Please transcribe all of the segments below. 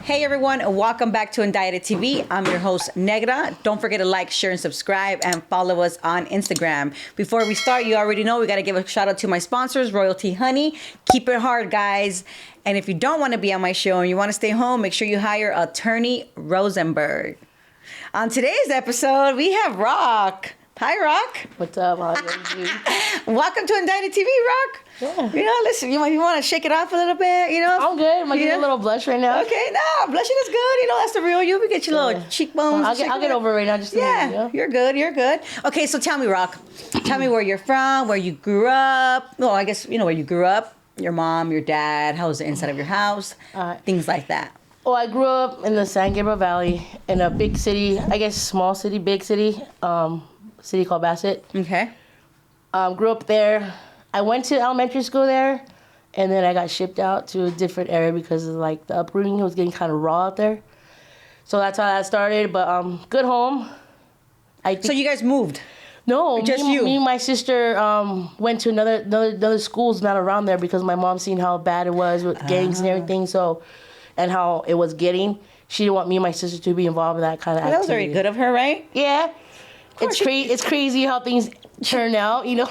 Hey everyone, and welcome back to Indicted TV. I'm your host, Negra. Don't forget to like, share, and subscribe, and follow us on Instagram. Before we start, you already know we got to give a shout out to my sponsors, Royalty Honey. Keep it hard, guys. And if you don't want to be on my show and you want to stay home, make sure you hire Attorney Rosenberg. On today's episode, we have Rock. Hi, Rock. What's up? How are you? Welcome to Indicted TV, Rock. Yeah. You know, listen, you want to shake it off a little bit, you know? I'm good. I'm getting a little blush right now. Okay, no, blushing is good. You know, that's the real you. We get your little cheekbones. I'll get over it right now. Just a minute, you know? You're good. You're good. Okay, so tell me, Rock. Tell me where you're from, where you grew up. Well, I guess you know where you grew up. Your mom, your dad. How was the inside of your house? Things like that. Well, I grew up in the San Gabriel Valley in a big city. I guess small city, big city. City called Bassett. Okay. Grew up there. I went to elementary school there, and then I got shipped out to a different area because of like the upbringing. It was getting kind of raw out there. So that's how that started. But good home. So you guys moved? No, just you. Me and my sister went to another schools not around there because my mom seen how bad it was with gangs and everything. So, and how it was getting. She didn't want me and my sister to be involved in that kind of activity. That was very good of her, right? Yeah. It's crazy how things turn out, you know?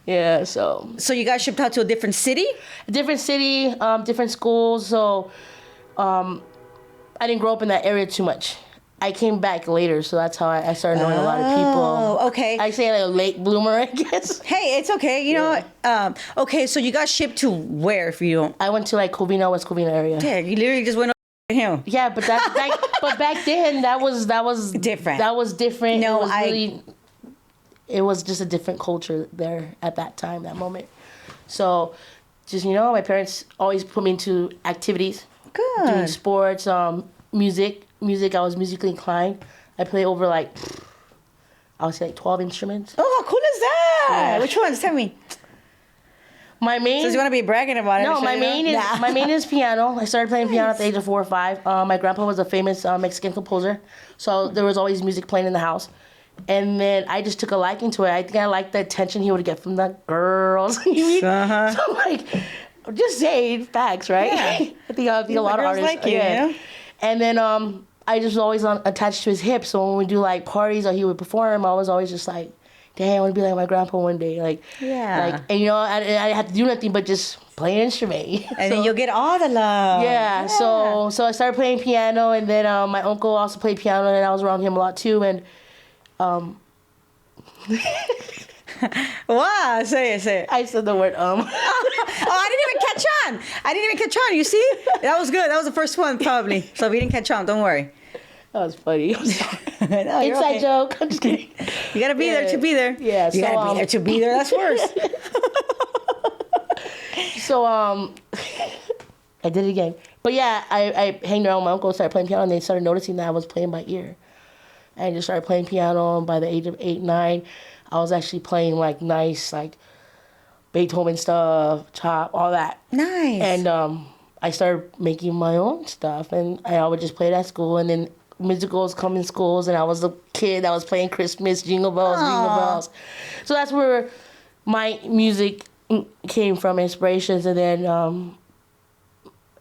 Yeah, so. So you got shipped out to a different city? Different city, different schools. So I didn't grow up in that area too much. I came back later, so that's how I started knowing a lot of people. Oh, okay. I say like a late bloomer, I guess. Hey, it's okay. You know, okay, so you got shipped to where, if you don't? I went to like Covina, West Covina area. Yeah, you literally just went him. Yeah, but back then that was different. That was different. No, it was just a different culture there at that time, that moment. So, just my parents always put me into activities. Good. Doing sports, music. I was musically inclined. I play over I would say 12 instruments. Oh, how cool is that? Yeah. Which ones? Tell me. My main. So you want to be bragging about it? No, my main is piano. I started playing piano at the age of 4 or 5. My grandpa was a famous Mexican composer, so there was always music playing in the house. And then I just took a liking to it. I think I liked the attention he would get from the girls. Uh-huh. So just saying facts, right? Yeah. I think a lot of artists like you. Yeah. And then I just was always attached to his hip. So when we do parties or he would perform, I was always just like, dang, I want to be like my grandpa one day. Yeah. And I didn't have to do nothing but just play an instrument. And then you'll get all the love. Yeah. So I started playing piano, and then my uncle also played piano, and I was around him a lot too. And wow, say it. I said the word Oh, I didn't even catch on. You see? That was good. That was the first one, probably. So if you didn't catch on, don't worry. That was funny. No, Inside joke. I'm just kidding. You gotta be there to be there. Yeah. You gotta be there to be there. That's worse. So I did it again. But yeah, I hanged around with my uncle, started playing piano, and they started noticing that I was playing by ear. I just started playing piano, and by the age of 8, 9, I was actually playing nice Beethoven stuff, chop, all that. Nice. And I started making my own stuff, and I would just play it at school, and then musicals come in schools, and I was a kid that was playing Christmas, Jingle Bells, Jingle Bells. So that's where my music came from, inspirations, and then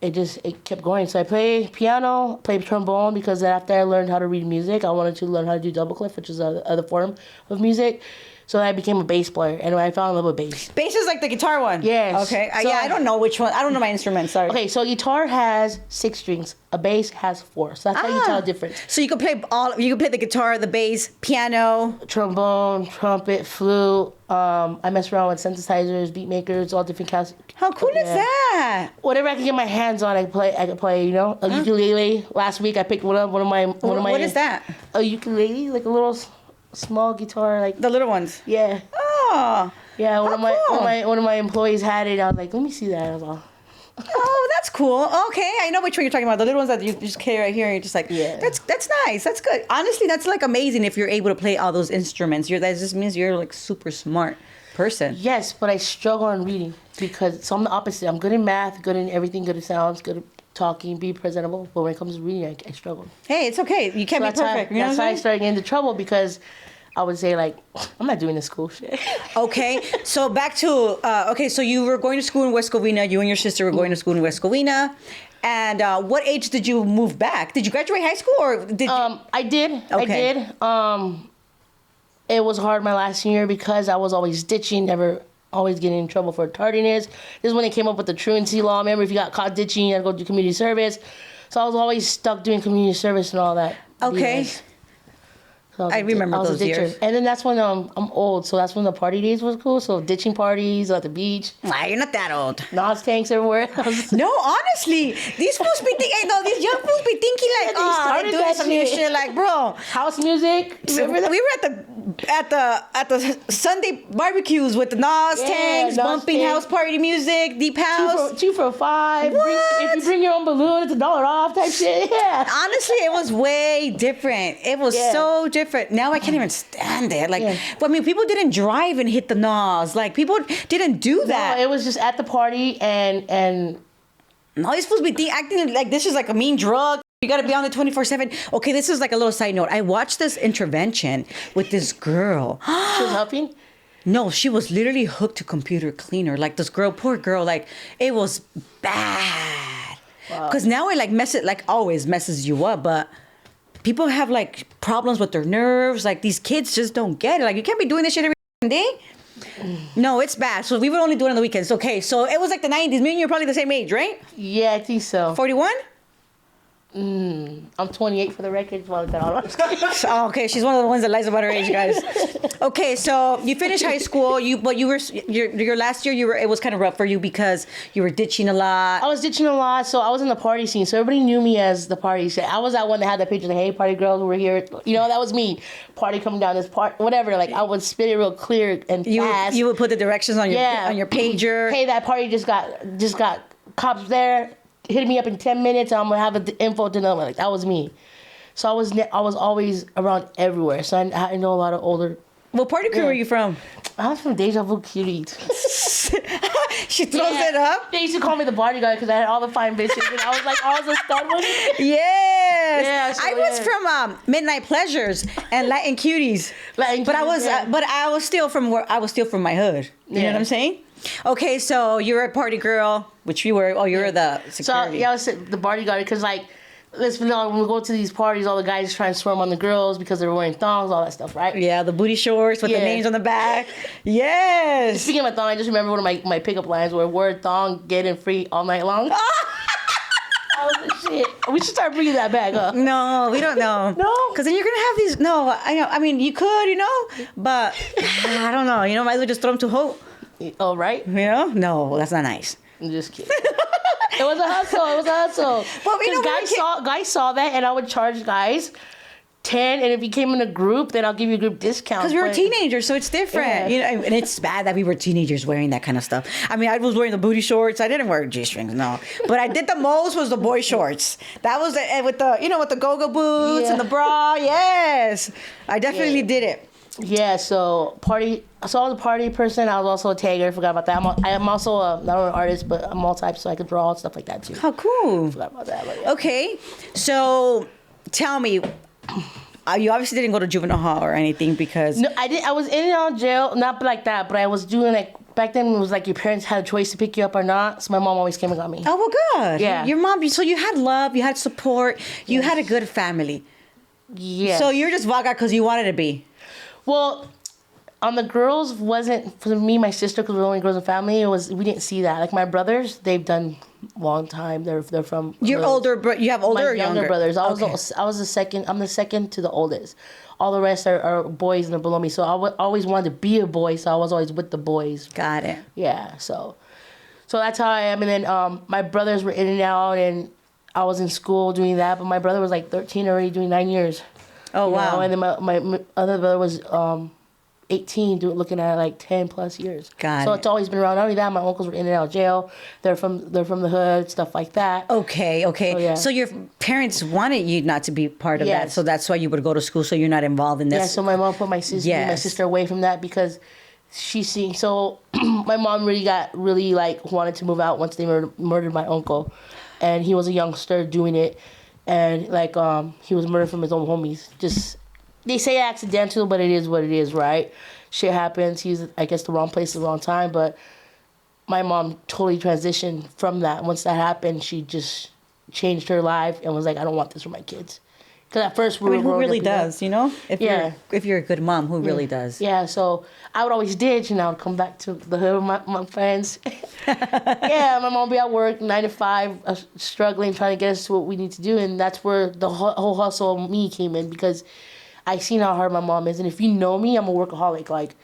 it kept going. So I play piano, play trombone, because after I learned how to read music, I wanted to learn how to do double clef, which is another form of music. So I became a bass player, and I fell in love with bass. Bass is like the guitar one? Yes. Okay. So, I don't know which one. I don't know my instruments, sorry. Okay, so a guitar has 6 strings. A bass has 4. So that's how you tell the difference. So you can play the guitar, the bass, piano. Trombone, trumpet, flute. I mess around with synthesizers, beat makers, all different kinds. How cool is that? Whatever I can get my hands on, I can play, A ukulele. Last week I picked one of my What is that? A ukulele, like a little small guitar, like the little ones. Yeah. Oh. Yeah, one of my employees had it. I was like, let me see that. I was all, oh, that's cool. Okay, I know which one you're talking about. The little ones that you just carry right here. And you're just like, yeah. That's nice. That's good. Honestly, that's amazing if you're able to play all those instruments. That just means you're super smart person. Yes, but I struggle on reading so I'm the opposite. I'm good in math, good in everything, good at sounds, good at talking, be presentable. But when it comes to reading, I struggle. Hey, it's okay. You can't be perfect. That's why I started getting into trouble, because I would say I'm not doing this school shit. Okay, so back to so you were going to school in West Covina. You and your sister were going to school in West Covina, And what age did you move back? Did you graduate high school or did you? I did. Okay. I did. It was hard my last year because I was always ditching, never always getting in trouble for tardiness. This is when they came up with the truancy law. Remember, if you got caught ditching, you had to go do community service. So I was always stuck doing community service and all that. Okay. BS. So I remember those years. And then that's when I'm old, so that's when the party days was cool. So ditching parties at the beach. Nah, you're not that old. Nos tanks everywhere. No, honestly, these fools be thinking. No, these young fools be thinking like, they oh, started they doing that some new shit. shit. Like, bro, House music. Remember that? we were at the Sunday barbecues with the Nas tanks, Nas bumping tanks. house party music, deep house. Two for $5. If you bring your own balloon, it's $1 off type shit. Yeah. Honestly, it was way different. It was Yeah. so different. Now I can't even stand it. Like, Yeah. I mean, people didn't drive and hit the Nas. Like, people didn't do that. No, it was just at the party and All these fools be acting like this is like a mean drug. You got to be on the 24/7. Okay, this is like a little side note. I watched this intervention with this girl. she was helping. No, she was literally hooked to computer cleaner. Like this girl, poor girl. Like it was bad. Because now it like always messes you up. But people have like problems with their nerves. Like these kids just don't get it. Like you can't be doing this shit every day. No, it's bad. So we would only do it on the weekends. Okay, so it was like the 90s. Me and you are probably the same age, right? Yeah, I think so. 41? I'm 28 for the record. Well, Oh, okay, she's one of the ones that lies about her age, guys. Okay, so you finished high school. Your last year it was kind of rough for you because you were ditching a lot. I was ditching a lot, so I was in the party scene. So everybody knew me as the party scene. I was that one that had that picture of, hey, party girls, we're here. You know, that was me. Party coming down this part, whatever. Like I would spit it real clear and fast. You would put the directions on your pager. Hey, that party just got cops there. Hit me up in 10 minutes. I'm gonna have the info to know. Like that was me. So I was always around everywhere. So I know a lot of older. What party crew were you from? I was from Deja Vu Cuties. She throws it up. They used to call me the bodyguard because I had all the fine bitches, and I was a stud with it. Yes. Yeah, so I was from Midnight Pleasures and Latin Cuties. But I was still from my hood. You know what I'm saying? Okay, so you're a party girl, which you were. Oh, you were the security. So yeah, I was the bodyguard because like. Let's be honest, when we go to these parties, all the guys try and swarm on the girls because they're wearing thongs, all that stuff, right? Yeah, the booty shorts with the names on the back. Yes. Speaking of my thong, I just remember one of my pickup lines were "Word thong, getting free all night long." That was the shit. We should start bringing that back up. No, we don't know. No? Because then you're going to have these. No, I know. I mean, you could, but I don't know. Might as well just throw them to hope. Oh, right? No, that's not nice. I'm just kidding. It was a hustle. But guys saw that, and I would charge guys 10, and if you came in a group, then I'll give you a group discount. Because we were teenagers, so it's different. Yeah. And it's bad that we were teenagers wearing that kind of stuff. I mean, I was wearing the booty shorts. I didn't wear G-strings, no. But I did the most was the boy shorts. That was with the go-go boots and the bra. Yes, I definitely did it. Yeah, so I was a party person. I was also a tagger. Forgot about that. I'm also not only an artist, but I'm multi, so I could draw and stuff like that too. How cool. Forgot about that. But yeah. Okay, so tell me, you obviously didn't go to juvenile hall or anything because... No, I did. I was in and out of jail, not like that, but I was doing back then it was like your parents had a choice to pick you up or not, so my mom always came and got me. Oh, well, good. Yeah. Your mom, so you had love, you had support, you had a good family. Yeah. So you're just vaga because you wanted to be. Well, on the girls wasn't for me, my sister, because we're only girls in family. We didn't see that. Like my brothers, they've done long time. They're from. You're older, but you have older or younger brothers. I was the second. I'm the second to the oldest. All the rest are boys and they're below me. So I always wanted to be a boy. So I was always with the boys. Got it. Yeah. So that's how I am. And then my brothers were in and out, and I was in school doing that. But my brother was like 13 already, doing 9 years. Oh, wow. And then my other brother was 18, looking at like 10 plus years. Got so it. It's always been around. Not only that, my uncles were in and out of jail. They're from the hood, stuff like that. Okay. So, yeah. So your parents wanted you not to be part of that, Yes. so that's why you would go to school, so you're not involved in this. Yeah, so my mom put my sister away from that because she's seeing. So my mom really wanted to move out once they murdered my uncle, and he was a youngster doing it. And he was murdered from his own homies. Just, they say accidental, but it is what it is, right? Shit happens. He's, I guess, the wrong place at the wrong time. But my mom totally transitioned from that. Once that happened, she just changed her life and was like, I don't want this for my kids. Because at first we I mean, were who really growing up, does, you know? If you're a good mom, who really does? Yeah, so I would always ditch and I would come back to the hood with my friends. Yeah, my mom would be at work 9 to 5, struggling, trying to get us to what we need to do. And that's where the whole hustle of me came in, because I seen how hard my mom is. And if you know me, I'm a workaholic. Like,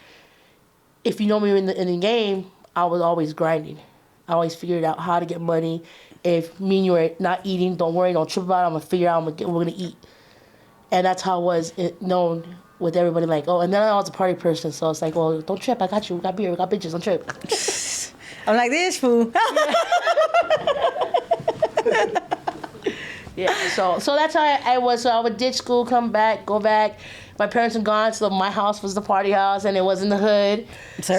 if you know me in the game, I was always grinding. I always figured out how to get money. If me and you are not eating, don't worry, don't trip about it. I'm going to figure out we're going to eat. And that's how it was known with everybody. Like, oh, and then I was a party person. So it's like, well, don't trip. I got you. We got beer. We got bitches. Don't trip. I'm like this, fool. Yeah, so that's how I was. So I would ditch school, come back, go back. My parents are gone, so my house was the party house, and it was in the hood. So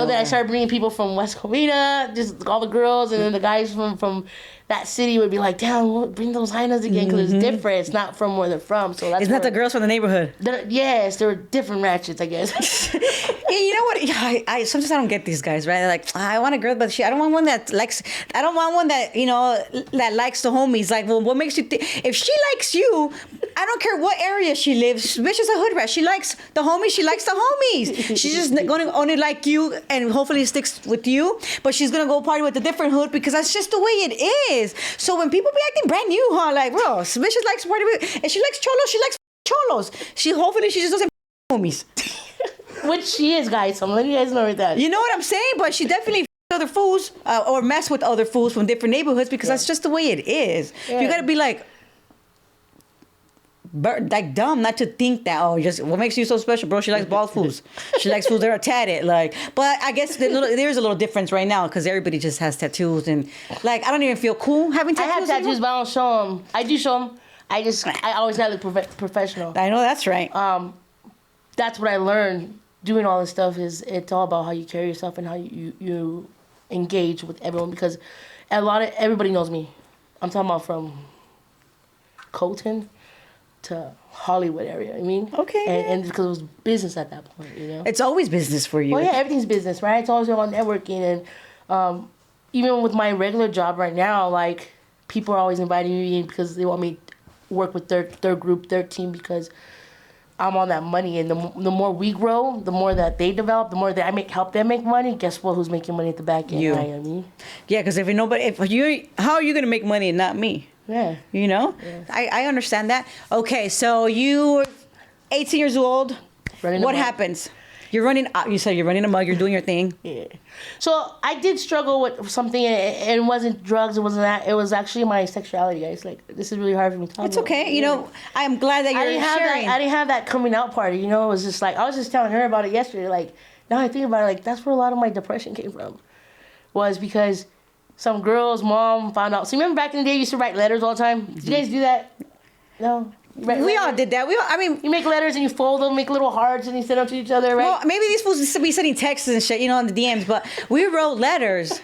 then I started bringing people from West Covina, just all the girls, and then the guys from that city would be like, damn, bring those hyenas again, because it's different. It's not from where they're from. So that's Isn't that the girls from the neighborhood? Yes, they were different ratchets, I guess. Yeah, you know what? Yeah, I sometimes I don't get these guys, right? They're like, I want a girl, but I don't want one that likes. I don't want one that that likes the homies. Like, well, what makes you think? If she likes you, I don't care what area she lives. Bitch is a hood rat. She likes the homies. She likes the homies. She's just going to only like you, and hopefully sticks with you. But she's gonna go party with a different hood, because that's just the way it is. So when people be acting brand new, huh? Like, bro, bitch just likes party with, and she likes cholos. She likes cholos. Hopefully she just doesn't homies. Which she is, guys. So I'm letting you guys know that. You know what I'm saying? But she definitely other fools or mess with other fools from different neighborhoods, because that's just the way it is. Yeah. You gotta be like dumb not to think that, just what makes you so special, bro? She likes bald fools. She likes fools that are tatted. Like, but I guess there's a little difference right now, because everybody just has tattoos, and like I don't even feel cool having tattoos. I have tattoos, but I don't show them. I do show them. I always gotta look professional. I know that's right. That's what I learned doing all this stuff. Is it's all about how you carry yourself and how you engage with everyone, because everybody knows me. I'm talking about from Colton to Hollywood area. I mean, okay, and because it was business at that point, It's always business for you. Well, yeah, everything's business, right? It's always about networking, and even with my regular job right now, like people are always inviting me in because they want me to work with their group, their team, because I'm on that money, and the more we grow, the more that they develop, the more that I help them make money. Guess what? Who's making money at the back end? You. I mean, yeah, because how are you gonna make money and not me? Yeah. Yeah. I understand that. Okay, so you 18 years old. What happens? You're running. You said you're running a mug. You're doing your thing. Yeah. So I did struggle with something, and it wasn't drugs. It wasn't that. It was actually my sexuality, guys. Like, this is really hard for me to talk It's about. okay. I'm glad that you're sharing. I didn't have that coming out party. It was just like, I was just telling her about it yesterday. Like, now I think about it, like, that's where a lot of my depression came from. Was because some girl's mom found out. So remember back in the day, you used to write letters all the time? Did you guys do that? No? We all did that. You make letters and you fold them, make little hearts, and you send them to each other, right? Well, maybe these fools used to be sending texts and shit, on the DMs, but we wrote letters.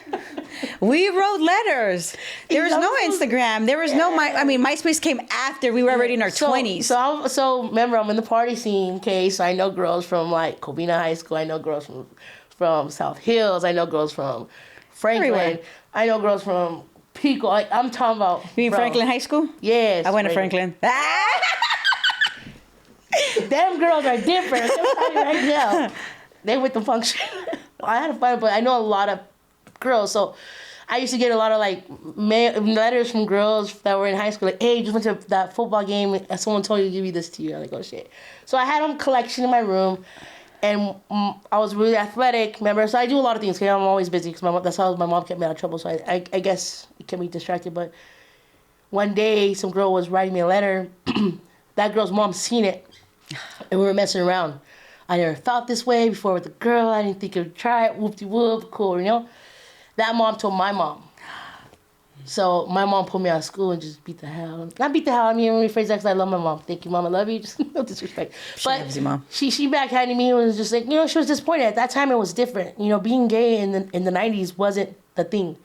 There was no Instagram. There was no MySpace came after we were already in our 20s. So remember, I'm in the party scene, okay? So I know girls from like Covina High School. I know girls from South Hills. I know girls from Franklin. Everywhere. I know girls from Pico. Like, I'm talking about. You mean Franklin High School? Yes. I went to Franklin. Them girls are different. I'm telling you right now. They with the function. I had fun, but I know a lot of girls. So I used to get a lot of like letters from girls that were in high school. Like, hey, just went to that football game. And someone told you to give me this to you. I'm like, oh shit. So I had them collection in my room. And I was really athletic, remember? So I do a lot of things, because I'm always busy, because that's how my mom kept me out of trouble. So I guess it kept me distracted. But one day, some girl was writing me a letter. That girl's mom seen it. And we were messing around. I never felt this way before with a girl. I didn't think I would try it. Whoop-de-whoop, cool, That mom told my mom. So my mom pulled me out of school and just beat the hell. Not beat the hell. I mean, let me phrase that, because I love my mom. Thank you, Mom. I love you. Just no disrespect. She loves you, Mom. She backhanded me and was just like, she was disappointed. At that time, it was different. Being gay in the 90s wasn't the thing.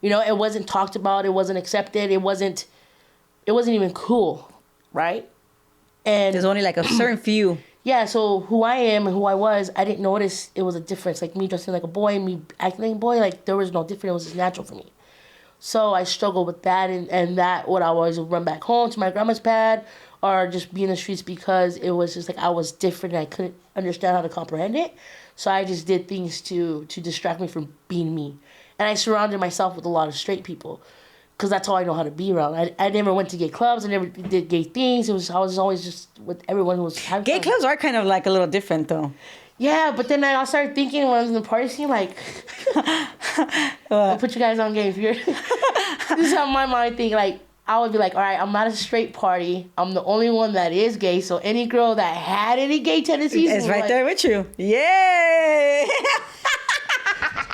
It wasn't talked about. It wasn't accepted. It wasn't even cool, right? And there's only like a certain few. Yeah, so who I am and who I was, I didn't notice it was a difference. Like me dressing like a boy and me acting like a boy, like there was no difference. It was just natural for me. So I struggled with that, and that would always run back home to my grandma's pad or just be in the streets because it was just like I was different and I couldn't understand how to comprehend it. So I just did things to distract me from being me. And I surrounded myself with a lot of straight people because that's all I know how to be around. I never went to gay clubs. I never did gay things. I was always just with everyone who was having Gay fun. clubs are kind of like a little different, though. Yeah, but then I started thinking when I was in the party scene, like, I'll put you guys on game. If you're, this is how my mind think. Like, I would be like, all right, I'm not a straight party. I'm the only one that is gay. So any girl that had any gay tendencies It's right like, there with you. Yay!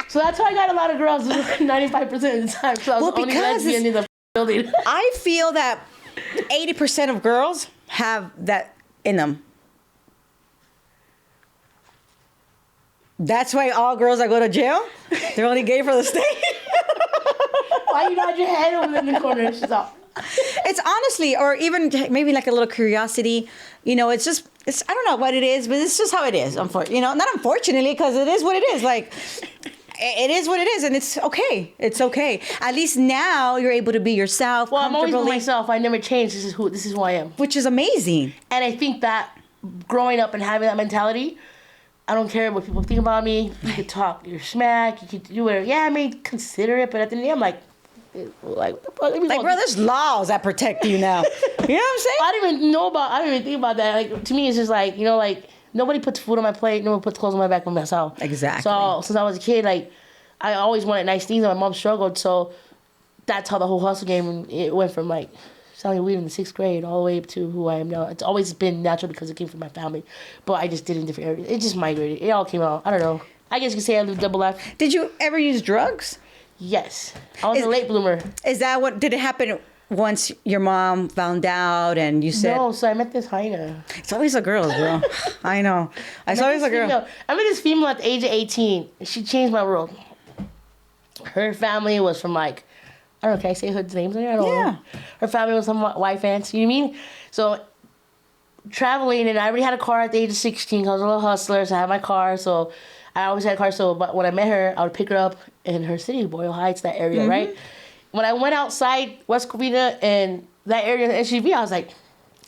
So that's why I got a lot of girls 95% of the time. So I was the only lesbian in the building. I feel that 80% of girls have that in them. That's why all girls that go to jail, they're only gay for the state. Why you nod your head over in the corner? She's off. It's honestly, or even maybe like a little curiosity. You know, it's I don't know what it is, but it's just how it is. You know, not unfortunately, because it is what it is. Like, it is what it is, and it's okay. It's okay. At least now you're able to be yourself. Well, I'm always myself. I never changed. This is who I am. Which is amazing. And I think that growing up and having that mentality, I don't care what people think about me. You could talk your smack. You could do whatever. Yeah, I may consider it, but at the end, I'm like what the fuck? Like, bro, there's laws that protect you now. You know what I'm saying? I don't even think about that. Like, to me, it's just like, you know, like, nobody puts food on my plate. Nobody puts clothes on my back for myself. Exactly. So, since I was a kid, like, I always wanted nice things, and my mom struggled. So, that's how the whole hustle game, it went from, like, selling weed in the 6th grade all the way up to who I am now. It's always been natural because it came from my family. But I just did it in different areas. It just migrated. It all came out. I don't know. I guess you could say I lived a double life. Did you ever use drugs? Yes. I was a late bloomer. Is that what, did it happen once your mom found out and you said? No, so I met this hyena. It's always a girl, bro. I know. It's always a girl. I met this female at the age of 18. She changed my world. Her family was from like, I don't know, can I say hood's names? I don't know. Her family was some white fans, you know what I mean? So, traveling, and I already had a car at the age of 16. I was a little hustler, so I had my car, so I always had a car. So, but when I met her, I would pick her up in her city, Boyle Heights, that area, right? When I went outside West Covina and that area in the SUV, I was like,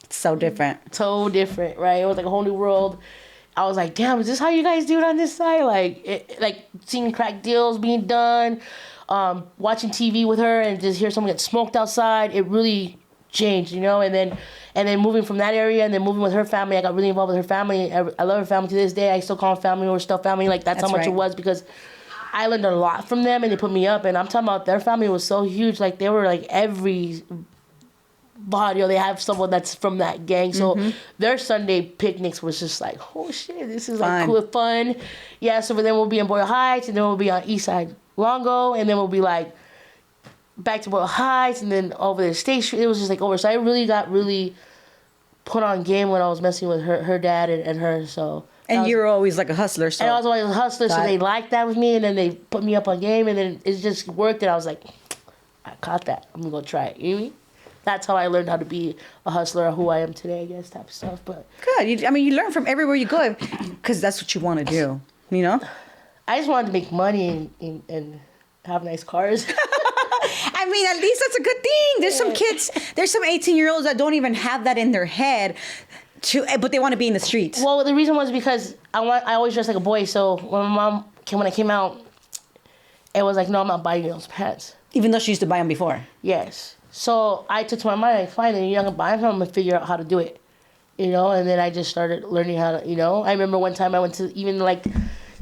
it's so different. So different, right? It was like a whole new world. I was like, damn, is this how you guys do it on this side? Like seeing crack deals being done, watching TV with her and just hear someone get smoked outside. It really changed, you know? And then moving from that area and then moving with her family, I got really involved with her family. I love her family to this day. I still call them family or still family. Like, that's how much it was, because I learned a lot from them and they put me up. And I'm talking about their family was so huge. Like, they were like every body, or they have someone that's from that gang. So their Sunday picnics was just like, oh shit, this is like cool, fun. Yeah, so then we'll be in Boyle Heights, and then we'll be on East Side Longo, and then we'll be like back to Boyle Heights, and then over the State Street. It was just like over. So I really got put on game when I was messing with her dad and her. So. And you were always like a hustler. So. And I was always a hustler, so they liked that with me, and then they put me up on game, and then it just worked, and I was like, I caught that. I'm going to try it. You know what I mean? That's how I learned how to be a hustler, or who I am today, I guess, type of stuff. But good. You learn from everywhere you go, because that's what you want to do, you know? I just wanted to make money and have nice cars. I mean, at least that's a good thing. There's some kids, there's some 18-year-olds that don't even have that in their head, but they want to be in the streets. Well, the reason was because I always dressed like a boy. So when I came out, it was like, no, I'm not buying you those pants. Even though she used to buy them before. Yes. So I took to my mind, like, fine, then you're not gonna buy them. I'm gonna figure out how to do it, you know. And then I just started learning how to, you know. I remember one time I went to even like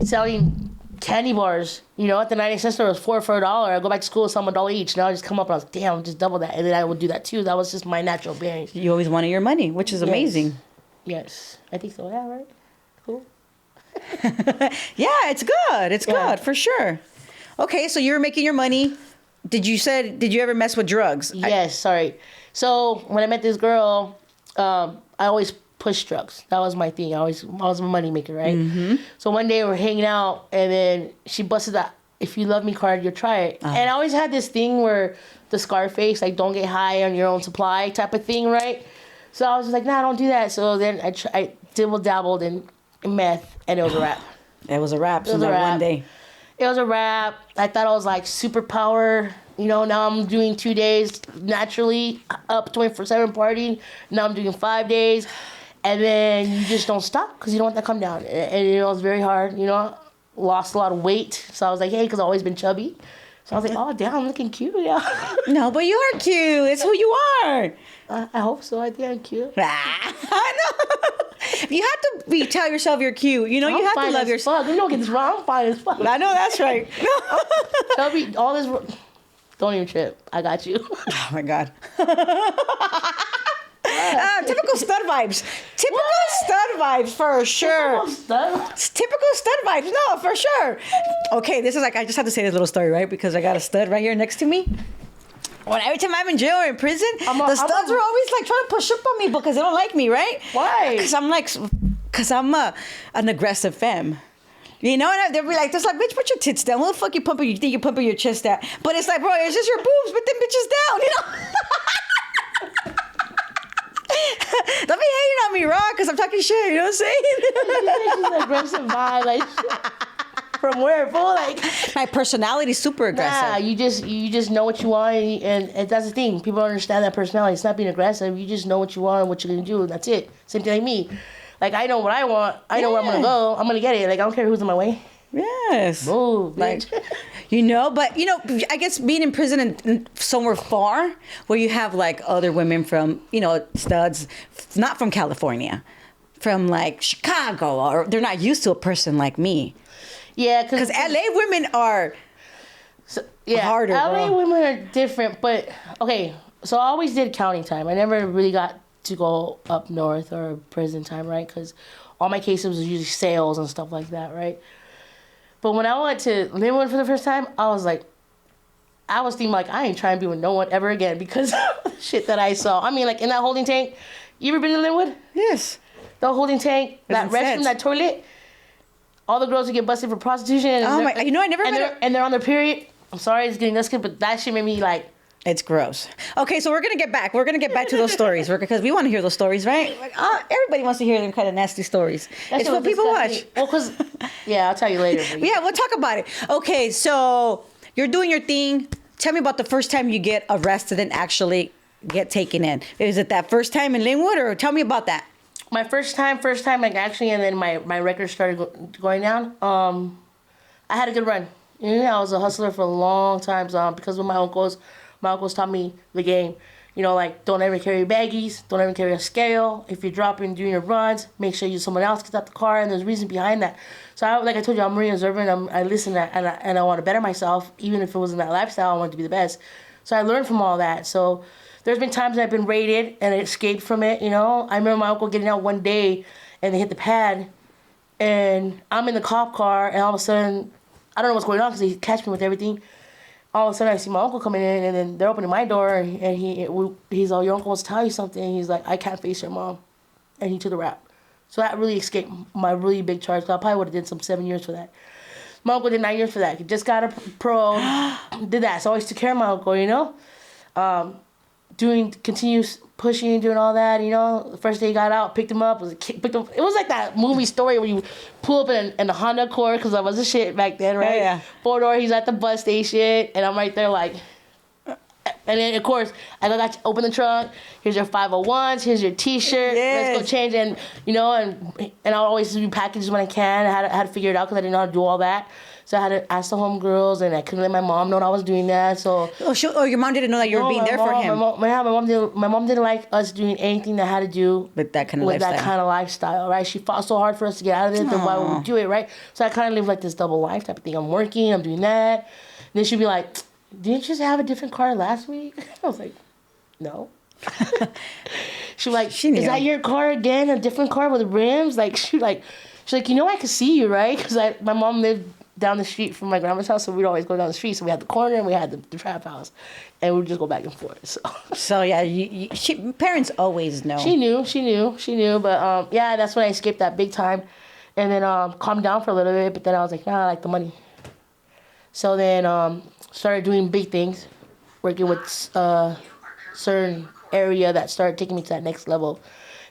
selling candy bars, you know, at the 90-cent store. It was $4 for $1. I go back to school, sell them $1 each. Now I just come up and I was, damn, just double that. And then I would do that too. That was just my natural bearing. You always wanted your money, which is amazing. Yes, I think so. Yeah, right. Cool. Yeah, it's good. It's good for sure. Okay, so you were making your money. Did you ever mess with drugs? Yes, sorry. So when I met this girl, I always pushed drugs. That was my thing. I was a money maker, right? Mm-hmm. So one day we're hanging out, and then she busted that "If you love me" card, you'll try it. And I always had this thing where the Scarface, like, don't get high on your own supply type of thing, right? So I was just like, nah, don't do that. So then I dabbled in meth, and it was a wrap. It was a wrap. So that one day. It was a wrap. I thought I was like superpower You know, now I'm doing 2 days naturally, up 24/7 partying. Now I'm doing 5 days. And then you just don't stop because you don't want that to come down. And you know, it's very hard, you know. Lost a lot of weight. So I was like, hey, because I've always been chubby. So I was like, oh, damn, I'm looking cute, yeah. No, but you are cute. It's who you are. I hope so. I think I'm cute. I know. You have to tell yourself you're cute. You know, you have to love yourself. You don't get this wrong. I'm fine as fuck. I know, that's right. Chubby, all this... Don't even trip. I got you. Oh, my God. Typical stud vibes. Typical stud vibes for sure. Typical stud vibes. No, for sure. Okay, this is like, I just have to say this little story, right? Because I got a stud right here next to me. When every time I'm in jail or in prison, the studs are always like trying to push up on me because they don't like me, right? Why? Because I'm an aggressive femme. You know, and they'll be like, "Just like, bitch, put your tits down. What the fuck you pumping? You think you're pumping your chest out?" But it's like, bro, it's just your boobs, but them bitches down, you know. Don't be hating on me, Rock, because I'm talking shit. You know what I'm saying? She's aggressive vibe, like from where, fool? Like my personality's super aggressive. Nah, you just know what you want, and that's the thing. People don't understand that personality. It's not being aggressive. You just know what you want and what you're gonna do, and that's it. Same thing like me. Like, I know what I want. I know where I'm going to go. I'm going to get it. Like, I don't care who's in my way. Yes. Move, bitch. Like, you know, but, you know, I guess being in prison and somewhere far where you have, like, other women from, you know, studs, not from California, from, like, Chicago, or they're not used to a person like me. Yeah, because LA women are harder. LA women are different, but, okay, so I always did counting time. I never really got to go up north or prison time, right? Because all my cases was usually sales and stuff like that, right? But when I went to Linwood for the first time, I was thinking like, I ain't trying to be with no one ever again because of the shit that I saw. I mean, like in that holding tank. You ever been to Linwood? Yes. The holding tank, that restroom, that toilet. All the girls who get busted for prostitution. And oh my! You know, I never met. And they're on their period. I'm sorry, it's getting this kid, but that shit made me like. It's gross. Okay, so we're gonna get back. We're gonna get back to those stories because we want to hear those stories, right? Like, everybody wants to hear them kind of nasty stories. It's what people watch. Well, because I'll tell you later. Yeah, we'll talk about it. Okay, so you're doing your thing. Tell me about the first time you get arrested and actually get taken in. Is it that first time in Linwood, or tell me about that? My first time, like actually, and then my record started going down. I had a good run. You know, I was a hustler for a long time because of my uncles. My uncles taught me the game. You know, like, don't ever carry baggies. Don't ever carry a scale. If you're dropping during your runs, make sure someone else gets out the car. And there's reason behind that. So, like I told you, I'm Marine observant. I listen and I want to better myself. Even if it wasn't that lifestyle, I want to be the best. So I learned from all that. So there's been times I've been raided and I escaped from it, you know. I remember my uncle getting out one day and they hit the pad. And I'm in the cop car. And all of a sudden, I don't know what's going on because they catch me with everything. All of a sudden, I see my uncle coming in, and then they're opening my door, and he's like, your uncle wants to tell you something. He's like, I can't face your mom. And he took the rap. So that really escaped my really big charge. So I probably would have did some 7 years for that. My uncle did 9 years for that. He just got a parole, did that. So I always took care of my uncle, you know? Continuous pushing, doing all that, you know? The first day he got out, picked him up. It was like that movie story where you pull up in the Honda Accord, because I was a shit back then, right? Yeah. 4-door, he's at the bus station, and I'm right there like... And then, of course, I got to open the trunk. Here's your 501s. Here's your T-shirt. Yes. Let's go change. And, you know, and I'll always do packages when I can. I had to figure it out because I didn't know how to do all that. So I had to ask the homegirls, and I couldn't let my mom know I was doing that. So your mom didn't know that you were being there for him. My mom didn't like us doing anything that had to do with that kind of lifestyle, right? She fought so hard for us to get out of it. Then why would we do it, right? So I kind of live like this double life type of thing. I'm working, I'm doing that. And then she'd be like, didn't you just have a different car last week? I was like, no. She's like, is that your car again? A different car with rims? Like, she's like, you know I could see you, right? Because my mom lived down the street from my grandma's house, so we'd always go down the street. So we had the corner and we had the trap house, and we'd just go back and forth. So yeah, parents always know. She knew. But yeah, that's when I escaped that big time, and then calmed down for a little bit. But then I was like, nah, I like the money. So then started doing big things, working with certain area that started taking me to that next level.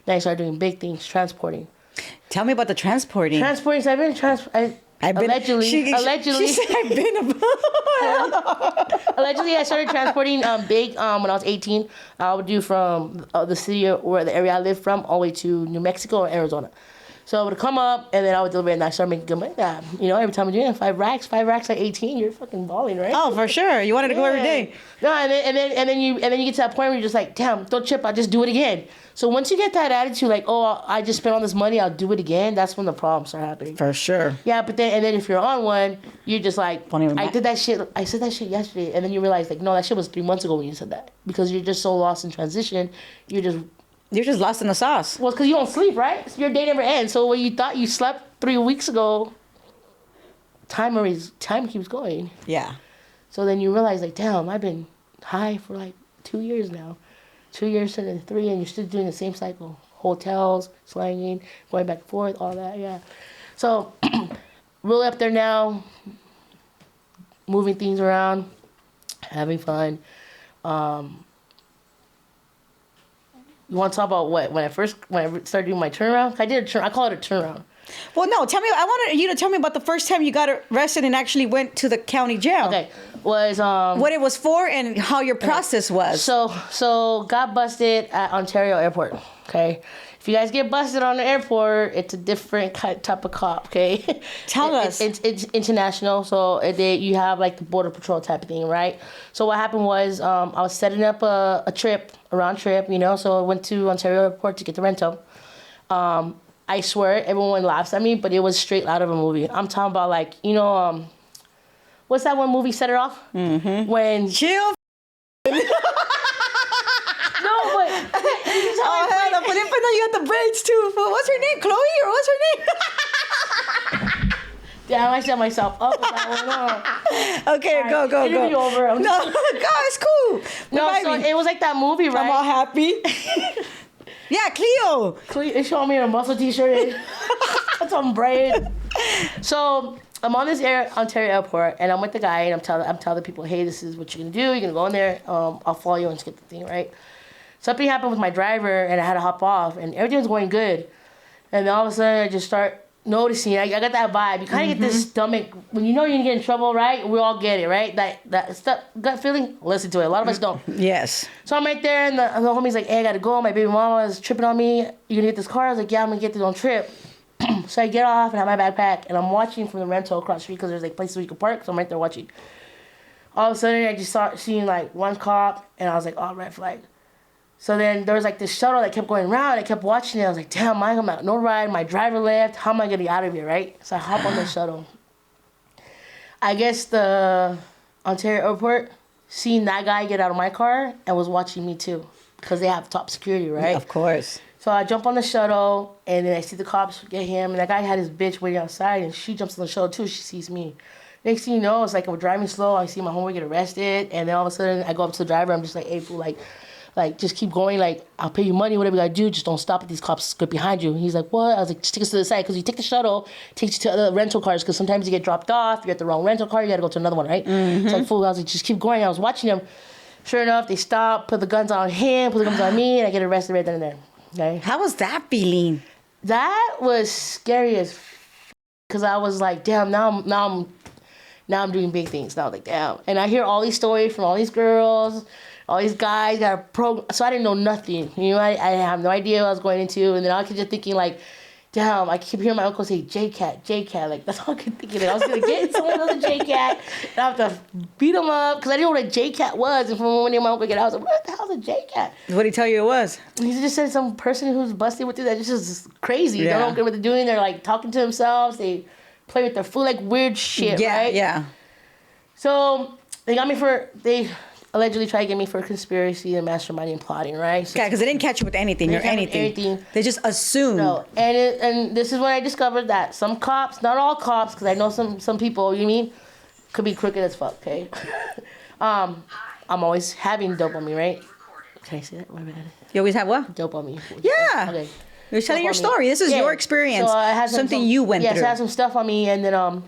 Then I started doing big things, transporting. Tell me about the transporting. Transporting. So Allegedly, She said I've been allegedly, I started transporting big when I was 18. I would do from the city or the area I lived from all the way to New Mexico or Arizona. So I would come up and then I would deliver it and I started making good money. Every time I'm doing it, 5 racks at 18, you're fucking balling, right? Oh, for sure. You wanted to go every day. No, and then you get to that point where you're just like, damn, don't chip, I'll just do it again. So once you get that attitude, like, oh, I just spent all this money, I'll do it again. That's when the problems start happening. For sure. Yeah, but then if you're on one, you're just like, I said that shit yesterday, and then you realize like, no, that shit was 3 months ago when you said that because you're just so lost in transition. You're just lost in the sauce. Well, because you don't sleep, right? So your day never ends. So when you thought you slept 3 weeks ago, time keeps going. Yeah. So then you realize, like, damn, I've been high for like 2 years now. 2 years and then 3, and you're still doing the same cycle. Hotels, slanging, going back and forth, all that, yeah. So, really up there now, moving things around, having fun. You want to talk about what? When I started doing my turnaround? I call it a turnaround. Well, no, tell me. I wanted you to tell me about the first time you got arrested and actually went to the county jail. Okay, was what it was for and how your process was. So got busted at Ontario Airport. Okay, if you guys get busted on the airport, it's a different type of cop. Okay, tell us. It's international, so you have like the border patrol type of thing, right? So what happened was I was setting up a round trip, so I went to Ontario Airport to get the rental. I swear, everyone laughs at me, but it was straight out of a movie. I'm talking about like, what's that one movie, Set It Off? Mm-hmm. When... Chill. No, but... hell no, but if I know you got the braids too. What's her name? Chloe or what's her name? Damn, I set myself up with that one. Okay, right, go. Interview over. No, it's cool. No, so it was like that movie, right? I'm all happy. Yeah, Cleo. They showed me a muscle t-shirt. That's some braid. So I'm on this Ontario airport, and I'm with the guy, and I'm telling the people, hey, this is what you're gonna do. You're gonna go in there. I'll follow you and skip the thing, right? Something happened with my driver, and I had to hop off, and everything was going good. And then all of a sudden, I just start noticing. I got that vibe. You kind of get this stomach when you know you're gonna get in trouble, right? We all get it, right? That stuff, gut feeling. Listen to it. A lot of us don't. Yes. So I'm right there, and the homie's like, "Hey, I gotta go. My baby mama is tripping on me. You gonna get this car?" I was like, "Yeah, I'm gonna get this on trip." So I get off and have my backpack, and I'm watching from the rental across the street because there's like places where you can park. So I'm right there watching. All of a sudden, I just start seeing like one cop, and I was like, "Oh, red flag." So then there was like this shuttle that kept going around. I kept watching it. I was like, damn, I'm out no ride. My driver left. How am I getting out of here, right? So I hop on the shuttle. I guess the Ontario airport seen that guy get out of my car and was watching me too. Because they have top security, right? Yeah, of course. So I jump on the shuttle, and then I see the cops get him. And that guy had his bitch waiting outside, and she jumps on the shuttle too. She sees me. Next thing you know, it's like I'm driving slow. I see my homeboy get arrested. And then all of a sudden, I go up to the driver. I'm just like, hey, fool, like, just keep going. Like, I'll pay you money, whatever you gotta do. Just don't stop at these cops get behind you. And he's like, what? I was like, just take us to the side. Because you take the shuttle, takes you to other rental cars. Because sometimes you get dropped off. You're at the wrong rental car. You gotta go to another one, right? Mm-hmm. So, fool, I was like, just keep going. I was watching them. Sure enough, they stop, put the guns on him, put the guns on me, and I get arrested right then and there. Okay? How was that feeling? That was scary as because I was like, damn, now I'm doing big things. Now I was like, damn. And I hear all these stories from all these girls, all these guys got a program. So I didn't know nothing. I have no idea what I was going into. And then I was just thinking like, damn, I keep hearing my uncle say Jcat. Like, that's all I kept thinking. Like, I was going to get someone with a Jcat and I have to beat him up because I didn't know what a Jcat was. And from when my uncle got out, I was like, what the hell's a Jcat? What did he tell you it was? He just said some person who's busted with it that just is crazy. Yeah. They don't get what they're doing. They're like talking to themselves. They play with their food, like weird shit, right? Yeah. So they allegedly tried to get me for conspiracy and masterminding plotting, right? So, yeah, because they didn't catch you with anything or anything. They just assumed. No, and this is when I discovered that some cops, not all cops, because I know some people, could be crooked as fuck, okay? I'm always having dope on me, right? Can I say that? You always have what? Dope on me. Yeah. Okay. You're telling your story. This is your experience. So I had something you went through. Yes, I had some stuff on me, and then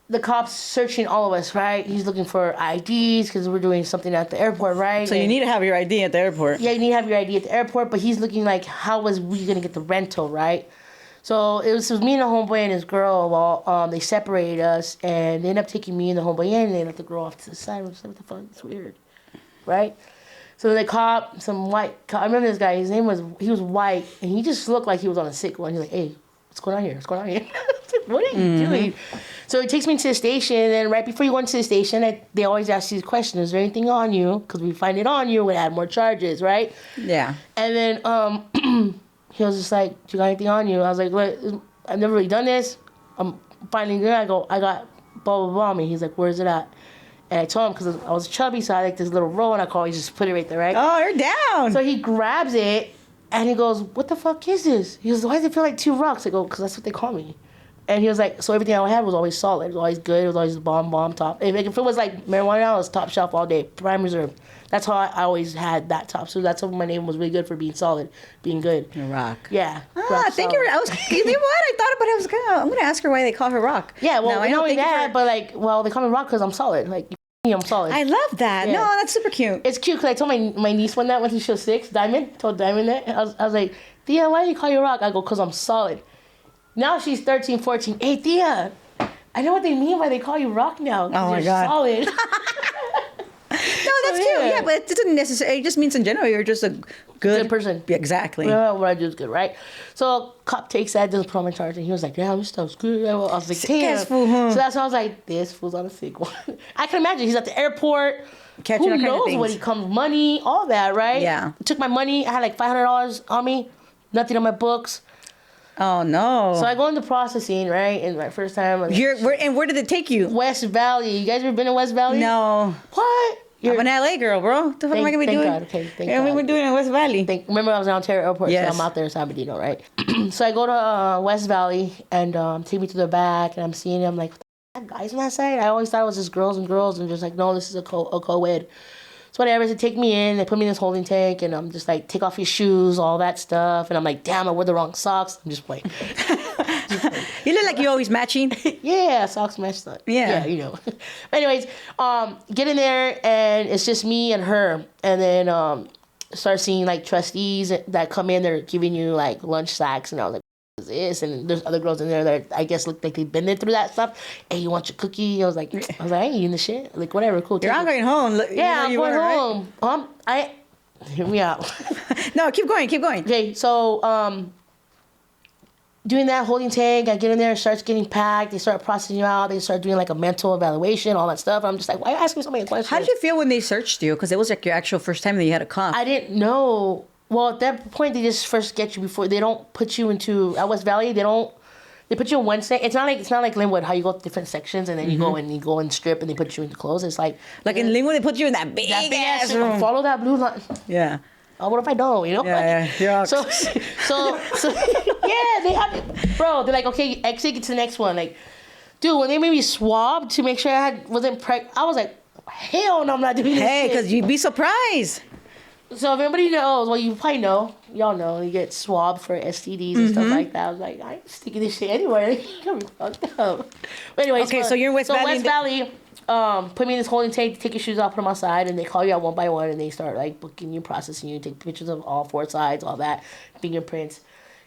the cops searching all of us, right? He's looking for IDs because we're doing something at the airport, right? So you need to have your ID at the airport. Yeah, you need to have your ID at the airport, but he's looking like, how was we going to get the rental, right? So it was me and the homeboy and his girl. Well, they separated us, and they ended up taking me and the homeboy in, and they let the girl off to the side. I was like, what the fuck? It's weird, right? So they caught some white cop. I remember this guy. He was white, and he just looked like he was on a sick one. He's like, hey, what's going on here? What's going on here? I was like, what are you doing? So he takes me to the station, and right before you go into the station, they always ask you the question, is there anything on you? Because we find it on you, we add more charges, right? Yeah. And then he was just like, do you got anything on you? I was like, what? I've never really done this. I'm finding good. I go, I got blah, blah, blah on me. He's like, where's it at? And I told him, because I was chubby, so I like this little roll, and I could always just put it right there, right? Oh, you're down. So he grabs it, and he goes, what the fuck is this? He goes, why does it feel like 2 rocks? I go, because that's what they call me. And he was like, so everything I had was always solid. It was always good. It was always bomb, top. If it was like marijuana, it was top shelf all day. Prime reserve. That's how I always had that top. So that's why my name was really good for being solid, being good. Rock. Yeah. I think you know what? I thought about it. I'm gonna ask her why they call her Rock. Yeah, well, I not only that, for... but like, well, they call me Rock because I'm solid. Like, I'm solid. I love that. Yeah. No, that's super cute. It's cute because I told my niece one that when she was 6, Diamond, told Diamond that. I was like, Thea, why do you call you Rock? I go, because I'm solid. Now she's 13, 14. Hey, Thea, I know what they mean by they call you Rock now. Oh, my you're God. Solid. No, that's cute. Yeah, but it doesn't necessarily. It just means in general you're just a good person. Yeah, exactly. Yeah, what I do is good, right? So cop takes that, doesn't put him in charge, and he was like, "Damn, this stuff's good." I was like, "Damn." Fool, huh? So that's why I was like, "This fool's on a sick one." I can imagine he's at the airport. Catching all Who kinds of knows things. what he comes, money, all that, right? Yeah. Took my money. I had like $500 on me, nothing on my books. Oh no. So I go into processing, right? And my first time. I was like, where did it take you? West Valley. You guys ever been to West Valley? No. What? I'm an LA girl, bro. What the fuck am I gonna be doing? God. Okay, thank And God. we were doing it in West Valley. Remember I was in Ontario Airport, Yes. so I'm out there in San Bernardino, right? So I go to West Valley and take me to the back, and I'm seeing him like, what the guys on that side? I always thought it was just girls, and just like, no, this is a co-ed. So whatever, they take me in, they put me in this holding tank, and I'm just like, take off your shoes, all that stuff, and I'm like, damn, I wore the wrong socks. I'm just playing. You look like you're always matching. Yeah, socks matched up. Yeah. you know. Anyways, get in there, and it's just me and her, and then start seeing like trustees that come in. They're giving you like lunch sacks, and I was like, what is this? And there's other girls in there that I guess look like they've been there through that stuff. Hey, you want your cookie? I was like, I ain't eating the shit. Like, whatever, cool. I'm going home. Yeah, I'm going home. Right? Hear me out. No, keep going. Okay, so doing that holding tank, I get in there, it starts getting packed, they start processing you out, they start doing like a mental evaluation, all that stuff. I'm just like, why are you asking me so many questions? How did you feel when they searched you? Because it was like your actual first time that you had a cough. I didn't know. Well, at that point, they just first get you before they don't put you into at West Valley. They put you in one set. It's not like Linwood, how you go to different sections and then you go and strip and they put you into clothes. It's like in Linwood, they put you in that big ass room. Follow that blue line. Yeah. Oh, what if I don't? You know? Yeah. So yeah, they have it. Bro, they're like, okay, exit, get to the next one. Like, dude, when they made me swab to make sure I wasn't pregnant, I was like, hell no, I'm not doing this. Hey, shit. because you'd be surprised. So if anybody knows, well, you probably know, y'all know, you get swabbed for STDs and stuff like that. I was like, I ain't sticking this shit anywhere. You got me fucked up. But anyways, Okay, so you're in West Valley. West Valley, put me in this holding tank, take your shoes off, put them outside, and they call you out one by one, and they start like booking you, processing you, take pictures of all 4 sides, all that, fingerprints.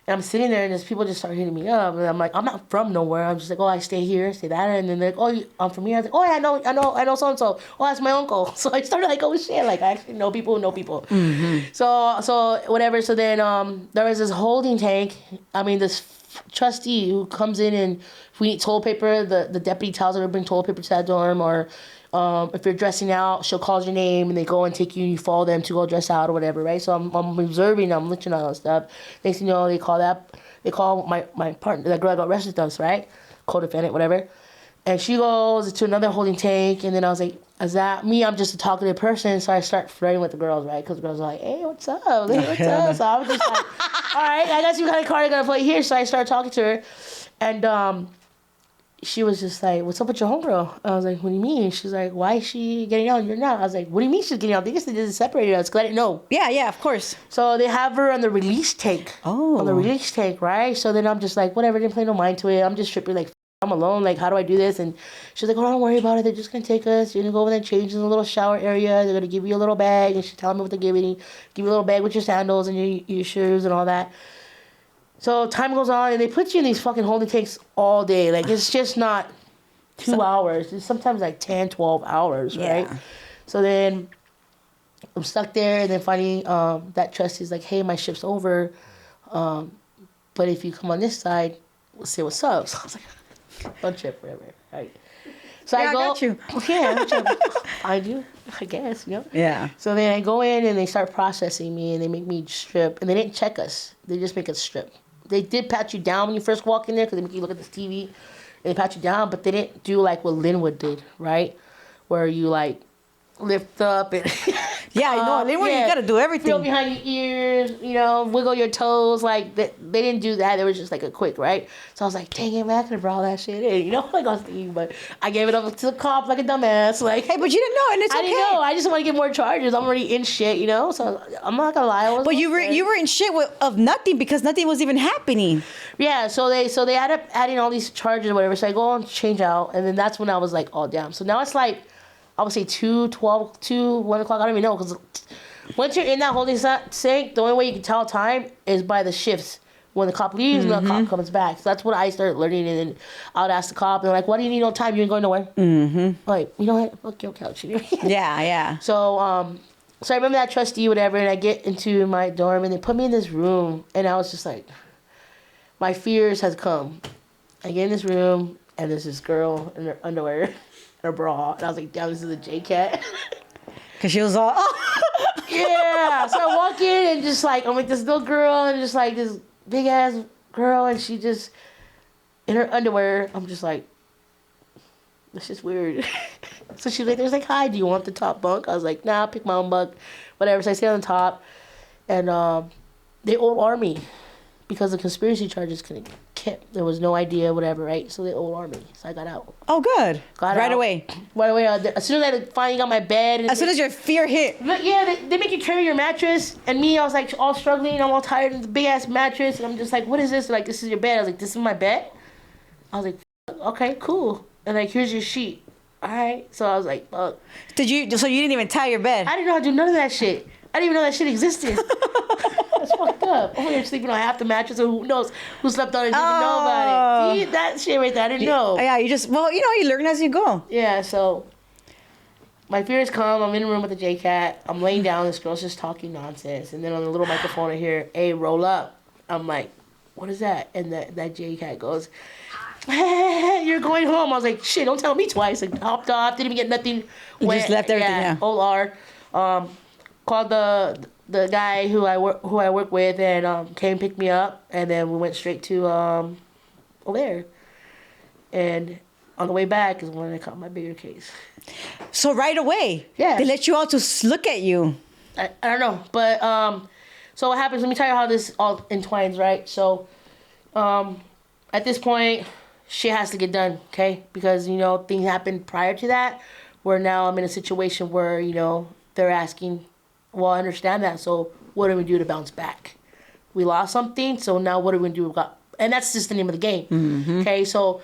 And I'm sitting there, and there's people just start hitting me up, and I'm like, I'm not from nowhere. I'm just like, oh, I stay here, stay that, and then they're like, oh, I'm from here. I was like, oh, yeah, I know so and so. Oh, that's my uncle. So I started like, oh shit, like I actually know people who know people. Mm-hmm. So whatever. So then there was this holding tank. I mean, this trustee who comes in, and if we need toilet paper, the deputy tells her to bring toilet paper to that dorm, or if you're dressing out, she'll call your name and they go and take you and you follow them to go dress out or whatever, right? So I'm observing, I'm looking at all that stuff. Next thing you know, they call my partner, that girl that got arrested with us, right? Co-defendant, whatever. And she goes to another holding tank, and then I was like, is that me? I'm just a talkative person, so I start flirting with the girls, right? Because the girls are like, hey, what's up? Hey, what's up? So I was just like, all right, I guess you got a card I'm going to play here. So I started talking to her, and she was just like, what's up with your homegirl? I was like, what do you mean? She's like, why is she getting out and you're not? I was like, what do you mean she's getting out? They just separated us because I didn't know. Yeah, of course. So they have her on the release tank. Oh. On the release tank, right? So then I'm just like, whatever, didn't pay no mind to it. I'm just tripping like, I'm alone. Like, how do I do this? And she's like, oh, don't worry about it. They're just going to take us. You're going to go over there and change in the little shower area. They're going to give you a little bag. And she's telling me what they're giving you. Give you a little bag with your sandals and your shoes and all that. So time goes on, and they put you in these fucking holding tanks all day. Like, it's just not 2 hours. It's sometimes like 10, 12 hours, right? Yeah. So then I'm stuck there, and then finally that trustee's like, hey, my shift's over. But if you come on this side, we'll see what's up. So I was like, don't trip, whatever. Right. So Yeah, I go. I got you. Yeah, I do, I guess, you know? Yeah. So then I go in and they start processing me and they make me strip. And they didn't check us. They just make us strip. They did pat you down when you first walk in there because they make you look at this TV. And they pat you down, but they didn't do like what Linwood did, right? Where you like lift up and Yeah, I know. You gotta do everything. feel behind your ears, you know, wiggle your toes. Like they didn't do that. They was just like a quick, right? So I was like, dang it, man, I could have brought all that shit in, you know, like I was thinking, but I gave it up to the cop like a dumbass. Like, Hey, but you didn't know, and it's I okay. didn't know. I just want to get more charges. I'm already in shit, you know. So I'm not gonna lie. I was But you were in shit of nothing because nothing was even happening. Yeah, so they add up adding all these charges or whatever. So I go and change out, and then that's when I was like, oh damn. So now it's like, I would say 2, 12, 2, 1 o'clock. I don't even know because once you're in that holding tank, the only way you can tell time is by the shifts. When the cop leaves and the cop comes back. So that's what I started learning. And then I would ask the cop, and they're like, "Why do you need no time? You ain't going nowhere." Like, you know what? Fuck your couch. Yeah. So so I remember that trustee, whatever, and I get into my dorm, and they put me in this room, and I was just like, my fears has come. I get in this room, and there's this girl in her underwear and her bra, and I was like, damn, this is a Jcat. Because she was all, oh. Yeah. So I walk in, and just like, I'm like this little girl, and just like this big ass girl, and she just in her underwear. I'm just like, this is weird. So she's like, there's like, hi, do you want the top bunk? I was like, nah, I'll pick my own bunk, whatever. So I stay on the top, and they OR me because the conspiracy charges couldn't kept. There was no idea, whatever, right? So they OR me. So I got out. Oh, good. Got right out. away. Right away. As soon as I finally got my bed. As soon as your fear hit. But yeah, they make you carry your mattress, and me, I was like all struggling, I'm all tired, and the big ass mattress, and I'm just like, what is this? They're like, this is your bed. I was like, this is my bed? I was like, okay, cool. And like, here's your sheet. All right. So I was like, fuck. So you didn't even tie your bed? I didn't know how to do none of that shit. I didn't even know that shit existed. That's fucked up. Oh, you're sleeping on half the mattress, and who knows who slept on it, didn't even know about it. See, that shit right there, I didn't know. Yeah, you learn as you go. Yeah, so my fears come. I'm in a room with the Jcat. I'm laying down. This girl's just talking nonsense. And then on the little microphone I hear, hey, roll up. I'm like, what is that? And that Jcat goes, you're going home. I was like, shit, don't tell me twice. Like, hopped off, didn't even get nothing. You just left everything, yeah. OR. Called the guy who I work with, and came pick me up. And then we went straight to over there. And on the way back is when I caught my bigger case. So right away, yeah, they let you out to look at you. I don't know, but so what happens? Let me tell you how this all entwines, right? So, at this point, shit has to get done, okay? Because things happened prior to that, where now I'm in a situation where they're asking, well, I understand that. So what do we do to bounce back? We lost something, so now what are we gonna do? And that's just the name of the game, okay? So.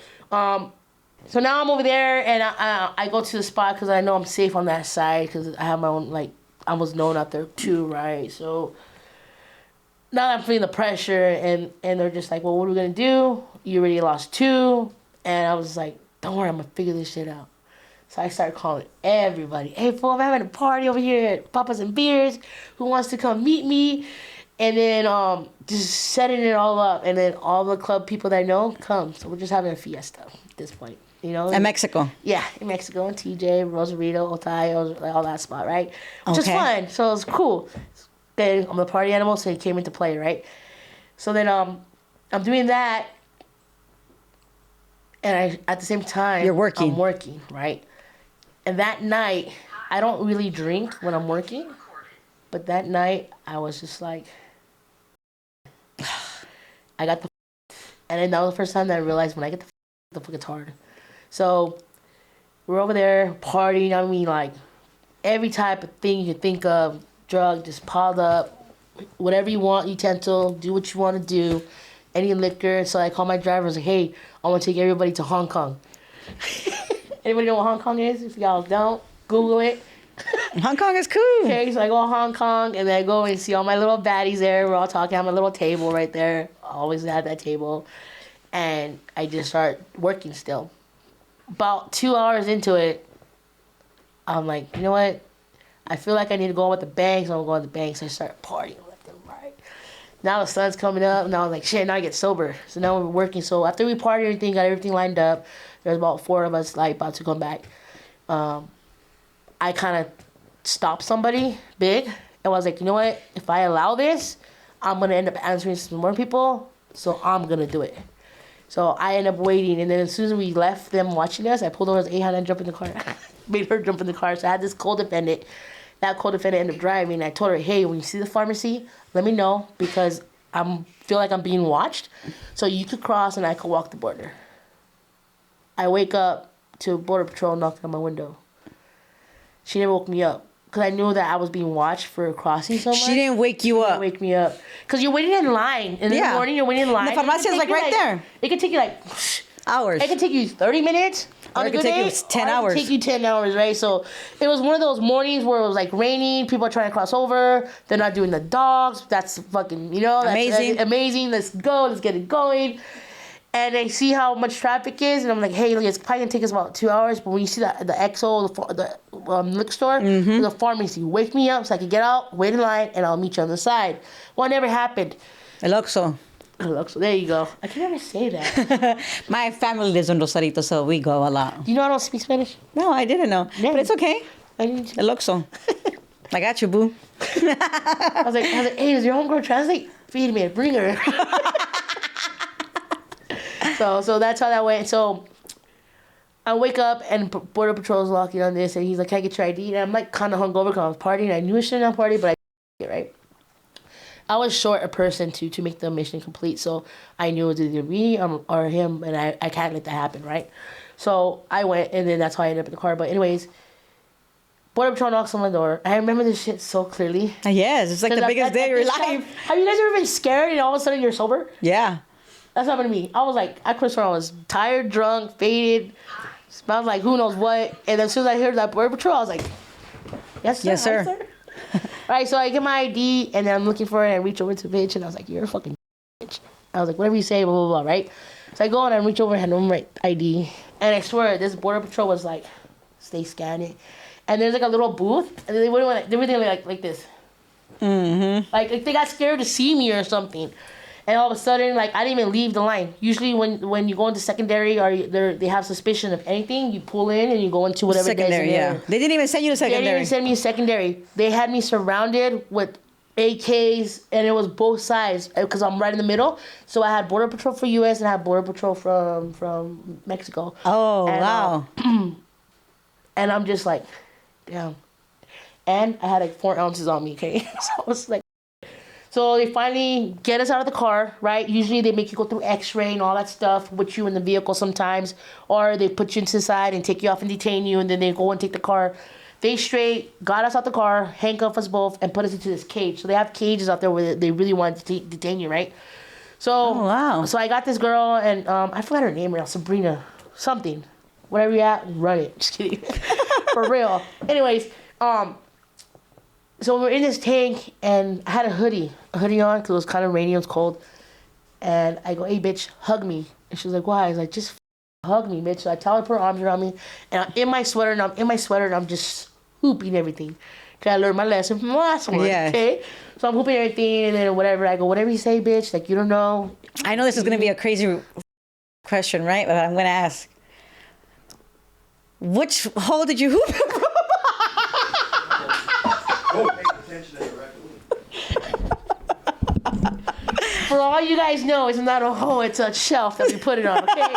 So now I'm over there, and I go to the spot because I know I'm safe on that side because I have my own, like, I was known out there too, right? So now I'm feeling the pressure, and they're just like, well, what are we going to do? You already lost 2. And I was like, don't worry, I'm going to figure this shit out. So I started calling everybody. Hey, fool, I'm having a party over here at Papa's and Beers. Who wants to come meet me? And then just setting it all up. And then all the club people that I know come. So we're just having a fiesta at this point. In Mexico. Yeah, in Mexico, and TJ, Rosarito, Otay, all that spot, right? Which is fun. So it was cool. Then I'm the party animal, so he came into play, right? So then I'm doing that, and at the same time, you're working. I'm working, right? And that night, I don't really drink when I'm working, but that night I was just like, I got the, and then that was the first time that I realized when I get the fuck, it's hard. So we're over there partying. I mean, like, every type of thing you think of, drug just piled up, whatever you want, utensil, do what you want to do, any liquor. So I call my driver. I was like, hey, I want to take everybody to Hong Kong. Anybody know what Hong Kong is? If y'all don't, Google it. Hong Kong is cool. Okay, so I go to Hong Kong, and then I go and see all my little baddies there. We're all talking. I have a little table right there. I always had that table. And I just start working still. About 2 hours into it, I'm like, you know what? I feel like I need to go with the bank, so I'm going to the bank. So I start partying left and right. Now the sun's coming up. Now I'm like, shit, now I get sober. So now we're working. So after we party everything, got everything lined up, there's about 4 of us like about to come back. I kind of stopped somebody big. And I was like, you know what? If I allow this, I'm going to end up answering some more people. So I'm going to do it. So I ended up waiting, and then as soon as we left them watching us, I pulled over to 800 and jumped in the car. Made her jump in the car. So I had this co-defendant. That co-defendant ended up driving. I told her, hey, when you see the pharmacy, let me know, because I feel like I'm being watched. So you could cross and I could walk the border. I wake up to Border Patrol knocking on my window. She never woke me up. Because I knew that I was being watched for crossing so much. She didn't wake you up. Wake me up. Because you're waiting in line. And in the morning, you're waiting in line. The farmacia is like right there. It could take you like hours. It could take you 30 minutes. Or it could take you 10 hours. It could take you 10 hours, right? So it was one of those mornings where it was like raining. People are trying to cross over. They're not doing the dogs. That's fucking, that's amazing. That's amazing. Let's go. Let's get it going. And I see how much traffic is, and I'm like, hey, look, it's probably gonna take us about 2 hours. But when you see the EXO, the liquor store, the pharmacy, wake me up so I can get out, wait in line, and I'll meet you on the side. Well, it never happened. El Oxxo. There you go. I can never say that. My family lives in Rosarito, so we go a lot. You know I don't speak Spanish? No, I didn't know. Yeah. But it's okay. I need to. El Oxxo. I got you, boo. I was like, hey, does your homegirl translate? Feed me, bring her. So that's how that went. So I wake up and Border Patrol's locking on this, and he's like, can I get your ID? And I'm like kind of hungover because I was partying. I knew I shouldn't have party, but I did it, right? I was short a person to make the mission complete, so I knew it was either me or him, and I can't let that happen, right? So I went, and then that's how I ended up in the car. But anyways, Border Patrol knocks on my door. I remember this shit so clearly. Yes, it's like the biggest day of your life. Have you guys ever been scared and all of a sudden you're sober? Yeah. That's happened to me. I was like, I could have sworn I was tired, drunk, faded, smelled like who knows what. And then as soon as I heard that Border Patrol, I was like, yes, sir. Yes, sir. Right, so I get my ID, and then I'm looking for it, and I reach over to the bitch, and I was like, you're a fucking bitch. I was like, whatever you say, blah, blah, blah, right? So I go and I reach over and hand them my ID. And I swear, this Border Patrol was like, stay scanning. And there's like a little booth, and they wouldn't they were like this. Mm-hmm. Like they got scared to see me or something. And all of a sudden, like, I didn't even leave the line. Usually when you go into secondary or they have suspicion of anything, you pull in and you go into whatever secondary, yeah. They didn't even send you to secondary. They didn't even send me to secondary. They had me surrounded with AKs, and it was both sides because I'm right in the middle. So I had Border Patrol for U.S. and I had Border Patrol from Mexico. Oh, and, wow. And I'm just like, damn. And I had like 4 ounces on me, okay? So I was like, so they finally get us out of the car, right? Usually they make you go through x-ray and all that stuff with you in the vehicle sometimes. Or they put you into the side and take you off and detain you, and then they go and take the car. They straight got us out the car, handcuffed us both, and put us into this cage. So they have cages out there where they really wanted to detain you, right? So, oh, wow. So I got this girl, and I forgot her name right now, Sabrina, something. Whatever you at, run it. Just kidding. For real. Anyways, so we're in this tank, and I had a hoodie on because it was kind of rainy, it was cold. And I go, hey, bitch, hug me. And she was like, why? I was like, just hug me, bitch. So I tell her to put her arms around me, and I'm in my sweater, and I'm just hooping everything. Because I learned my lesson from the last one, yeah. Okay? So I'm hooping everything, and then whatever. I go, whatever you say, bitch. Like, you don't know. I know this is going to be a crazy question, right? But I'm going to ask. Which hole did you hoop from? For all you guys know, it's not a hole, it's a shelf that we put it on, okay?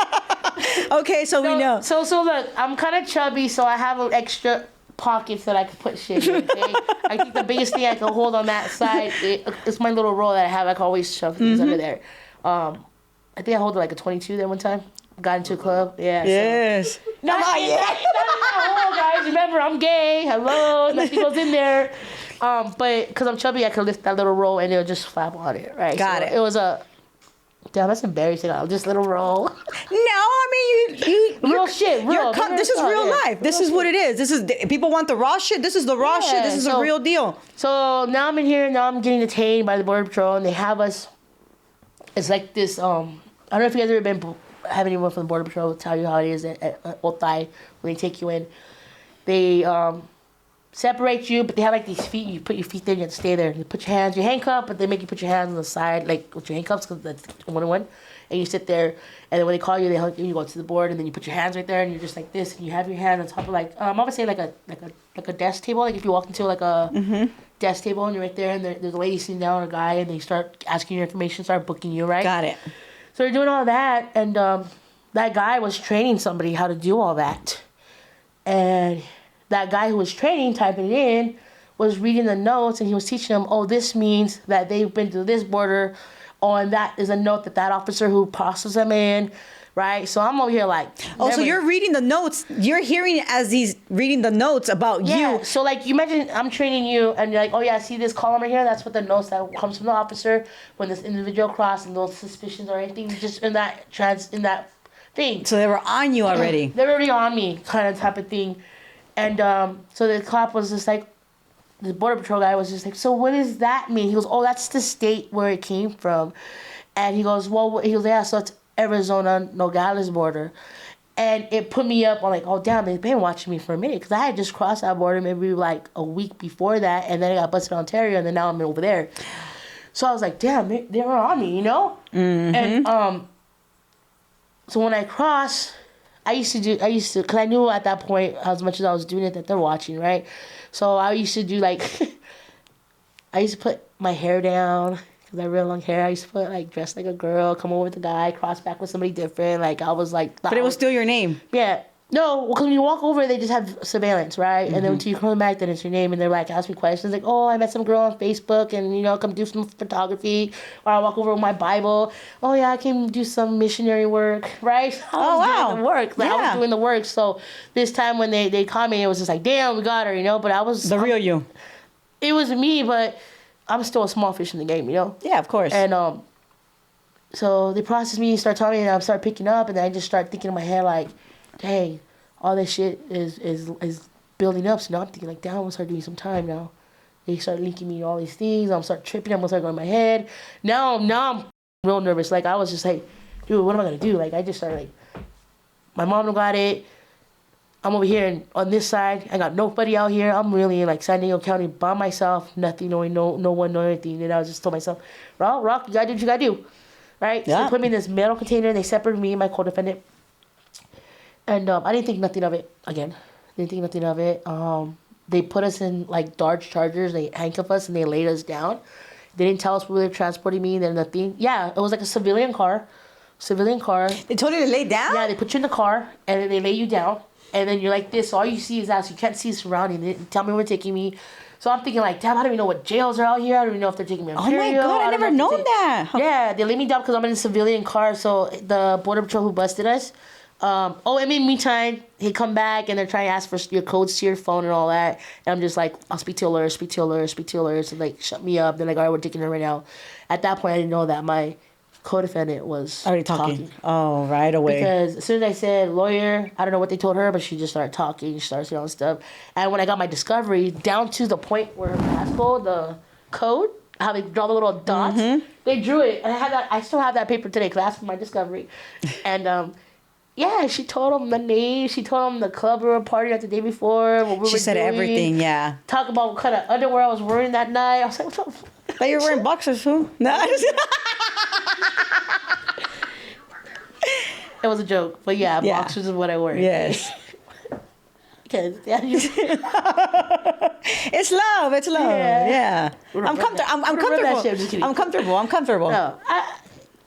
Okay, so we know. So look, I'm kind of chubby, so I have an extra pockets that I can put shit in, okay? I think the biggest thing I can hold on that side, it's my little roll that I have. I can always shove things under there. I think I hold like a 22 there one time. Got into a club, yeah. Yes. So. Not in that hole, guys. Remember, I'm gay. Hello, nothing goes in there. But because I'm chubby, I could lift that little roll and it'll just flap on it, right? Got it. It was a Damn, that's embarrassing. I'll just let him roll. No, I mean you Real shit, real. this is real Yeah. life. This is what it is. This is people want the raw shit. This is the raw shit. This is a real deal. So now I'm in here. Now I'm getting detained by the Border Patrol, and they have us. It's like this. I don't know if you guys ever have anyone from the Border Patrol tell you how it is at Otai when they take you in. They separate you, but they have like these feet. You put your feet there, you have to stay there. You put your handcuffed, but they make you put your hands on the side, like with your handcuffs, because that's one-on-one. And you sit there, and then when they call you, you go to the board, and then you put your hands right there, and you're just like this, and you have your hand on top of like I would say like a desk table. Like if you walk into like a desk table, and you're right there, and there's a lady sitting down, or a guy, and they start asking your information, start booking you, right? Got it. So they're doing all that, and that guy was training somebody how to do all that, and that guy who was training, typing it in, was reading the notes, and he was teaching them, oh, this means that they've been to this border, and that is a note that officer who processed them in, right? So I'm over here like... Oh, so you're reading the notes. You're hearing as he's reading the notes about you. So, like, you imagine I'm training you, and you're like, oh, yeah, see this column right here? That's what the notes that comes from the officer when this individual crossed and those suspicions or anything, just in that thing. So they were on you already. They were already on me, kind of type of thing. And so the cop was just like, the Border Patrol guy was just like, so what does that mean? He goes, oh, that's the state where it came from. And he goes, well, yeah, so it's Arizona, Nogales border. And it put me up on like, oh, damn, they've been watching me for a minute. Because I had just crossed that border maybe like a week before that. And then I got busted in Ontario, and then now I'm over there. So I was like, damn, they were on me, you know? Mm-hmm. And so when I crossed... I used to, because I knew at that point, as much as I was doing it, that they're watching, right? So I used to do, like, I used to put my hair down, because I have real long hair. I used to put, like, dress like a girl, come over with a guy, cross back with somebody different. Like, I was, like... But it was still your name. Yeah. No, because when you walk over, they just have surveillance, right? Mm-hmm. And then until you come back, then it's your name, and they're like, ask me questions, like, oh, I met some girl on Facebook, and, you know, come do some photography, or I walk over with my Bible, oh, yeah, I can do some missionary work, right? I was doing the work. Like, I was doing the work, so this time when they caught me, it was just like, damn, we got her, you know, but I was... The real you. It was me, but I'm still a small fish in the game, you know? Yeah, of course. And, so they process me, start telling me, and I start picking up, and then I just start thinking in my head, like, dang, all this shit is building up. So now I'm thinking, like, damn, I'm going to start doing some time now. They start linking me to all these things. I'm going to start tripping. I'm going to start going in my head. Now I'm real nervous. Like, I was just like, dude, what am I going to do? Like, I just started, like, my mom don't got it. I'm over here, and on this side, I got nobody out here. I'm really in, like, San Diego County by myself, nothing, knowing no one, no anything. And I was just told myself, Rock, you got to do what you got to do. Right? Yeah. So they put me in this metal container, and they separated me and my co-defendant. And I didn't think nothing of it. Again, didn't think nothing of it. They put us in like Dodge Chargers. They handcuffed us and they laid us down. They didn't tell us where they were transporting me. Then nothing. Yeah, it was like a civilian car. They told you to lay down? Yeah, they put you in the car and then they lay you down. And then you're like this. So all you see is us. You can't see the surrounding. They didn't tell me where they're taking me. So I'm thinking like, damn, I don't even know what jails are out here. I don't even know if they're taking me on Oh my God, I never known that. Yeah, they laid me down because I'm in a civilian car. So the Border Patrol who busted us, and in the meantime, he come back and they're trying to ask for your codes to your phone and all that. And I'm just like, I'll speak to alert. So like, shut me up. They're like, all right, we're taking her right now. At that point, I didn't know that my co-defendant was already talking. Oh, right away. Because as soon as I said lawyer, I don't know what they told her, but she just started talking. She started saying all this stuff. And when I got my discovery, down to the point where her passcode, the code, how they draw the little dots, they drew it. And I still have that paper today because I asked for my discovery. And yeah, she told him the name. She told him the club we were partying at the day before. What we she were said doing. Everything, yeah. Talk about what kind of underwear I was wearing that night. I was like, what the fuck? But you're wearing boxers, too. No, it was a joke. But yeah, boxers is what I wear. Yes. Because it's love. Yeah. I'm comfortable. No,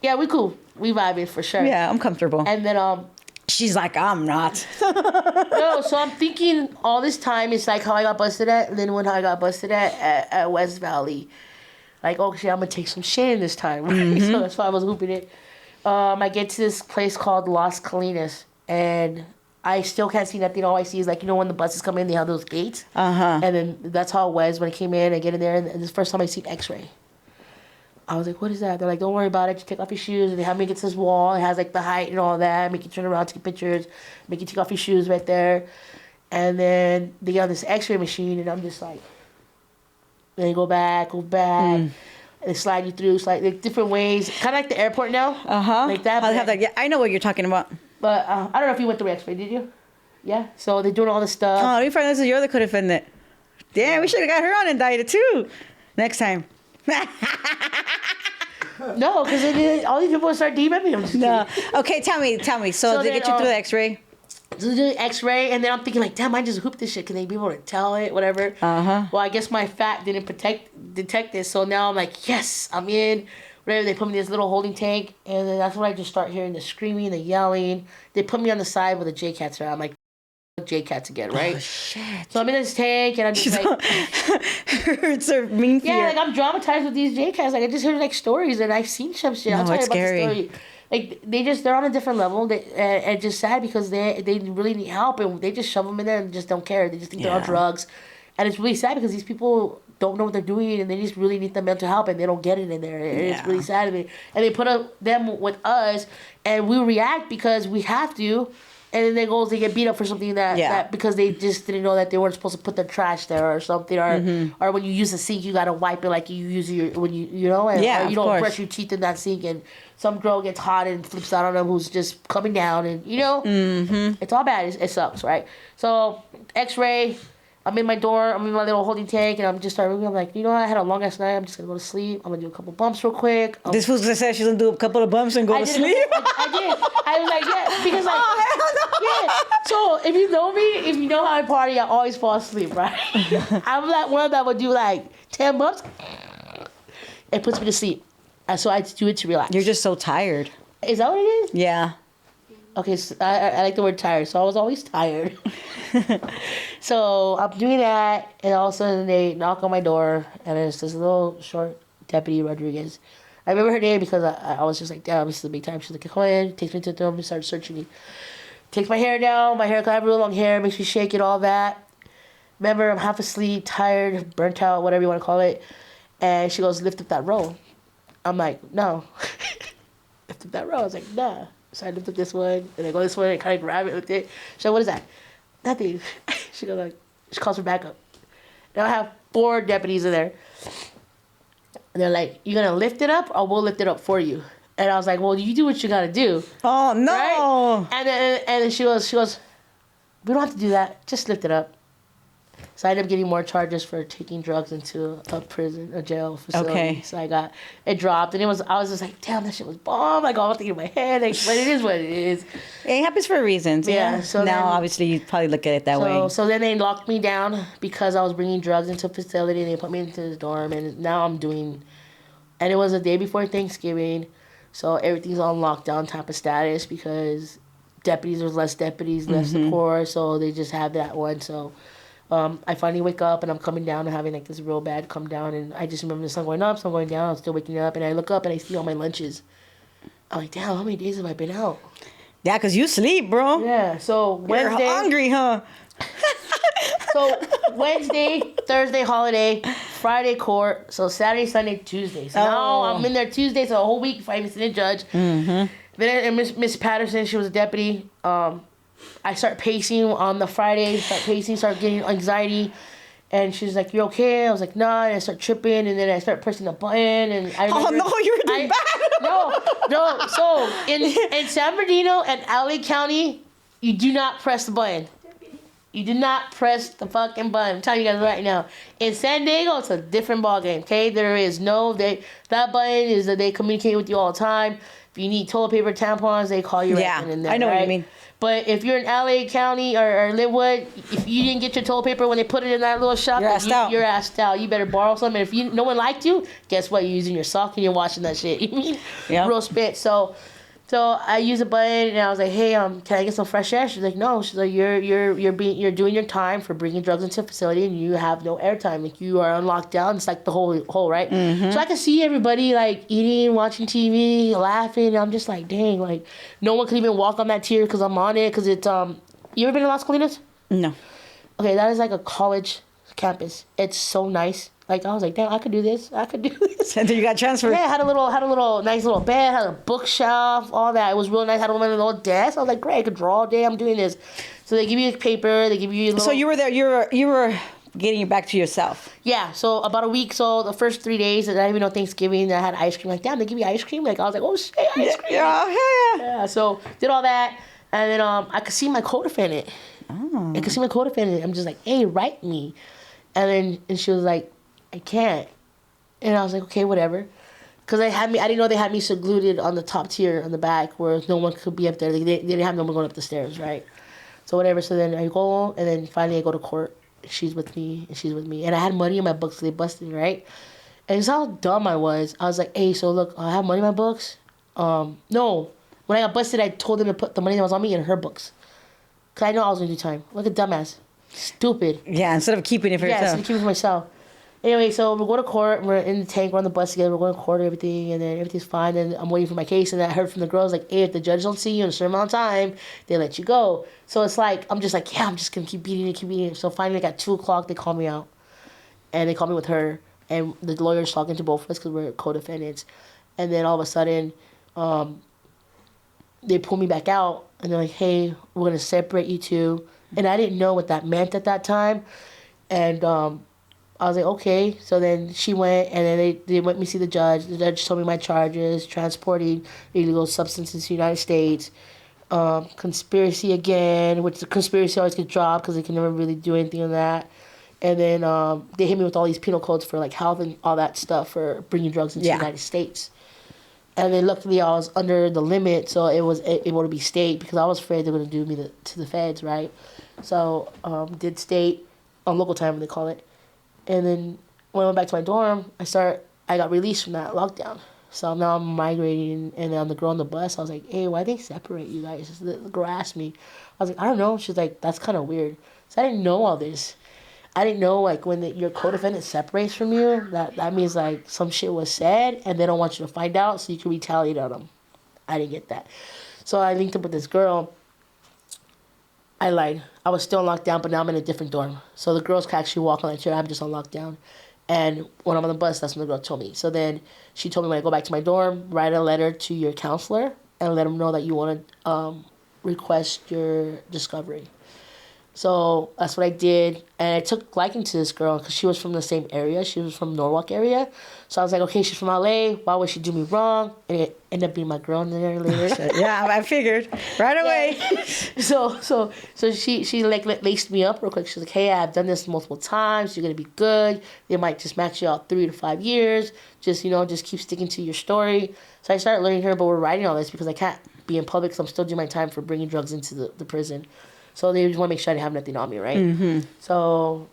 yeah, we cool. We vibing for sure. Yeah, I'm comfortable. And then she's like, I'm not. No, so I'm thinking all this time it's like how I got busted at Linwood, how I got busted at West Valley. Like, oh shit, I'm gonna take some shit in this time. Right? So that's why I was hooping it. I get to this place called Las Colinas, and I still can't see nothing. All I see is like, you know, when the buses come in, they have those gates. And then that's how it was when I came in. I get in there, and this first time I see X-ray. I was like, what is that? They're like, don't worry about it. Just take off your shoes. And they have me against this wall. It has like the height and all that. Make you turn around, take pictures. Make you take off your shoes right there. And then they get on this x-ray machine and I'm just like, then go back. And they slide you through, like different ways. Kind of like the airport now. Like that. I have that. Yeah, I know what you're talking about. But I don't know if you went through x-ray, did you? Yeah. So they're doing all this stuff. Oh, you find this is your other co-defendant. Damn, we should have got her on Indicted too. Next time. No, because all these people will start DMing me. I'm just No. kidding. Okay, tell me. So they get you through the x-ray? So they do the x-ray, and then I'm thinking like, damn, I just hooped this shit. Can they be able to tell it, whatever? Well, I guess my fat didn't detect this, so now I'm like, yes, I'm in. Whatever, they put me in this little holding tank, and then that's when I just start hearing the screaming, the yelling. They put me on the side with the Jcats around. I'm like, Jcats again, right? Oh, shit. So I'm in this tank, and I'm just like... It's a mean fear. Yeah, like I'm traumatized with these Jcats. Like I just heard like stories, and I've seen some shit. I'll tell you about the story. Like they're on a different level. And just sad because they really need help, and they just shove them in there and just don't care. They just think they're on drugs, and it's really sad because these people don't know what they're doing, and they just really need the mental help, and they don't get it in there. And it's really sad to me. And they put them with us, and we react because we have to. And then they get beat up for something that because they just didn't know that they weren't supposed to put their trash there or something, or when you use the sink you gotta wipe it like you use when you know, and or you don't brush your teeth in that sink, and some girl gets hot and flips out on them who's just coming down, and it's all bad. It sucks, right? So X-ray. I'm in my little holding tank, and I'm just starting moving. I'm like, you know what? I had a long ass night. I'm just gonna go to sleep. I'm gonna do a couple bumps real quick. This fool's gonna say she's gonna do a couple of bumps and go to sleep. I did. I was like, yeah, because like, yeah. So if you know me, if you know how I party, I always fall asleep, right? I'm that one that would do like 10 bumps. It puts me to sleep. So I do it to relax. You're just so tired. Is that what it is? Yeah. Okay, so I like the word tired, so I was always tired. So I'm doing that, and all of a sudden they knock on my door, and it's this little short Deputy Rodriguez. I remember her name because I was just like, damn, this is a big time. She's like, come in, takes me to the room and starts searching me. Takes my hair down, I have real long hair, makes me shake it, all that. Remember, I'm half asleep, tired, burnt out, whatever you want to call it. And she goes, lift up that roll. I'm like, no. Lift up that roll. I was like, nah. So I lift up this one, and I go this way and kind of grab it with it. She's like, what is that? Nothing. She goes like, she calls for backup. Now I have 4 deputies in there. And they're like, you gonna lift it up or we'll lift it up for you? And I was like, well, you do what you gotta do. Oh, no. Right? And then she goes, we don't have to do that. Just lift it up. So I ended up getting more charges for taking drugs into a jail facility. Okay. So it dropped, and I was just like, damn, that shit was bomb. Like, all thinking in my head, like, but it is what it is. It happens for reasons. Yeah. So now, obviously, you probably look at it that way. So then they locked me down because I was bringing drugs into a facility, and they put me into the dorm, and now and it was a day before Thanksgiving, so everything's on lockdown type of status because there's less deputies, less support, so they just have that one, so... I finally wake up, and I'm coming down and having like this real bad come down, and I just remember the sun going up, sun going down. I'm still waking up, and I look up and I see all my lunches. I'm like, damn, how many days have I been out? Yeah, because you sleep, bro. Yeah, so Wednesday. You're hungry, huh? So Wednesday, Thursday holiday, Friday court, so Saturday, Sunday, Tuesday. So now I'm in there Tuesday, so a whole week before I even see the judge. Then and Miss Patterson, she was a deputy. I start pacing on the Friday, start getting anxiety. And she's like, you okay? I was like, nah. And I start tripping, and then I start pressing the button. And I remember, no, you were doing bad. No. So in San Bernardino and LA County, you do not press the button. You do not press the fucking button. I'm telling you guys right now. In San Diego, it's a different ballgame, okay? There is that button is that they communicate with you all the time. If you need toilet paper, tampons, they call you right in there. I know what you mean. But if you're in LA County or Linwood, if you didn't get your toilet paper when they put it in that little shop, you're assed out. You better borrow some. And if no one liked you, guess what? You're using your sock and you're washing that shit. You mean? Yeah. Real spit. So I use a button, and I was like, hey, can I get some fresh air? She's like, no. She's like, you're doing your time for bringing drugs into a facility, and you have no airtime. Like, you are on lockdown. It's like the whole right? So I can see everybody like eating, watching TV, laughing. And I'm just like, dang, like no one could even walk on that tier because I'm on it. Because it's you ever been to Las Colinas? No. Okay, that is like a college campus. It's so nice. Like, I was like, damn, I could do this. I could do this. And then you got transferred. Yeah, had a little nice little bed, had a bookshelf, all that. It was real nice. Had a little desk. I was like, great, I could draw all day. I'm doing this. So they give you a paper. They give you a little... So you were there. You were getting back to yourself. Yeah. So about a week. So the first 3 days, I didn't even know Thanksgiving. I had ice cream. Like, damn, they give you ice cream. Like, I was like, oh shit, ice cream. Yeah. So did all that, and then I could see my co-defendant. Oh. I could see my co-defendant. I'm just like, hey, write me, and she was like, I can't. And I was like, okay, whatever. Because I didn't know they had me secluded on the top tier on the back where no one could be up there. They didn't have no one going up the stairs, right? So whatever. So then I go, and then finally I go to court. She's with me, and she's with me. And I had money in my books, so they busted, right? And it's how dumb I was. I was like, hey, so look, I have money in my books. No. When I got busted, I told them to put the money that was on me in her books. Because I know I was going to do time. Like a dumbass. Stupid. Yeah, instead of keeping it for yourself. Yeah, instead of keeping it for myself. Anyway, so we go to court. We're in the tank. We're on the bus together. We're going to court and everything. And then everything's fine. And I'm waiting for my case. And I heard from the girls, like, hey, if the judge don't see you in a certain amount of time, they let you go. So it's like, I'm just like, yeah, I'm just going to keep beating it. So finally, like, at 2 o'clock, they call me out. And they call me with her. And the lawyer's talking to both of us because we're co-defendants. And then all of a sudden, they pull me back out. And they're like, hey, we're going to separate you two. And I didn't know what that meant at that time. And I was like, okay. So then she went, and then they went me see the judge. The judge told me my charges: transporting illegal substances to the United States, conspiracy again, which the conspiracy always gets dropped because they can never really do anything on that. And then they hit me with all these penal codes for like health and all that stuff for bringing drugs into the United States. And then luckily I was under the limit, so it was able to be state because I was afraid they were going to do me to the feds, right? So did state on local time, they call it. And then when I went back to my dorm, I got released from that lockdown. So now I'm migrating, and then the girl on the bus, I was like, hey, why they separate you guys? The girl asked me. I was like, I don't know. She's like, that's kind of weird. So I didn't know all this. I didn't know, like, when your co-defendant separates from you, that means, like, some shit was said, and they don't want you to find out, so you can retaliate on them. I didn't get that. So I linked up with this girl. I lied. I was still on lockdown, but now I'm in a different dorm. So the girls can actually walk on the chair. I'm just on lockdown. And when I'm on the bus, that's when the girl told me. So then she told me when I go back to my dorm, write a letter to your counselor and let them know that you want to request your discovery. So that's what I did. And I took liking to this girl because she was from the same area. She was from Norwalk area. So I was like, okay, she's from LA. Why would she do me wrong? And it ended up being my girl in there later. Yeah, I figured right away. So she like laced me up real quick. She's like, hey, I've done this multiple times. You're going to be good. They might just max you out 3 to 5 years. Just keep sticking to your story. So I started learning her, but we're writing all this because I can't be in public because I'm still doing my time for bringing drugs into the prison. So they just want to make sure I didn't have nothing on me, right? Mm-hmm. So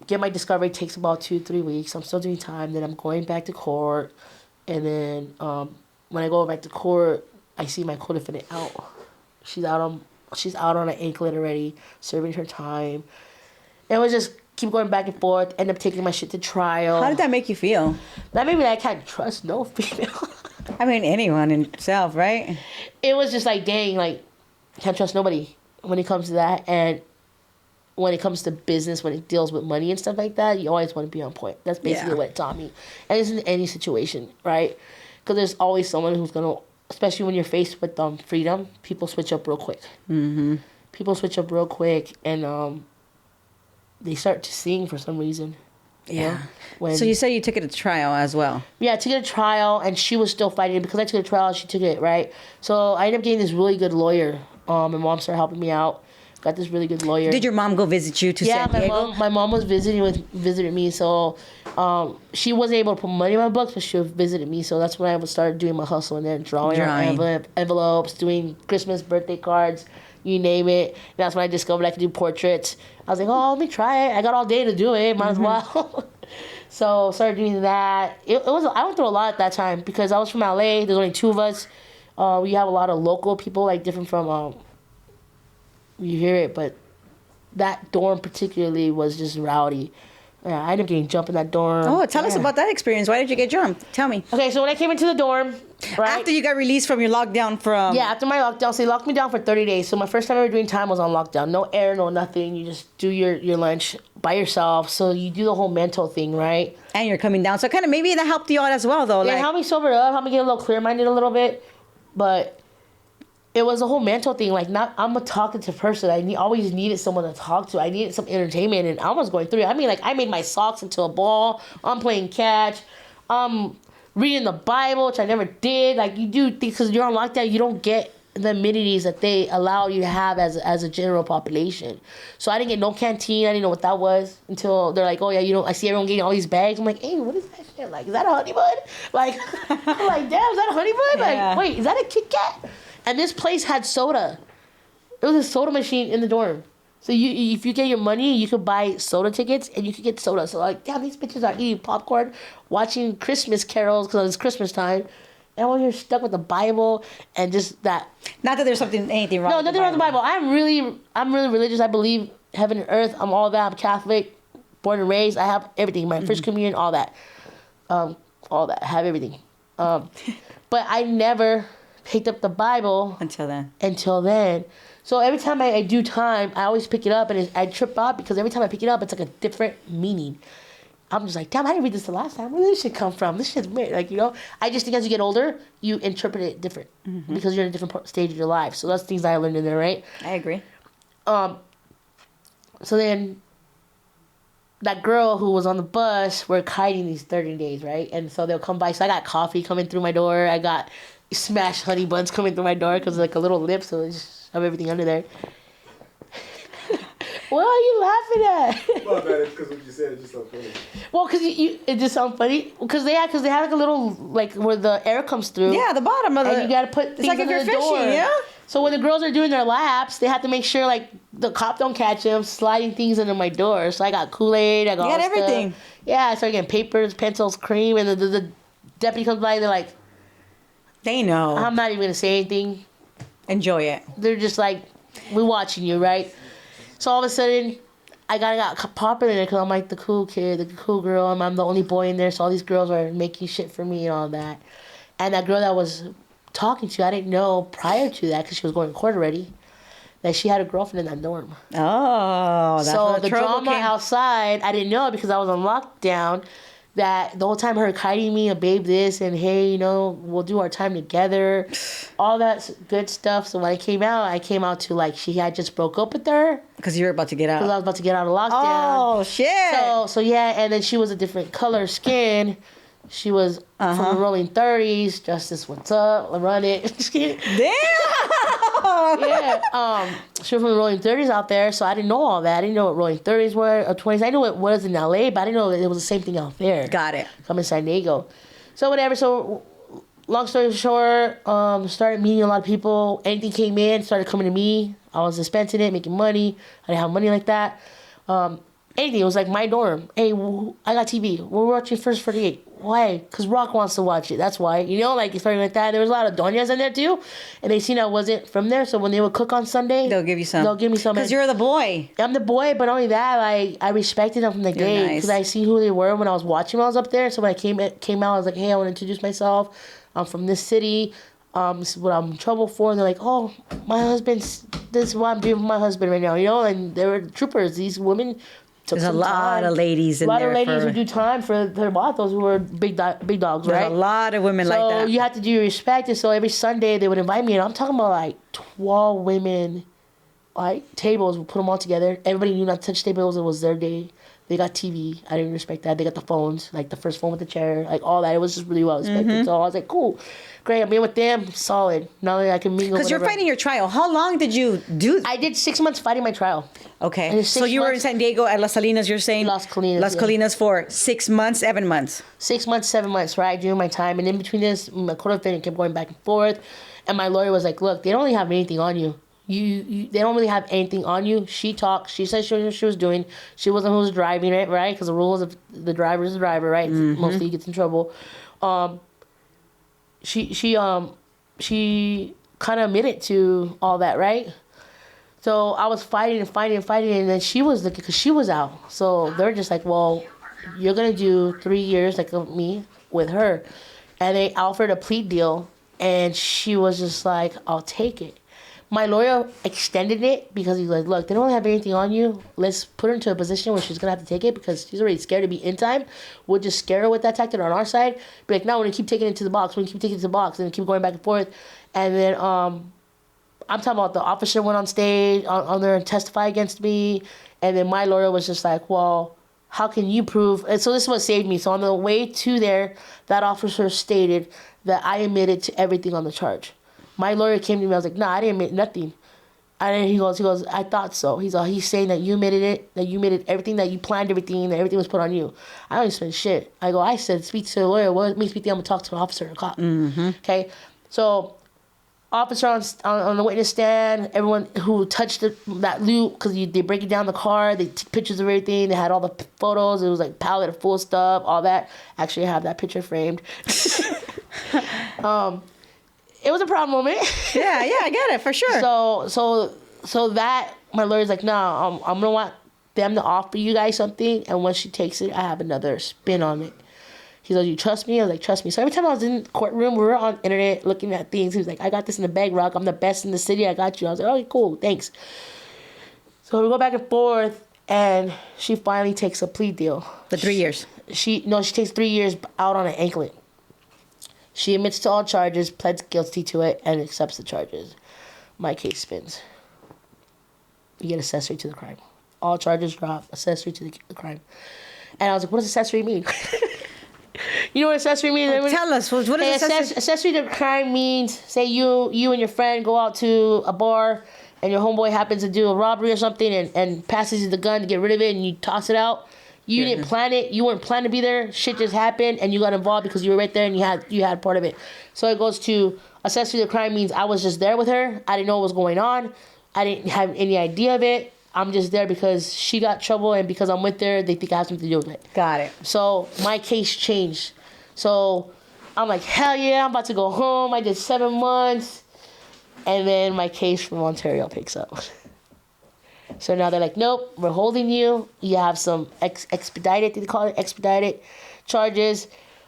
get my discovery takes about 2-3 weeks. I'm still doing time. Then I'm going back to court. And then when I go back to court, I see my co-defendant out. She's out on an anklet already, serving her time. And we just keep going back and forth, end up taking my shit to trial. How did that make you feel? That made me like, I can't trust no female. I mean, anyone in itself, right? It was just like, dang, like, can't trust nobody when it comes to that. And when it comes to business, when it deals with money and stuff like that, you always want to be on point. That's basically what it taught me. And it's in any situation, right? Because there's always someone who's going to, especially when you're faced with freedom, people switch up real quick. Mm-hmm. People switch up real quick, and they start to sing for some reason. Yeah. So you say you took it to trial as well? Yeah, I took it to trial, and she was still fighting it. Because I took it to trial, she took it, right? So I ended up getting this really good lawyer. My mom started helping me out. Got this really good lawyer. Did your mom go visit you to San Diego? Yeah, my mom was visited me. So she wasn't able to put money in my books, but she visited me. So that's when I started doing my hustle and then drawing. Envelopes, doing Christmas, birthday cards, you name it. And that's when I discovered I could do portraits. I was like, oh, let me try it. I got all day to do it. Might as well. So started doing that. I went through a lot at that time because I was from LA. There's only 2 of us. We have a lot of local people, like different from, you hear it, but that dorm particularly was just rowdy. Yeah, I ended up getting jumped in that dorm. Oh, tell us about that experience. Why did you get jumped? Tell me. Okay, so when I came into the dorm, right? After you got released from your lockdown from... Yeah, after my lockdown, so they locked me down for 30 days. So my first time ever doing time was on lockdown. No air, no nothing. You just do your lunch by yourself. So you do the whole mental thing, right? And you're coming down. So kind of maybe that helped you out as well, though. Yeah, Like, helped me sober up, helped me get a little clear-minded a little bit. But it was a whole mental thing. Like, I'm a talkative person. Always needed someone to talk to. I needed some entertainment, and I was going through it. I mean, like, I made my socks into a ball. I'm playing catch. Reading the Bible, which I never did. Like, you do things because you're on lockdown. You don't get the amenities that they allow you to have as a general population. So I didn't get no canteen. I didn't know what that was until they're like, oh yeah, you know, I see everyone getting all these bags. I'm like, hey, what is that shit? Like, is that a honey bun? Like, I'm like, damn, is that a honey bun? Yeah. Like, wait, is that a Kit Kat? And this place had soda. It was a soda machine in the dorm. So if you get your money, you could buy soda tickets and you could get soda. So like, damn, these bitches are eating popcorn, watching Christmas carols because it's Christmas time. And while you're stuck with the Bible and just that. not that there's anything wrong. No, with nothing wrong with the Bible. I'm really religious. I believe heaven and earth. I'm all that. I'm Catholic, born and raised. I have everything. My first communion, all that. All that. I have everything. But I never picked up the Bible Until then. So every time I do time, I always pick it up and I trip out because every time I pick it up, it's like a different meaning. I'm just like, damn, I didn't read this the last time. Where did this shit come from? This shit's weird. Like, you know, I just think as you get older, you interpret it different because you're in a different stage of your life. So that's things I learned in there, right? I agree. So then that girl who was on the bus, we're kiting these 30 days, right? And so they'll come by. So I got coffee coming through my door. I got smashed honey buns coming through my door because like a little lip, so I just have everything under there. What are you laughing at? Well, man, it's because what you said is just so funny. Well, because it just sounds funny. Because they have like a little, like where the air comes through. Yeah, the bottom of And you got to put things It's like if under you're the fishing, door. yeah? So when the girls are doing their laps, they have to make sure like the cop don't catch them sliding things under my door. So I got Kool-Aid. I got You all got everything. Stuff. Yeah, I started getting papers, pencils, cream. And the deputy comes by and they're like, They know. I'm not even going to say anything. Enjoy it. They're just like, we're watching you, right? So all of a sudden, I got popular there because I'm like the cool kid, the cool girl, and I'm the only boy in there. So all these girls are making shit for me and all that. And that girl that was talking to, I didn't know prior to that because she was going to court already, that she had a girlfriend in that dorm. Oh, that's So where the trouble drama came. outside, I didn't know because I was on lockdown. That the whole time her kiting me, a babe this, and hey, you know, we'll do our time together, all that good stuff. So when I came out to like she had just broke up with her Because you were about to get because I out. was about to get out of lockdown. Oh, shit. So yeah, and then she was a different color skin. She was from the Rolling 30s. Justice, what's up? Run it. Just kidding. Damn. Yeah. She was from the Rolling 30s out there, so I didn't know all that. I didn't know what Rolling 30s were or 20s. I knew it was in LA, but I didn't know that it was the same thing out there. Got it. I'm in San Diego. So whatever. So long story short, started meeting a lot of people. Anything came in, started coming to me. I was dispensing it, making money. I didn't have money like that. Anything. It was like my dorm. Hey, I got TV. We're watching First 48. Why? Because Rock wants to watch it. That's why. You know, like something like that. There was a lot of doñas in there too. And they seen I wasn't from there. So when they would cook on Sunday, They'll give you some. They'll give me some. Because you're the boy. I'm the boy, but only that, like, I respected them from the gate. nice. Because I see who they were when I was watching when I was up there. So when I came out, I was like, hey, I want to introduce myself. I'm from this city. This is what I'm in trouble for. And they're like, oh, my husband's, this is what I'm doing with my husband right now, you know? And they were troopers. These women took There's a some lot time. of ladies in A lot there of ladies for- who do time for their vatos who were big dogs, There's right? a lot of women like So that. you have to do your respect. And so every Sunday they would invite me. And I'm talking about like 12 women, like tables. We put them all together. Everybody knew not to touch tables. It was their day. They got TV. I didn't respect that. They got the phones, like the first phone with the chair, like all that. It was just really well respected. Mm-hmm. So I was like, cool, great. I'm in with them, solid. Now that I can mingle. Because you're whatever. fighting your trial. How long did you do? I did 6 months fighting my trial. Okay. And So 6 you were in months- San Diego at Las Salinas, you're saying? Las Colinas, Las yeah. Colinas for 6 months, 7 months. 6 months, 7 months, right, during my time. And in between this, my court defendant kept going back and forth. And my lawyer was like, look, they don't really have anything on you. They don't really have anything on you. She talked. She said she knew what she was doing. She wasn't who was driving it, right? Because the rules of the driver is the driver, right? Mostly he gets in trouble. She kind of admitted to all that, right? So I was fighting, and then she was looking, because she was out. So they're just like, well, you're going to do 3 years, like me, with her. And they offered a plea deal, and she was just like, I'll take it. My lawyer extended it because he's like, look, they don't have anything on you. Let's put her into a position where she's going to have to take it because she's already scared to be in time. We'll just scare her with that tactic on our side. Be like, no, we're going to keep taking it to the box. We're going to keep taking it to the box and keep going back and forth. And then I'm talking about the officer went on stage on there and testify against me. And then my lawyer was just like, well, how can you prove? And so this is what saved me. So on the way to there, that officer stated that I admitted to everything on the charge. My lawyer came to me. I was like, nah, I didn't admit nothing. And then he goes, I thought so. He's saying that you admitted it, that you admitted everything, that you planned everything, that everything was put on you. I don't spend shit. I said, speak to the lawyer. What makes me think I'm going to talk to an officer or a cop? Mm-hmm. Okay? So, officer on the witness stand, everyone who touched that loot, because they break it down the car, they took pictures of everything, they had all the photos, it was like palette of full stuff, all that. Actually, I have that picture framed. It was a proud moment. Yeah, I get it, for sure. So that, my lawyer's like, no, I'm going to want them to offer you guys something, and once she takes it, I have another spin on it. He's like, you trust me? I was like, trust me. So every time I was in the courtroom, we were on internet looking at things. He was like, I got this in the bag, Rock. I'm the best in the city. I got you. I was like, okay, cool, thanks. So we go back and forth, and she finally takes a plea deal. The 3 years. She takes 3 years out on an anklet. She admits to all charges, pleads guilty to it, and accepts the charges. My case spins. You get accessory to the crime. All charges drop, accessory to the crime. And I was like, what does accessory mean? You know what accessory means? Oh, tell us. What is accessory? Accessory to crime means, say you and your friend go out to a bar, and your homeboy happens to do a robbery or something and passes you the gun to get rid of it, and you toss it out. You didn't plan it. You weren't planning to be there. Shit just happened, and you got involved because you were right there and you had part of it. So it goes to accessory to crime means I was just there with her. I didn't know what was going on. I didn't have any idea of it. I'm just there because she got trouble, and because I'm with her, they think I have something to do with it. Got it. So my case changed. So I'm like, hell yeah, I'm about to go home. I did 7 months. And then my case from Ontario picks up. So now they're like, nope, we're holding you. You have some expedited, they call it expedited charges.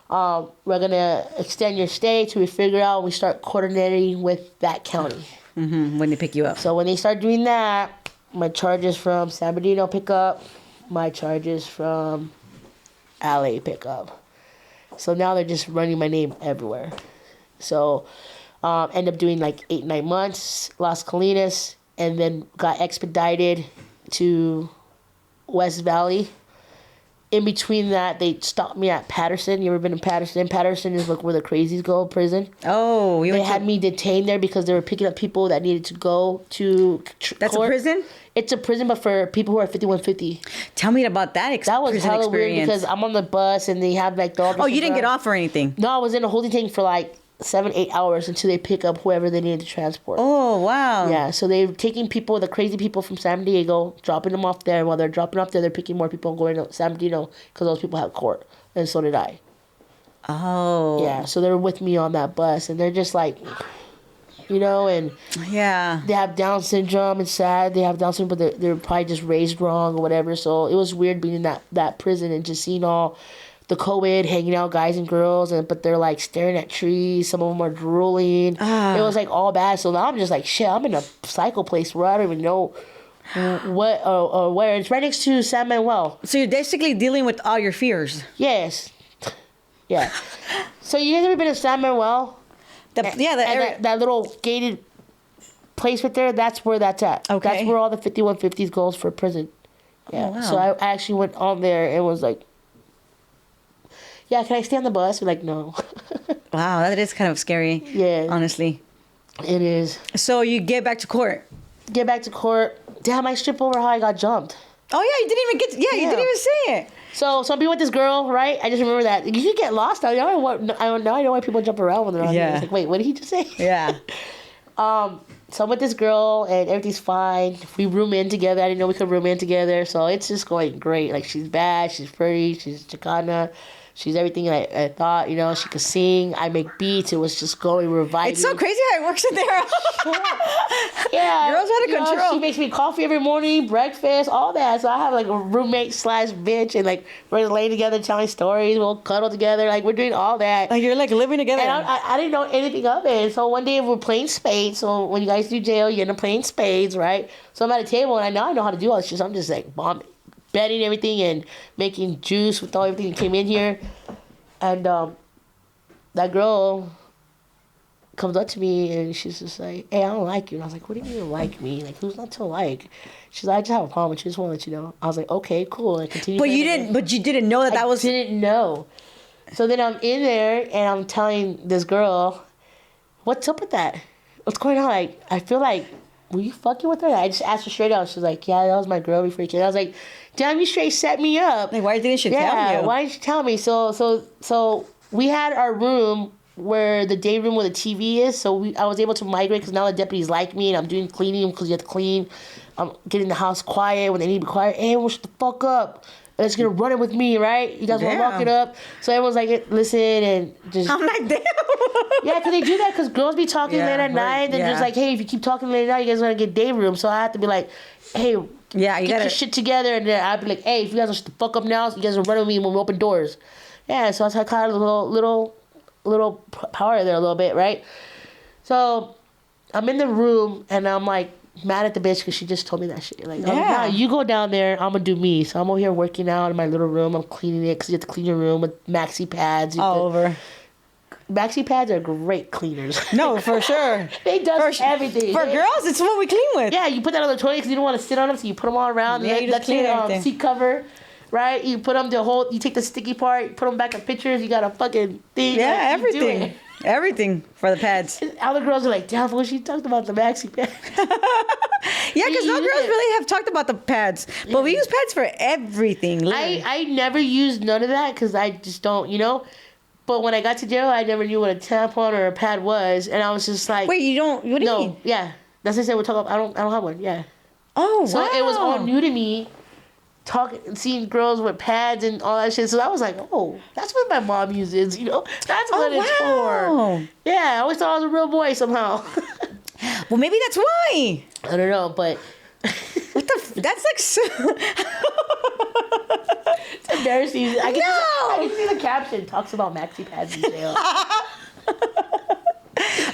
We're going to extend your stay till we figure out, we start coordinating with that county. Mm-hmm. When they pick you up. So when they start doing that, my charges from San Bernardino pick up. My charges from LA pick up. So now they're just running my name everywhere. So end up doing like 8-9 months, Las Colinas, and then got expedited to West Valley. In between that, they stopped me at Patterson. You ever been to Patterson? Patterson is like where the crazies go, prison. Oh, they had me detained there because they were picking up people that needed to go to That's court. a prison? It's a prison, but for people who are 5150. Tell me about that That was prison hella experience. weird because I'm on the bus and they have like dogs. Oh, you didn't get off or anything? No, I was in a holding tank for like 7-8 hours until they pick up whoever they needed to transport. Oh, wow. Yeah, so they're taking people, the crazy people from San Diego, dropping them off there. While they're dropping off there, they're picking more people and going to San Bernardino because those people have court. And so did I. Oh. Yeah, so they're with me on that bus. And they're just like, you know, and yeah, they have Down syndrome. It's sad. They have Down syndrome, but they're probably just raised wrong or whatever. So it was weird being in that prison and just seeing all the co-ed hanging out, guys and girls, but they're like staring at trees. Some of them are drooling. It was like all bad. So now I'm just like, shit, I'm in a psycho place where I don't even know what or where. It's right next to San Manuel. So you're basically dealing with all your fears. Yes. Yeah. So you guys ever been to San Manuel? That little gated place right there, that's where that's at. Okay. That's where all the 5150s goes for prison. Yeah. Oh, wow. So I actually went on there and was like, yeah, can I stay on the bus? We're like, no. Wow, that is kind of scary. Yeah. Honestly. It is. So you get back to court. Get back to court. Damn, I strip over how I got jumped. Oh, yeah, you didn't even get... you didn't even say it. So I'm being with this girl, right? I just remember that. You could get lost. I know why people jump around when they're on there. It's like, wait, what did he just say? Yeah. So I'm with this girl, and everything's fine. We room in together. I didn't know we could room in together. So it's just going great. Like, she's bad. She's pretty. She's Chicana. She's everything I thought. You know, she could sing. I make beats. It was just going reviving. It's so crazy how it works in there. Yeah, Girls out of control. She makes me coffee every morning, breakfast, all that. So I have like a roommate / bitch, and like we're laying together, telling stories. We'll cuddle together. Like we're doing all that. Like you're like living together. And I didn't know anything of it. So one day we're playing spades. So when you guys do jail, you end up playing spades, right? So I'm at a table and I know how to do all this shit. So I'm just like betting everything and making juice with all everything that came in here. And that girl comes up to me and she's just like, hey, I don't like you. And I was like, what do you mean you don't like me? Like, who's not to like? She's like, I just have a problem with you. Just want to let you know. I was like, okay, cool. And continue. But you didn't know that was. I didn't know. So then I'm in there and I'm telling this girl, what's up with that? What's going on? Like, I feel like, were you fucking with her? I just asked her straight out. She's like, yeah, that was my girl before you came. I was like, damn, you straight set me up. Like, why didn't she tell you? Why didn't you tell me? So we had our room where the day room where the TV is. So I was able to migrate because now the deputies like me and I'm doing cleaning because you have to clean. I'm getting the house quiet when they need to be quiet. Hey, everyone shut the fuck up. And it's going to run it with me, right? You guys want to lock it up? So everyone's like, listen and just... I'm like, damn. Yeah, because they do that because girls be talking late at night. And just like, hey, if you keep talking late at night, you guys want to get day room. So I have to be like, hey, get your shit together. And then I'd be like, hey, if you guys don't shut the fuck up now, you guys are running with me when we open doors. Yeah, so I kind of a little power there a little bit, right? So I'm in the room and I'm like mad at the bitch because she just told me that shit. Like, nah, you go down there, I'm gonna do me. So I'm over here working out in my little room. I'm cleaning it because you have to clean your room with maxi pads. All over. Maxi pads are great cleaners. No, for sure. They does everything. For girls, it's what we clean with. Yeah, you put that on the toilet because you don't want to sit on them, so you put them all around. Yeah, that's your seat cover. Right, you put them you take the sticky part, you put them back in pictures. You got a fucking thing. Yeah, everything, everything for the pads. All the girls are like, "Damn, what she talked about the maxi pad." Yeah, because no girls really have talked about the pads, but we use pads for everything. Literally. I never used none of that because I just don't, you know. But when I got to jail, I never knew what a tampon or a pad was, and I was just like, "Wait, you don't? What do you mean?" Yeah, that's what I said. We're talking. I don't have one. Yeah. Oh, so it was all new to me. Seeing girls with pads and all that shit. So I was like, oh, that's what my mom uses, you know? That's what it's for. Yeah, I always thought I was a real boy somehow. Well, maybe that's why. I don't know, but... What the... That's like... So... It's embarrassing. I can see the caption. Talks about maxi pads in jail.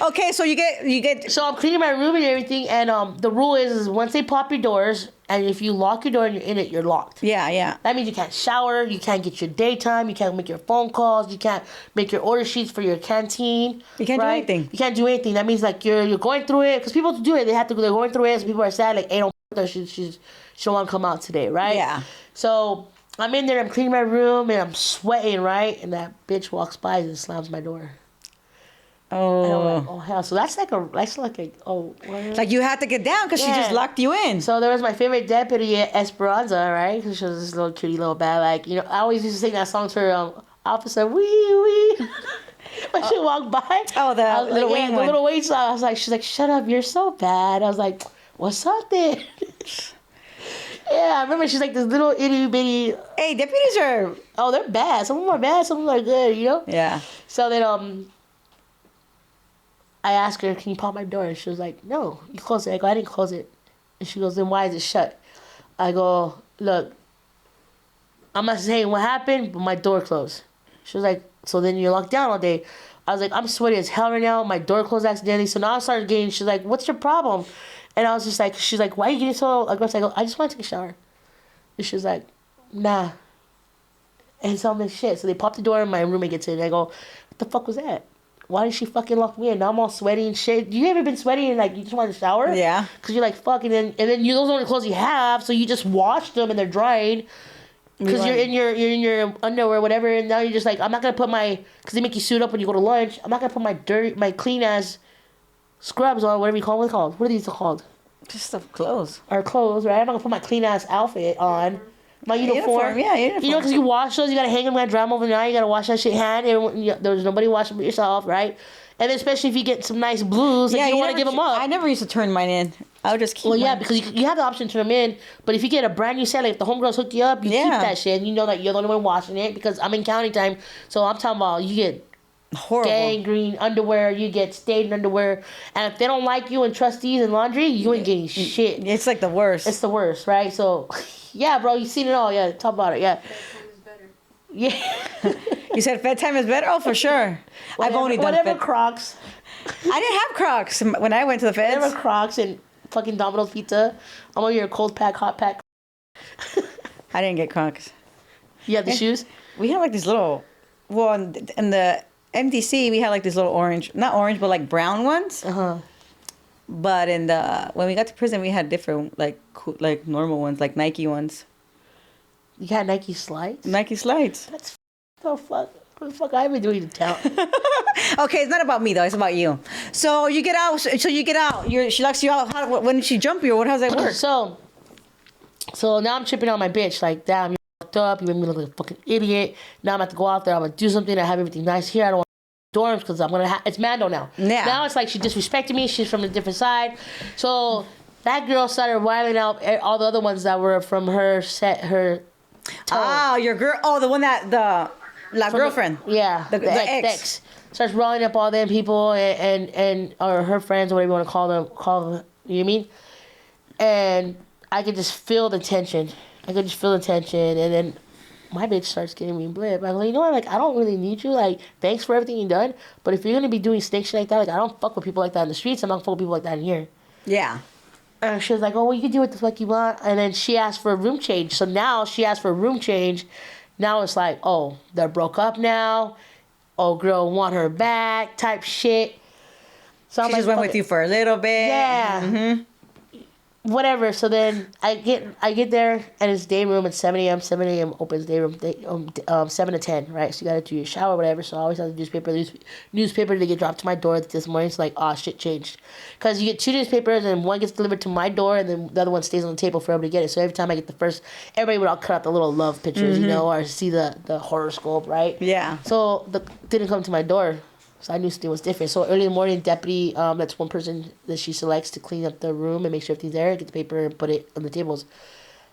Okay, so you get. So I'm cleaning my room and everything, and the rule is once they pop your doors, and if you lock your door and you're in it, you're locked. Yeah. That means you can't shower, you can't get your daytime, you can't make your phone calls, you can't make your order sheets for your canteen. You can't do anything. You can't do anything. That means like you're going through it because people do it. They're going through it. So people are sad like, hey, don't her. She don't want to come out today, right? Yeah. So I'm in there. I'm cleaning my room and I'm sweating, right? And that bitch walks by and slams my door. Oh. And I'm like, oh hell! So that's like like you had to get down because she just locked you in. So there was my favorite deputy, Esperanza, right? Because she was this little cutie little bad, like, you know. I always used to sing that song to her, Officer Wee Wee. When she walked by, the Little Wayne one. The Little Wayne song. I was like, she's like, shut up, you're so bad. I was like, what's up there? Yeah, I remember she's like this little itty bitty. Hey, deputies are. Oh, they're bad. Some of them are bad. Some of them are good. You know. Yeah. So then I asked her, can you pop my door? And she was like, no, you close it. I go, I didn't close it. And she goes, then why is it shut? I go, look, I'm not saying what happened, but my door closed. She was like, so then you're locked down all day. I was like, I'm sweaty as hell right now. My door closed accidentally. So now I started getting, she's like, what's your problem? And I was just like, she's like, why are you getting so aggressive? I go, I just want to take a shower. And she's like, nah. And so I'm like, shit. So they pop the door and my roommate gets in. And I go, what the fuck was that? Why did she fucking lock me in? Now I'm all sweaty and shit. You ever been sweaty and like you just want to shower? Yeah. Because you're like, fuck. And then those are the only clothes you have. So you just wash them and they're drying. Because you're in your underwear or whatever. And now you're just like, I'm not going to put because they make you suit up when you go to lunch. I'm not going to put my clean ass scrubs on, whatever you call them. What are these called? Just stuff clothes. Or clothes, right? I'm not going to put my clean ass outfit on. My uniform. Yeah, uniform. You know, because you wash those, you got to hang them, you got to dry them overnight, you got to wash that shit hand. There's nobody washing but yourself, right? And then especially if you get some nice blues, you don't want to give them up. I never used to turn mine in. I would just keep. Well, yeah, mine. because you have the option to turn them in, but if you get a brand new set, like if the homegirls hook you up, you keep that shit, and you know that you're the only one washing it, because I'm in county time, so I'm talking about you get Horrible. gangrene underwear, you get stained underwear, and if they don't like you in trustees and laundry, you ain't getting shit. It's like the worst. It's the worst, right? So, yeah, bro, you seen it all. Yeah, talk about it. Yeah. Yeah. You said Fed time is better? Oh, for sure. I've only done whatever Fed. Crocs. I didn't have Crocs when I went to the Feds. Whatever Crocs and fucking Domino's pizza. I'm on your cold pack, hot pack. I didn't get Crocs. You have the shoes? We had like these little, well, in the MDC, we had like these little orange, not orange, but like brown ones. Uh-huh. But when we got to prison, we had different, like normal ones, like Nike ones. You got Nike slides? Nike slides. That's the fuck. What the fuck I been doing in town? Okay, it's not about me though. It's about you. So you get out. She locks you out. When did she jump you? Or how does that work? So now I'm tripping on my bitch. Like, damn, you fucked up. You made me look like a fucking idiot. Now I'm about to go out there. I'm gonna do something. I have everything nice here. I don't want dorms because I'm gonna. It's Mando now. Yeah. Now it's like she disrespected me. She's from a different side. So that girl started wiling out all the other ones that were from her set. Her. Oh, your girl. Oh, the one that girlfriend. The ex. Starts rolling up all them people and or her friends or whatever you want to call them. You know what I mean? And I could just feel the tension. And then my bitch starts getting me blip. I'm like, you know what? Like, I don't really need you. Like, thanks for everything you've done. But if you're gonna be doing snake shit like that, like, I don't fuck with people like that in the streets. I'm not fuck with people like that in here. Yeah. And she was like, oh, well, you can do what the fuck you want. And then she asked for a room change. So now she asked for a room change. Now it's like, oh, they're broke up now. Oh, girl, want her back type shit. So She just went with you for a little bit. Yeah. Mm-hmm. Whatever. So then I get there and it's day room at 7 a.m. 7 a.m. opens day room 7 to 10, right? So you gotta do your shower, whatever. So I always have the newspaper to get dropped to my door this morning. It's like, oh, shit changed. Because you get 2 newspapers and one gets delivered to my door and then the other one stays on the table for everybody to get it. So every time I get the first, everybody would all cut out the little love pictures, or see the horoscope, right? Yeah. So didn't come to my door. So I knew something was different. So early in the morning, deputy, that's one person that she selects to clean up the room and make sure everything's there, get the paper and put it on the tables.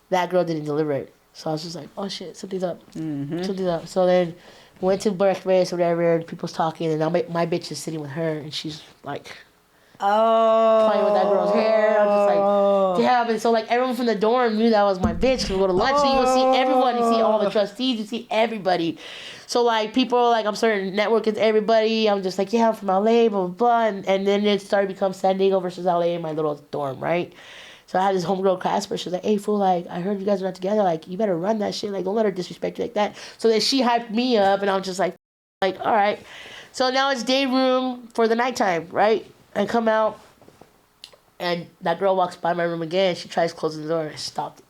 That girl didn't deliver it. So I was just like, oh shit, something's up. Something's up. So then went to breakfast or whatever, and people's talking, and now my bitch is sitting with her, and she's like, playing with that girl's hair. I'm just like, damn. And so like everyone from the dorm knew that was my bitch because we go to lunch. So you will see everyone. You see all the trustees. You see everybody. So like people, like I'm starting to network with everybody. I'm just like, yeah, I'm from LA, blah, blah, blah. And then it started to become San Diego versus LA in my little dorm, right? So I had this homegirl class where she was like, hey, fool, like, I heard you guys are not together. Like, you better run that shit. Like, don't let her disrespect you like that. So then she hyped me up, and I'm just like, all right. So now it's day room for the nighttime, right? I come out, and that girl walks by my room again. She tries closing the door, and I stopped it.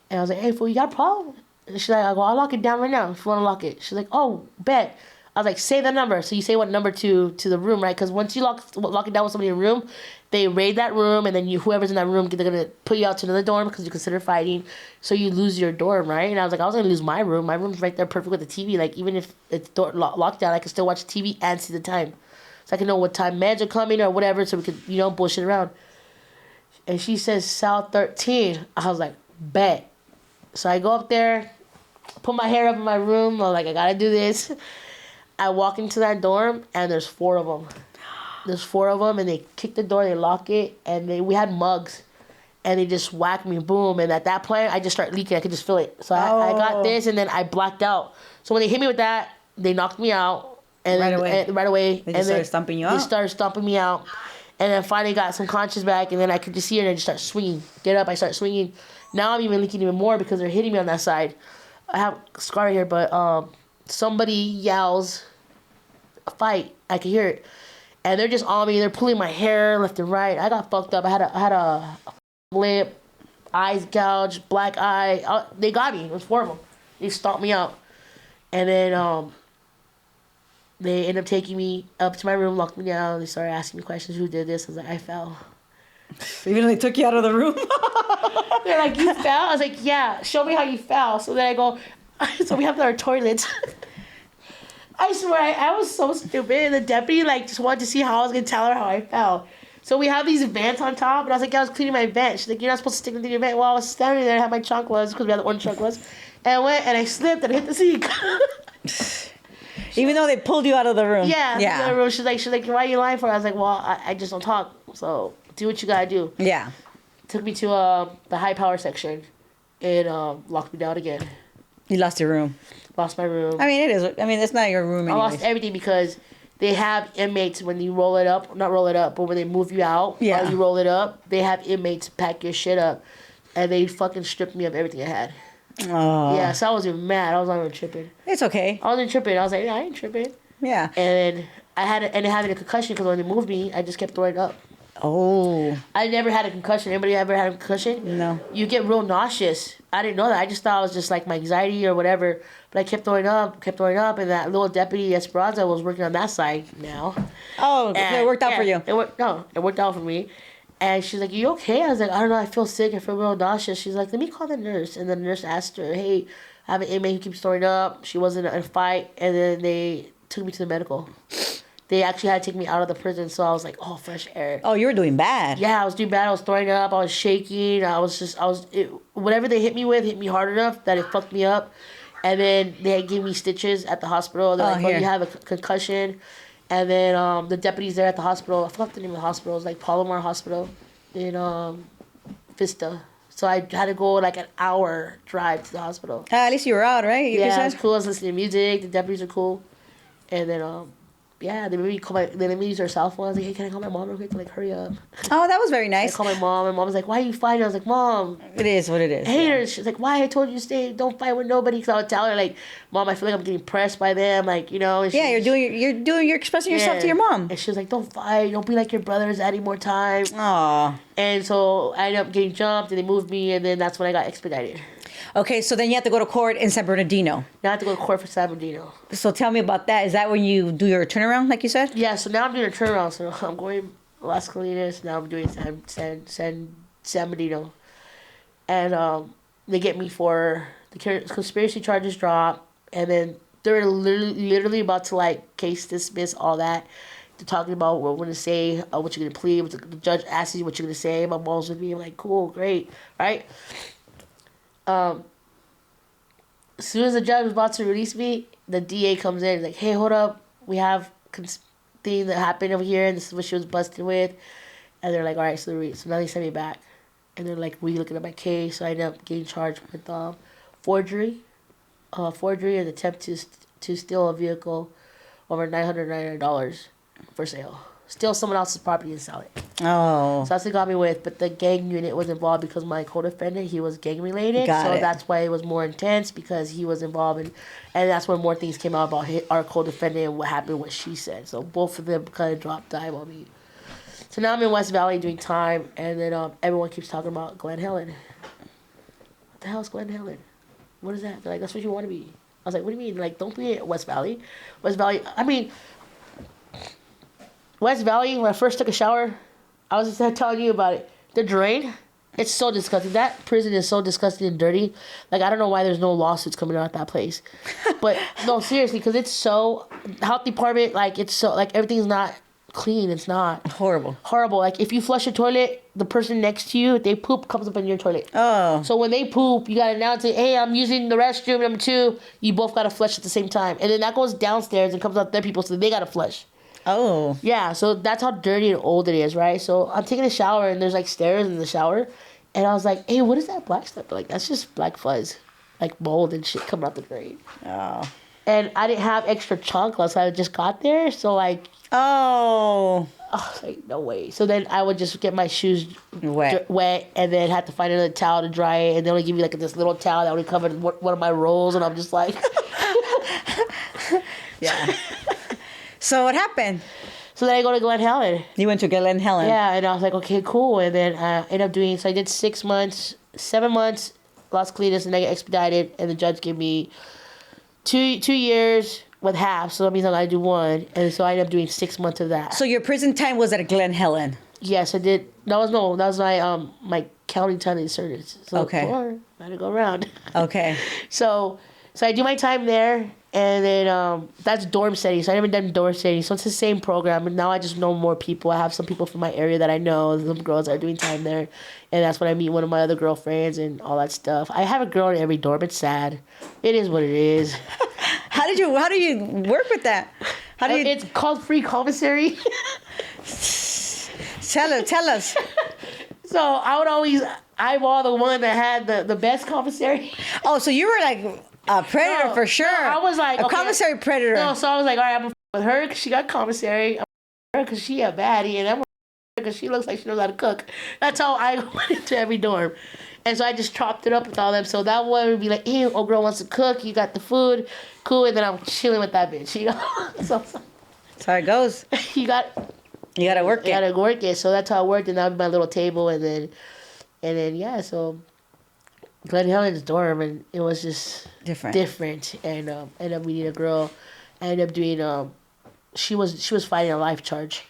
And I was like, hey, fool, you got a problem? And she's like, I'll lock it down right now if you want to lock it. She's like, oh, bet. I was like, say the number. So you say what number to the room, right? Because once you lock it down with somebody in a room, they raid that room, and then whoever's in that room, they're going to put you out to another dorm because you consider fighting. So you lose your dorm, right? And I was like, I was going to lose my room. My room's right there perfect with the TV. Like, even if it's locked down, I can still watch TV and see the time. So I can know what time meds are coming or whatever, so we could, bullshit around. And she says, South 13. I was like, bet. So I go up there, put my hair up in my room. I'm like, I got to do this. I walk into that dorm, and there's 4 of them. There's 4 of them, and they kick the door, they lock it, and we had mugs. And they just whacked me, boom. And at that point, I just start leaking. I could just feel it. So I got this, and then I blacked out. So when they hit me with that, they knocked me out. And right away. They just started stomping you out? They started stomping me out. And then finally got some conscience back, and then I could just see her, and I just start swinging. Get up, I start swinging. Now I'm even leaking even more because they're hitting me on that side. I have a scar here, but somebody yells, fight. I can hear it. And they're just on me. They're pulling my hair left and right. I got fucked up. I had a lip, eyes gouged, black eye. They got me. It was 4 of them. They stomped me out. And then they ended up taking me up to my room, locked me down. They started asking me questions. Who did this? I was like, I fell. Even though they took you out of the room? They're like, you fell? I was like, yeah, show me how you fell. So then I go, so we have our toilets. I swear, I was so stupid. And the deputy, just wanted to see how I was going to tell her how I fell. So we have these vents on top, and I was like, I was cleaning my vent. She's like, you're not supposed to stick into your vent. Well, I was standing there, I had my chocolates, because we had the orange chocolates. And I went, and I slipped, and I hit the sink. Even though they pulled you out of the room. Yeah. The room. She's like, why are you lying for? I was like, well, I just don't talk. So do what you gotta do. Yeah. Took me to the high power section, and locked me down again. You lost your room. Lost my room. I mean, it is. I mean, it's not your room anyways. I lost everything because they have inmates when you roll it up, not roll it up, but when they move you out, or you roll it up, they have inmates pack your shit up, and they fucking stripped me of everything I had. Oh. Yeah, so I was even mad. I was not even tripping. It's okay. I wasn't tripping. I was like, yeah, I ain't tripping. Yeah. And then I ended having a concussion because when they moved me, I just kept throwing up. Oh. I never had a concussion. Anybody ever had a concussion? No. You get real nauseous. I didn't know that. I just thought it was just like my anxiety or whatever. But I kept throwing up, and that little deputy Esperanza was working on that side now. Oh, so it worked out for you. It worked out for me. And she's like, you okay? I was like, I don't know, I feel sick, I feel real nauseous. She's like, let me call the nurse. And the nurse asked her, hey, I have an inmate who keeps throwing up. She wasn't in a fight. And then they took me to the medical. They actually had to take me out of the prison, so I was like, oh, fresh air. Oh, you were doing bad. Yeah, I was doing bad. I was throwing up. I was shaking. Whatever they hit me with hit me hard enough that it fucked me up. And then they gave me stitches at the hospital. They're like, oh, you have a concussion. And then the deputies there at the hospital, I forgot the name of the hospital. It was like Palomar Hospital in Vista. So I had to go like an hour drive to the hospital. At least you were out, right? It was cool. I was listening to music. The deputies are cool. And then they made me use their cell phone. I was like, hey, can I call my mom real quick? Like, hurry up. Oh, that was very nice. I called my mom, and mom was like, why are you fighting? I was like, Mom. It is what it is. Haters. She's like, why? I told you to stay. Don't fight with nobody. Because I would tell her, like, Mom, I feel like I'm getting pressed by them. Like, you know. You're expressing yourself to your mom. And she was like, don't fight. Don't be like your brothers any more time. Aw. And so I ended up getting jumped, and they moved me, and then that's when I got expedited. Okay, so then you have to go to court in San Bernardino. Now I have to go to court for San Bernardino. So tell me about that. Is that when you do your turnaround, like you said? Yeah, so now I'm doing a turnaround. So I'm going Las Colinas. Now I'm doing San Bernardino. And they get me for the conspiracy charges drop. And then they're literally about to, like, case dismiss all that. They're talking about what we're going to say, what you're going to plead. The judge asks you what you're going to say. My mom's with me. I'm like, cool, great, right? As soon as the judge was about to release me, the DA comes in like, hey, hold up, we have thing that happened over here, and this is what she was busted with. And they're like, all right, so now they send me back, and they're like re-looking at my case. So I ended up getting charged with forgery and attempt to steal a vehicle over $999 for sale. Steal someone else's property and sell it. Oh. So that's what got me with. But the gang unit was involved because my co-defendant, he was gang related. So that's why it was more intense, because he was involved in, and that's when more things came out about our co-defendant and what happened, what she said. So both of them kind of dropped dime on me. So now I'm in West Valley doing time, and then everyone keeps talking about Glen Helen. What the hell is Glen Helen? What is that? They're like, that's what you want to be. I was like, what do you mean? Like, don't be at West Valley. West Valley, I mean, West Valley, when I first took a shower, I was just telling you about it. The drain, it's so disgusting. That prison is so disgusting and dirty. Like, I don't know why there's no lawsuits coming out of that place. But, no, seriously, because it's so, health department, like, it's so, like, everything's not clean. It's not. Horrible. Like, if you flush a toilet, the person next to you, they poop comes up in your toilet. Oh. So when they poop, you got to announce it, hey, I'm using the restroom, number 2. You both got to flush at the same time. And then that goes downstairs and comes up their people, so they got to flush. Oh. Yeah, so that's how dirty and old it is, right? So I'm taking a shower, and there's, like, stairs in the shower. And I was like, hey, what is that black stuff? Like, that's just black fuzz. Like, mold and shit coming out the drain. Oh. And I didn't have extra chocolate, so I just got there. So, like... Oh. Like, no way. So then I would just get my shoes wet, and then have to find another towel to dry it. And they only give you, like, this little towel that would cover one of my rolls. And I'm just like... Yeah. So what happened? So then I go to Glen Helen. You went to Glen Helen. Yeah, and I was like, okay, cool. And then I ended up doing, so I did 6 months, 7 months, Las Colinas, and I got expedited. And the judge gave me 2 years with half. So that means I got to do 1. And so I ended up doing 6 months of that. So your prison time was at Glen Helen? Yes, I did. That was my county time in service. So okay. I had to go around. Okay. So I do my time there. And then that's dorm setting. So I never done dorm setting. So it's the same program. And now I just know more people. I have some people from my area that I know. Some girls that are doing time there. And that's when I meet one of my other girlfriends and all that stuff. I have a girl in every dorm. It's sad. It is what it is. How do you work with that? How do you? It's called free commissary. Tell us. So I would always eyeball the one that had the best commissary. Oh, so you were like a predator for sure. No, I was like a commissary predator. No, so I was like, all right, I'm gonna with her because she got commissary. I'm with her because she a baddie, and I'm with her because she looks like she knows how to cook. That's how I went into every dorm. And so I just chopped it up with all them. So that one would be like, hey, old girl wants to cook. You got the food. Cool. And then I'm chilling with that bitch. You know? That's how it goes. You gotta work it. You gotta work it. So that's how it worked. And that was my little table. And then yeah, so Glen Helen's dorm. And it was just different. And ended up meeting a girl. I ended up doing, she was fighting a life charge.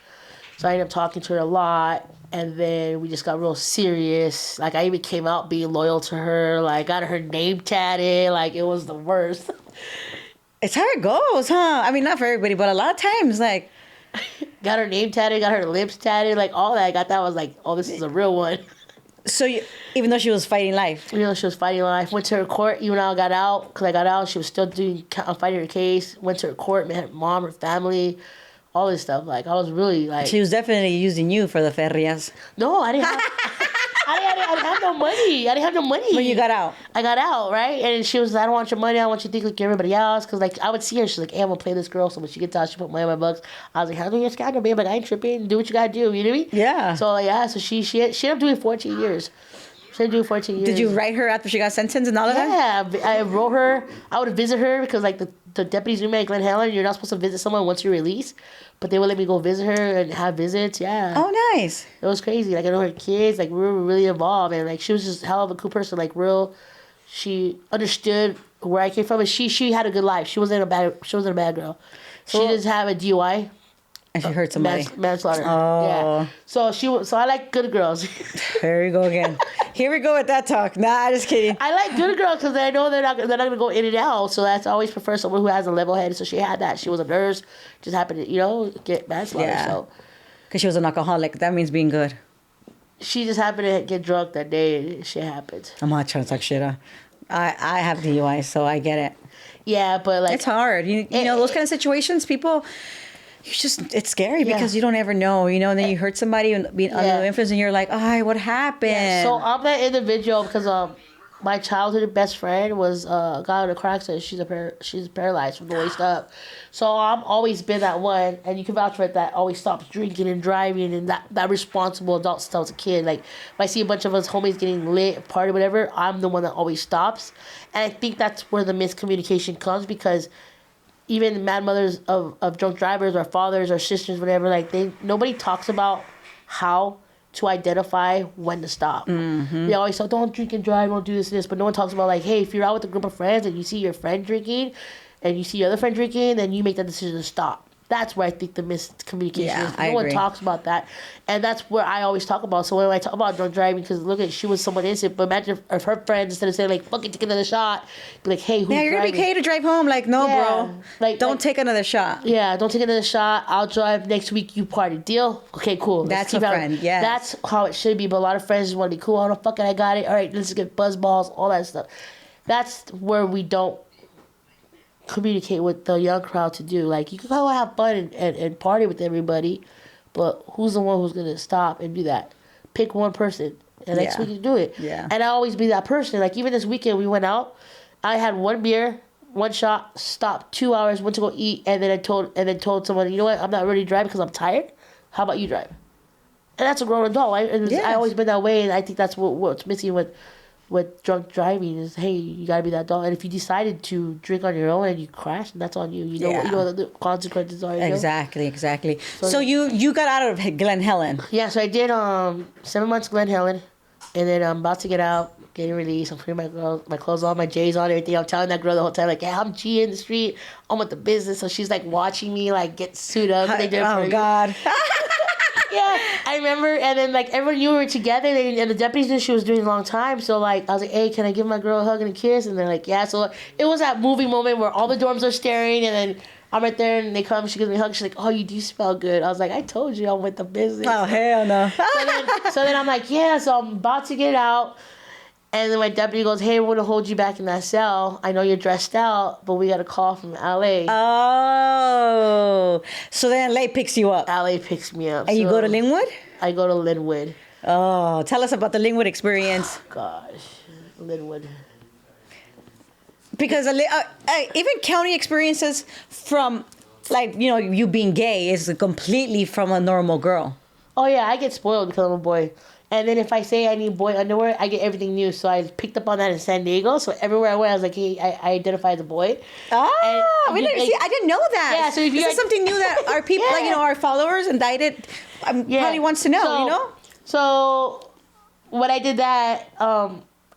So I ended up talking to her a lot. And then we just got real serious. Like, I even came out being loyal to her. Like, got her name tatted. Like, it was the worst. It's how it goes, huh? I mean, not for everybody, but a lot of times, like... Got her name tatted, got her lips tatted, like, all that. I got that. I was like, oh, this is a real one. So, even though she was fighting life? Even though she was fighting life. Went to her court, even though I got out. Because I got out, she was still fighting her case. Went to her court, met her mom, her family... all this stuff. Like, I was really, like... She was definitely using you for the ferias. No, I didn't have... I didn't have no money. I didn't have no money. When you got out? I got out, right? And she was like, I don't want your money. I want you to think like everybody else. Because, like, I would see her. She's like, hey, I'm going to play this girl. So when she gets out, she put money in my bucks. I was like, how do you scandal, babe? Like, I ain't tripping. Do what you got to do. You know what I mean? Yeah. So, yeah. So she ended up doing 14 years. She ended up doing 14 years. Did you write her after she got sentenced and all of that? Yeah. I wrote her. I would visit her because, like, the deputies knew me at Glen Helen. You're not supposed to visit someone once you're released. But they would let me go visit her and have visits, yeah. Oh, nice. It was crazy. Like, I know her kids, like, we were really involved. And, like, she was just a hell of a cool person. Like, she understood where I came from. And she had a good life. She wasn't a bad girl. So she just had a DUI. And she hurt somebody. Manslaughter. Oh. Yeah. So I like good girls. Here we go again. Here we go with that talk. Nah, just kidding. I like good girls because I know they're not gonna go in and out. So that's I always prefer someone who has a level head. So she had that. She was a nurse. Just happened to get manslaughter. Yeah. So because she was an alcoholic. That means being good. She just happened to get drunk that day and shit happened. I'm not trying to talk shit. I have DUI, so I get it. Yeah, but like it's hard. You know those kind of situations, people. It's scary because you don't ever know, and then you hurt somebody and being under the influence and you're like, what happened? Yeah, so I'm that individual because my childhood best friend was a guy with a car accident. She's paralyzed from the waist up. So I've always been that one, and you can vouch for it, that always stops drinking and driving and that responsible adult since I was a kid. Like, if I see a bunch of us homies getting lit, party, whatever, I'm the one that always stops. And I think that's where the miscommunication comes because even mad mothers of drunk drivers or fathers or sisters, whatever, like nobody talks about how to identify when to stop. Mm-hmm. They always say, don't drink and drive, don't do this and this, but no one talks about like, hey, if you're out with a group of friends and you see your friend drinking and you see your other friend drinking, then you make that decision to stop. That's where I think the miscommunication is. No one talks about that. And that's where I always talk about. So when I talk about drunk driving, because look at, she was someone innocent, but imagine if her friends, instead of saying like, fucking take another shot, be like, hey, who's driving? Yeah, you're going to be okay to drive home. Like, no, bro. Like, don't take another shot. Yeah, don't take another shot. I'll drive next week, you party. Deal? Okay, cool. That's a friend, yeah. That's how it should be, but a lot of friends just want to be cool. Oh, no, fuck it, I got it. All right, let's get buzz balls, all that stuff. That's where we don't communicate with the young crowd to do. Like, you can go have fun and party with everybody, but who's the one who's going to stop and do that? Pick one person, and next week you do it. Yeah. And I always be that person. Like, even this weekend we went out, I had one beer, one shot, stopped 2 hours, went to go eat, and then told someone, you know what, I'm not ready to drive because I'm tired. How about you drive? And that's a grown adult. I always been that way, and I think that's what's missing with drunk driving is, hey, you gotta be that adult. And if you decided to drink on your own and you crash, that's on you. You know what the consequences are. Exactly. So you got out of Glen Helen. Yeah, so I did 7 months Glen Helen, and then I'm about to get out, getting released. I'm putting my clothes on, my J's on, everything. I'm telling that girl the whole time, like, yeah, I'm G in the street. I'm with the business. So she's like watching me like get suited up. Oh God. Yeah, I remember, and then like everyone knew we were together, and the deputies knew she was doing a long time. So like I was like, "Hey, can I give my girl a hug and a kiss?" And they're like, "Yeah." So it was that movie moment where all the dorms are staring, and then I'm right there, and they come. She gives me a hug. She's like, "Oh, you do smell good." I was like, "I told you I'm with the business." Oh hell no. So then I'm like, "Yeah." So I'm about to get out. And then my deputy goes, "Hey, we're going to hold you back in that cell. I know you're dressed out, but we got a call from LA. Oh. So then LA picks you up. LA picks me up. And you go to Linwood? I go to Linwood. Oh, tell us about the Linwood experience. Gosh, Linwood. Because even county experiences from, like, you know, you being gay is completely from a normal girl. Oh, yeah, I get spoiled because I'm a boy. And then if I say I need boy underwear, I get everything new. So I picked up on that in San Diego. So everywhere I went, I was like, hey, I identify as a boy. Oh, And see, I didn't know that. Yeah, so if this is something new that our people, like, you know, our followers, Indicted, probably wants to know, you know? So when I did that,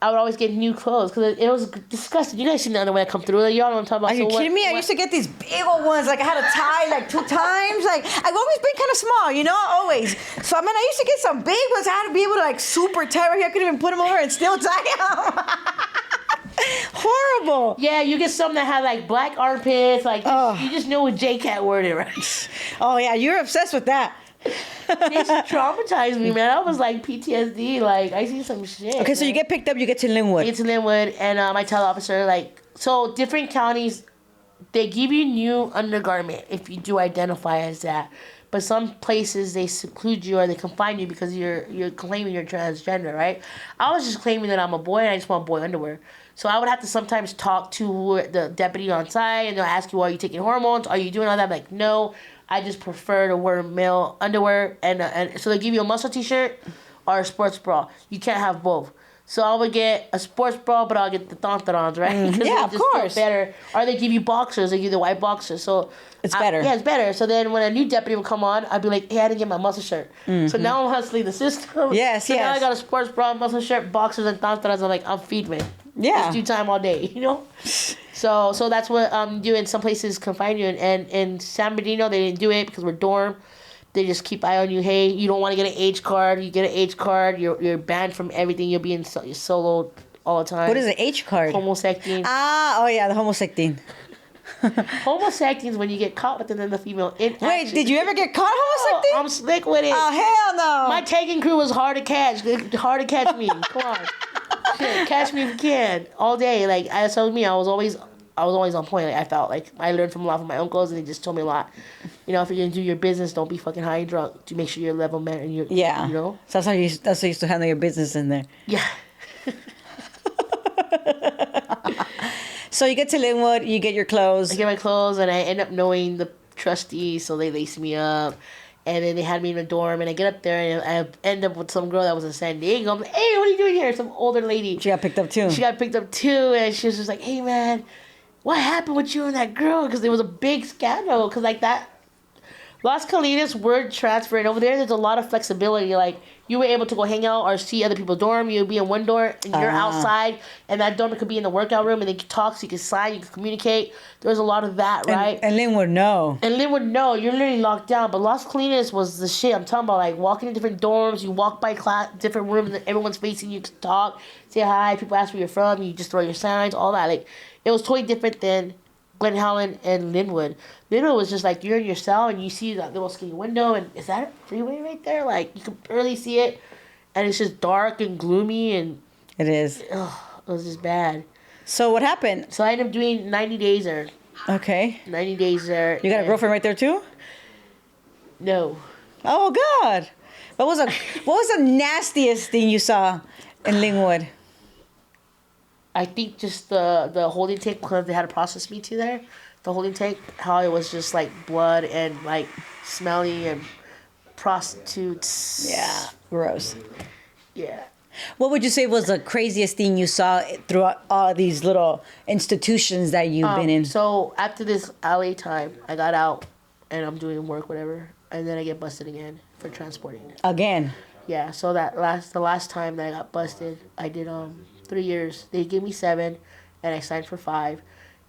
I would always get new clothes because it was disgusting. You guys seen the underwear come through. Like, y'all know what I'm talking about. Are you kidding me? I used to get these big old ones. Like, I had to tie like 2 times. Like, I've always been kind of small, you know, always. So, I mean, I used to get some big ones. I had to be able to, like, super tie right here. I couldn't even put them over and still tie them. Horrible. Yeah, you get some that have, like, black armpits. Like, you just know what Jcat word it, right? Oh, yeah, you're obsessed with that. It traumatized me, man. I was like PTSD. Like, I see some shit. Okay, so you get picked up, you get to Linwood. I get to Linwood, and I tell the officer, like, so different counties, they give you new undergarment if you do identify as that. But some places, they seclude you or they confine you because you're claiming you're transgender, right? I was just claiming that I'm a boy and I just want boy underwear. So I would have to sometimes talk to the deputy on site, and they'll ask you, are you taking hormones? Are you doing all that? I'm like, no. I just prefer to wear male underwear, and so they give you a muscle t-shirt or a sports bra. You can't have both. So I would get a sports bra, but I'll get the thontarons, right? Yeah, of course. Better. Or they give you boxers. They give you the white boxers. So it's better. Yeah, it's better. So then when a new deputy would come on, I'd be like, hey, I didn't get my muscle shirt. So now I'm hustling the system. Yes, so now I got a sports bra, muscle shirt, boxers, and thontarons. I'm like, I'm feed me. Yeah. Just do time all day, you know? So that's what I'm doing. Some places confine you, and in San Bernardino they didn't do it because we're dorm. They just keep eye on you. Hey, you don't want to get an H card. You get an H card. You're banned from everything. You'll be in you're solo all the time. What is an H card? Homosecting. Oh yeah, the homosecting. Homosecting is when you get caught with the female in action. Wait, did you ever get caught homosecting? I'm slick with it. Oh hell no! My tagging crew was hard to catch. Hard to catch me. Come on. Shit, catch me if you can. All day. Like, I told me, I was always on point. Like, I felt like I learned from a lot from my uncles, and they just told me a lot. You know, if you're gonna do your business, don't be fucking high and drunk. To make sure you're level man and you're you know. So that's how you used to handle your business in there. Yeah. So you get to Linwood, you get your clothes. I get my clothes, and I end up knowing the trustees, so they lace me up. And then they had me in a dorm, and I get up there, and I end up with some girl that was in San Diego. I'm like, hey, what are you doing here? Some older lady. She got picked up too. She got picked up too, and she was just like, hey, man, what happened with you and that girl? Because there was a big scandal. Because, like, that Las Colinas word transfer, and over there's a lot of flexibility. Like, you were able to go hang out or see other people's dorm. You'd be in one dorm, and you're outside, and that dorm could be in the workout room, and they could talk, so you could sign, you could communicate. There's a lot of that, right? And Linwood, no. And Linwood, no. You're literally locked down. But Las Colinas was the shit. I'm talking about, like, walking in different dorms. You walk by different rooms, and everyone's facing you to talk, say hi. People ask where you're from. You just throw your signs, all that. Like, it was totally different than Glen Helen and Linwood. Linwood was just like, you're in your cell, and you see that little skinny window, and is that a freeway right there? Like, you can barely see it, and it's just dark and gloomy, and It is. ugh, it was just bad. So what happened? So I ended up doing 90 days there. Okay. 90 days there. You got a girlfriend right there too? No. Oh God. What was the nastiest thing you saw in Linwood? I think just the holding tank, because they had to process me to there. The holding tank, how it was just like blood and like smelly and prostitutes. Yeah. Gross. Yeah. What would you say was the craziest thing you saw throughout all these little institutions that you've been in? So after this LA time, I got out and I'm doing work, whatever, and then I get busted again for transporting. Again. Yeah. So the last time that I got busted, I did 3 years. They gave me 7, and I signed for 5.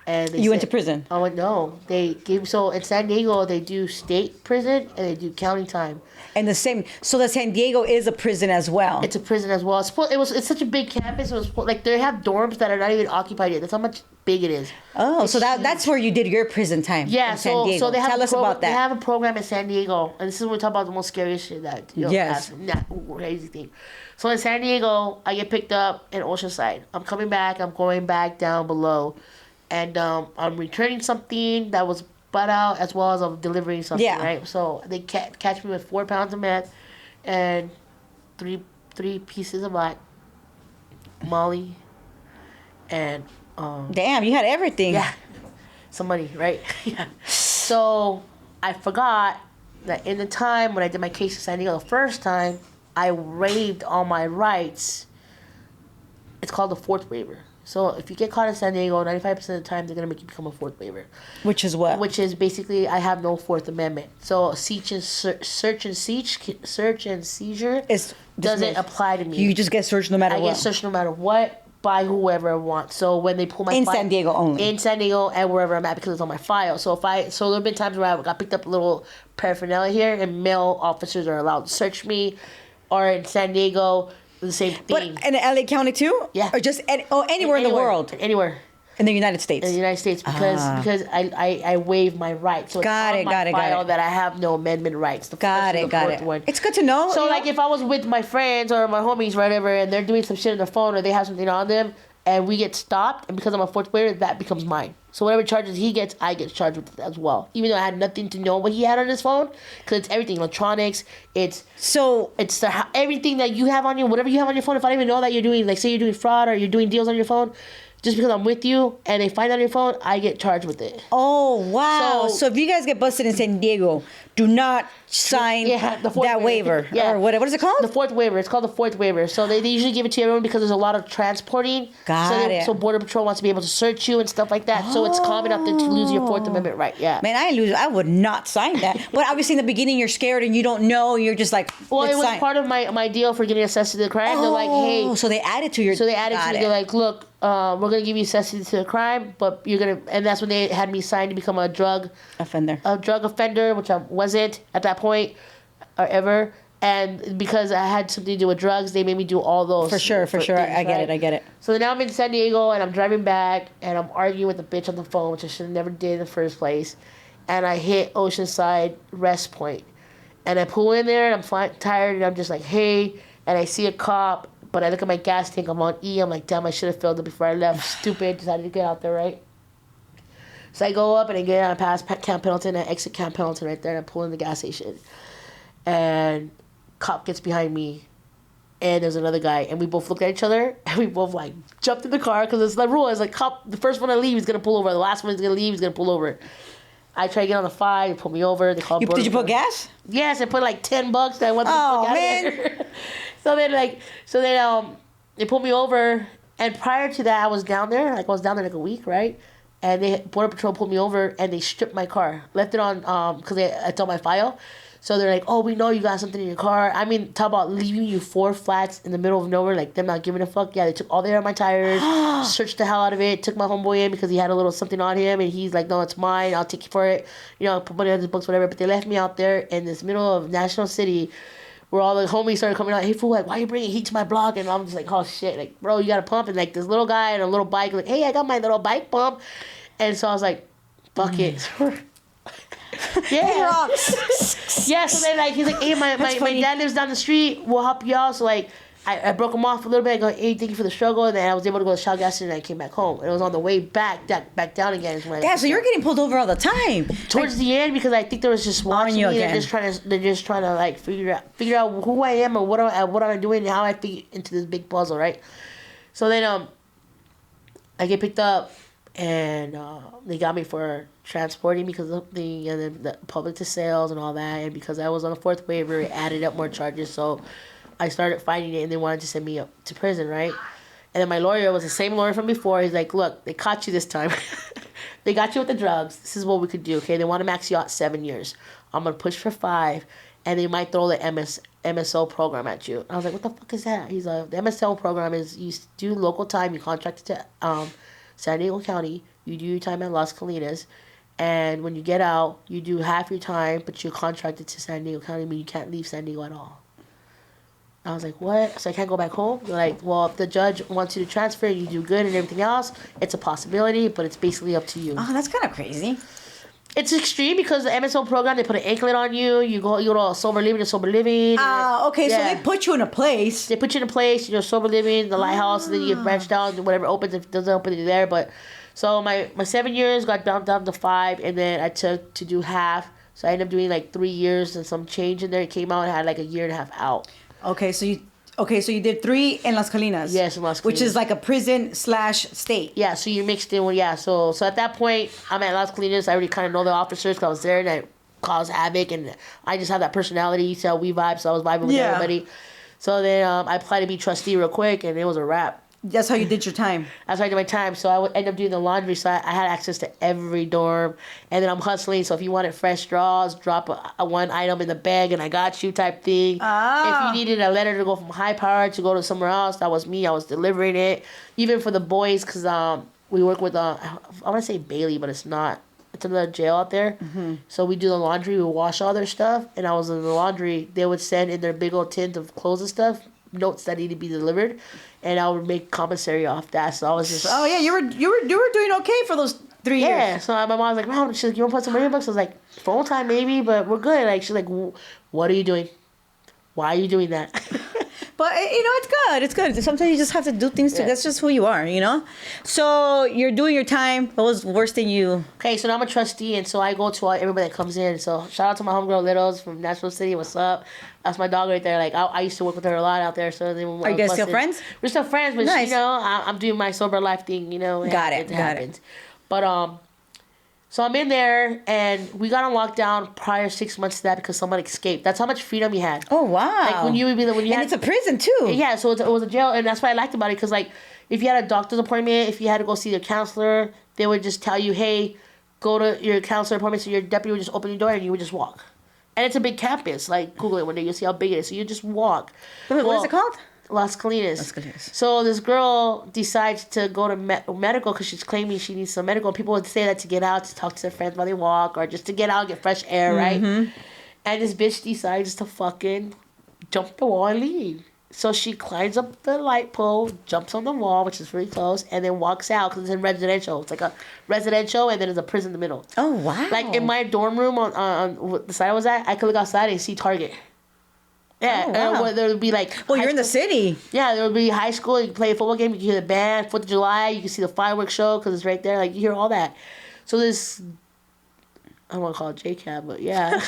And they You went said- to prison. I went, no. They gave, so in San Diego, they do state prison and they do county time. And the same. So the San Diego is a prison as well. It's a prison as well. It's such a big campus. It was like they have dorms that are not even occupied yet. That's how much big it is. Oh, It's so huge. that's where you did your prison time. Yeah, in San so Diego. they have Tell us about They that. have a program in San Diego, and this is when we talk about the most scariest shit that Yes. not crazy thing. So in San Diego, I get picked up in Oceanside. I'm coming back. I'm going back down below, and I'm returning something that was butt out as well as I'm delivering something. Yeah. Right. So they catch me with 4 pounds of meth, and three pieces of black, Molly, and Damn, you had everything. yeah, some money, right? Yeah. So I forgot that in the time when I did my case in San Diego the first time, I waived all my rights. It's called the fourth waiver. So if you get caught in San Diego, 95% of the time they're gonna make you become a fourth waiver, Which is what? which is basically I have no Fourth Amendment. So search and seizure It's doesn't apply to me. You just get searched no matter I what. get searched no matter what by whoever I want. So when they pull my In file, San Diego only. in San Diego and wherever I'm at because it's on my file. So so there've been times where I got picked up a little paraphernalia here, and male officers are allowed to search me, or in San Diego the same But thing. in LA County too? Yeah. Or just anywhere in the world? anywhere. In the United States? In the United States because I waive my rights. So Got it's it, on got my it, got file it. that I have no amendment rights. Got it, got it. One. It's good to know. So you like know? if I was with my friends or my homies, whatever, and they're doing some shit on their phone or they have something on them, and we get stopped, and because I'm a fourth waiver, that becomes mine. So whatever charges he gets, I get charged with it as well. Even though I had nothing to know what he had on his phone, because it's everything, electronics, it's everything that you have on your, whatever you have on your phone. If I don't even know that you're doing, like say you're doing fraud or you're doing deals on your phone, just because I'm with you and they find on your phone, I get charged with it. Oh, wow. So if you guys get busted in San Diego, do not sign the fourth that waiver. Yeah. Or what is it called? The fourth waiver. It's called the fourth waiver. So they usually give it to everyone because there's a lot of transporting. Got it. So Border Patrol wants to be able to search you and stuff like that. So it's common enough to lose your Fourth Amendment right. Yeah. Man, I would not sign that. But obviously in the beginning you're scared and you don't know. You're just like, Well, let's it was sign. part of my deal for getting access to the crime. They're like, hey. So they added to your. So they added got to it. it. They're like, look, we're gonna give you access to the crime, but you're gonna, and that's when they had me signed to become a drug offender, which I wasn't at that point, or ever. And because I had something to do with drugs, they made me do all those. For sure. things, I get right? it. I get it. So now I'm in San Diego and I'm driving back and I'm arguing with the bitch on the phone, which I should have never did in the first place. And I hit Oceanside Rest Point. And I pull in there and I'm tired and I'm just like, hey. And I see a cop, but I look at my gas tank, I'm on E. I'm like, damn, I should have filled it before I left. Stupid. Decided to get out there, right? So I go up and I get out, I pass Camp Pendleton, I exit Camp Pendleton right there and I pull in the gas station. And cop gets behind me. And there's another guy, and we both looked at each other, and we both like jumped in the car because it's the rule. It's like cop, the first one to leave is gonna pull over. The last one is gonna leave. He's gonna pull over. I try to get on the 5, they pull me over. They call. Did you put gas? Yes, I put like $10 that I wanted to Oh, fuck out man. of there. so then they pulled me over, and prior to that I was down there like a week, right? And Border Patrol pulled me over and they stripped my car, left it on because it's on my file. So they're like, oh, we know you got something in your car. I mean, talk about leaving you 4 flats in the middle of nowhere, like them not giving a fuck. Yeah, they took all the air on my tires, searched the hell out of it, took my homeboy in because he had a little something on him, and he's like, no, it's mine, I'll take you for it. You know, put money on his books, whatever. But they left me out there in this middle of National City where all the homies started coming out, hey, fool, like, why you bringing heat to my block? And I'm just like, oh, shit. Like, bro, you got a pump. And, like, this little guy and a little bike, like, hey, I got my little bike pump. And so I was like, fuck it. Yeah. Yeah, so then like he's like, hey, my dad lives down the street, we'll help you out. So like I broke him off a little bit. I go, hey, thank you for the struggle, and then I was able to go to Shell gas station and I came back home. And it was on the way back down again. Is when Yeah, so you're getting pulled over all the time. towards the end because I think there was just watching you me again. and they're just trying to like figure out who I am and what am I doing and how I fit into this big puzzle, right? So then I get picked up and they got me for transporting because of the public to sales and all that, and because I was on a 4th waiver, it added up more charges. So I started fighting it, and they wanted to send me up to prison, right? And then my lawyer was the same lawyer from before. He's like, look, they caught you this time. They got you with the drugs. This is what we could do, okay? They want to max you out 7 years. I'm going to push for 5, and they might throw the MSO program at you. I was like, what the fuck is that? He's like, the MSO program is you do local time, you contract it to San Diego County, you do your time at Las Colinas, and when you get out, you do half your time, but you're contracted to San Diego County, meaning you can't leave San Diego at all. I was like, what? So I can't go back home? They're like, well, if the judge wants you to transfer and you do good and everything else, it's a possibility, but it's basically up to you. Oh, that's kind of crazy. It's extreme because the MSO program, they put an anklet on you. You go to sober living to sober living. Okay, Yeah. so they put you in a place. They put you in a place, sober living, the lighthouse, and then you get branched out, and whatever opens, if it doesn't open, you're there. But so my 7 years got down to 5, and then I took to do half. So I ended up doing like 3 years and some change in there. It came out and had like a year and a half out. Okay, so you did 3 in Las Colinas. Yes, in Las Colinas. Which is like a prison/state. Yeah, so you mixed in with, So at that point, I'm at Las Colinas. I already kind of know the officers because I was there and I caused havoc. And I just have that personality. So we vibe. So I was vibing with everybody. So then I applied to be trustee real quick and it was a wrap. That's how you did your time. That's how I did my time. So I would end up doing the laundry. So I had access to every dorm. And then I'm hustling. So if you wanted fresh straws, drop a one item in the bag and I got you type thing. If you needed a letter to go from high power to go to somewhere else, that was me. I was delivering it. Even for the boys, because we work with, I want to say Bailey, but it's not. It's another jail out there. Mm-hmm. So we do the laundry. We wash all their stuff. And I was in the laundry. They would send in their big old tins of clothes and stuff, notes that need to be delivered. And I would make commissary off that. So I was just... Oh, yeah. You were doing okay for those 3 years. Yeah. So my mom was like, "Mom," she's like, "You want to put some money in books?" I was like, "Phone time maybe, but we're good." Like, she's like, "What are you doing? Why are you doing that?" But, it's good. It's good. Sometimes you just have to do things too. Yeah. That's just who you are, So you're doing your time. What was worse than you? Okay, so now I'm a trustee, and so I go to everybody that comes in. So shout out to my homegirl Littles from Nashville City. What's up? That's my dog right there. Like, I used to work with her a lot out there. So then Are you guys still friends? We're still friends, but Nice. I'm doing my sober life thing. Got it. But so I'm in there, and we got on lockdown prior 6 months to that because someone escaped. That's how much freedom you had. Oh, wow. Like when you would be when you and had, it's a prison too. Yeah, so it was a jail, and that's what I liked about it because like if you had a doctor's appointment, if you had to go see your counselor, they would just tell you, hey, go to your counselor appointment. So your deputy would just open your door and you would just walk. And it's a big campus. Like Google it one day, you'll see how big it is. So you just walk. What is it called? Las Colinas. Las Colinas. So this girl decides to go to medical because she's claiming she needs some medical. People would say that to get out, to talk to their friends while they walk, or just to get out and get fresh air, right? And this bitch decides to fucking jump the wall and leave. So she climbs up the light pole, jumps on the wall, which is really close, and then walks out because it's in residential. It's like a residential, and then there's a prison in the middle. Oh, wow. Like in my dorm room on the side I was at, I could look outside and see Target. Yeah, oh, wow. There would be like... Well, you're in the city. Yeah, there would be high school. You can play a football game. You can hear the band, 4th of July. You can see the fireworks show because it's right there. Like, you hear all that. So this... I don't want to call it Jcat, but yeah.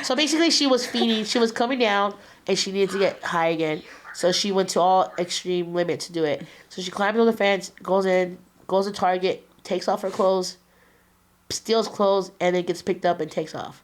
So basically, she was feeding. She was coming down, and she needed to get high again. So she went to all extreme limit to do it. So she climbs over the fence, goes to Target, takes off her clothes, steals clothes, and then gets picked up and takes off.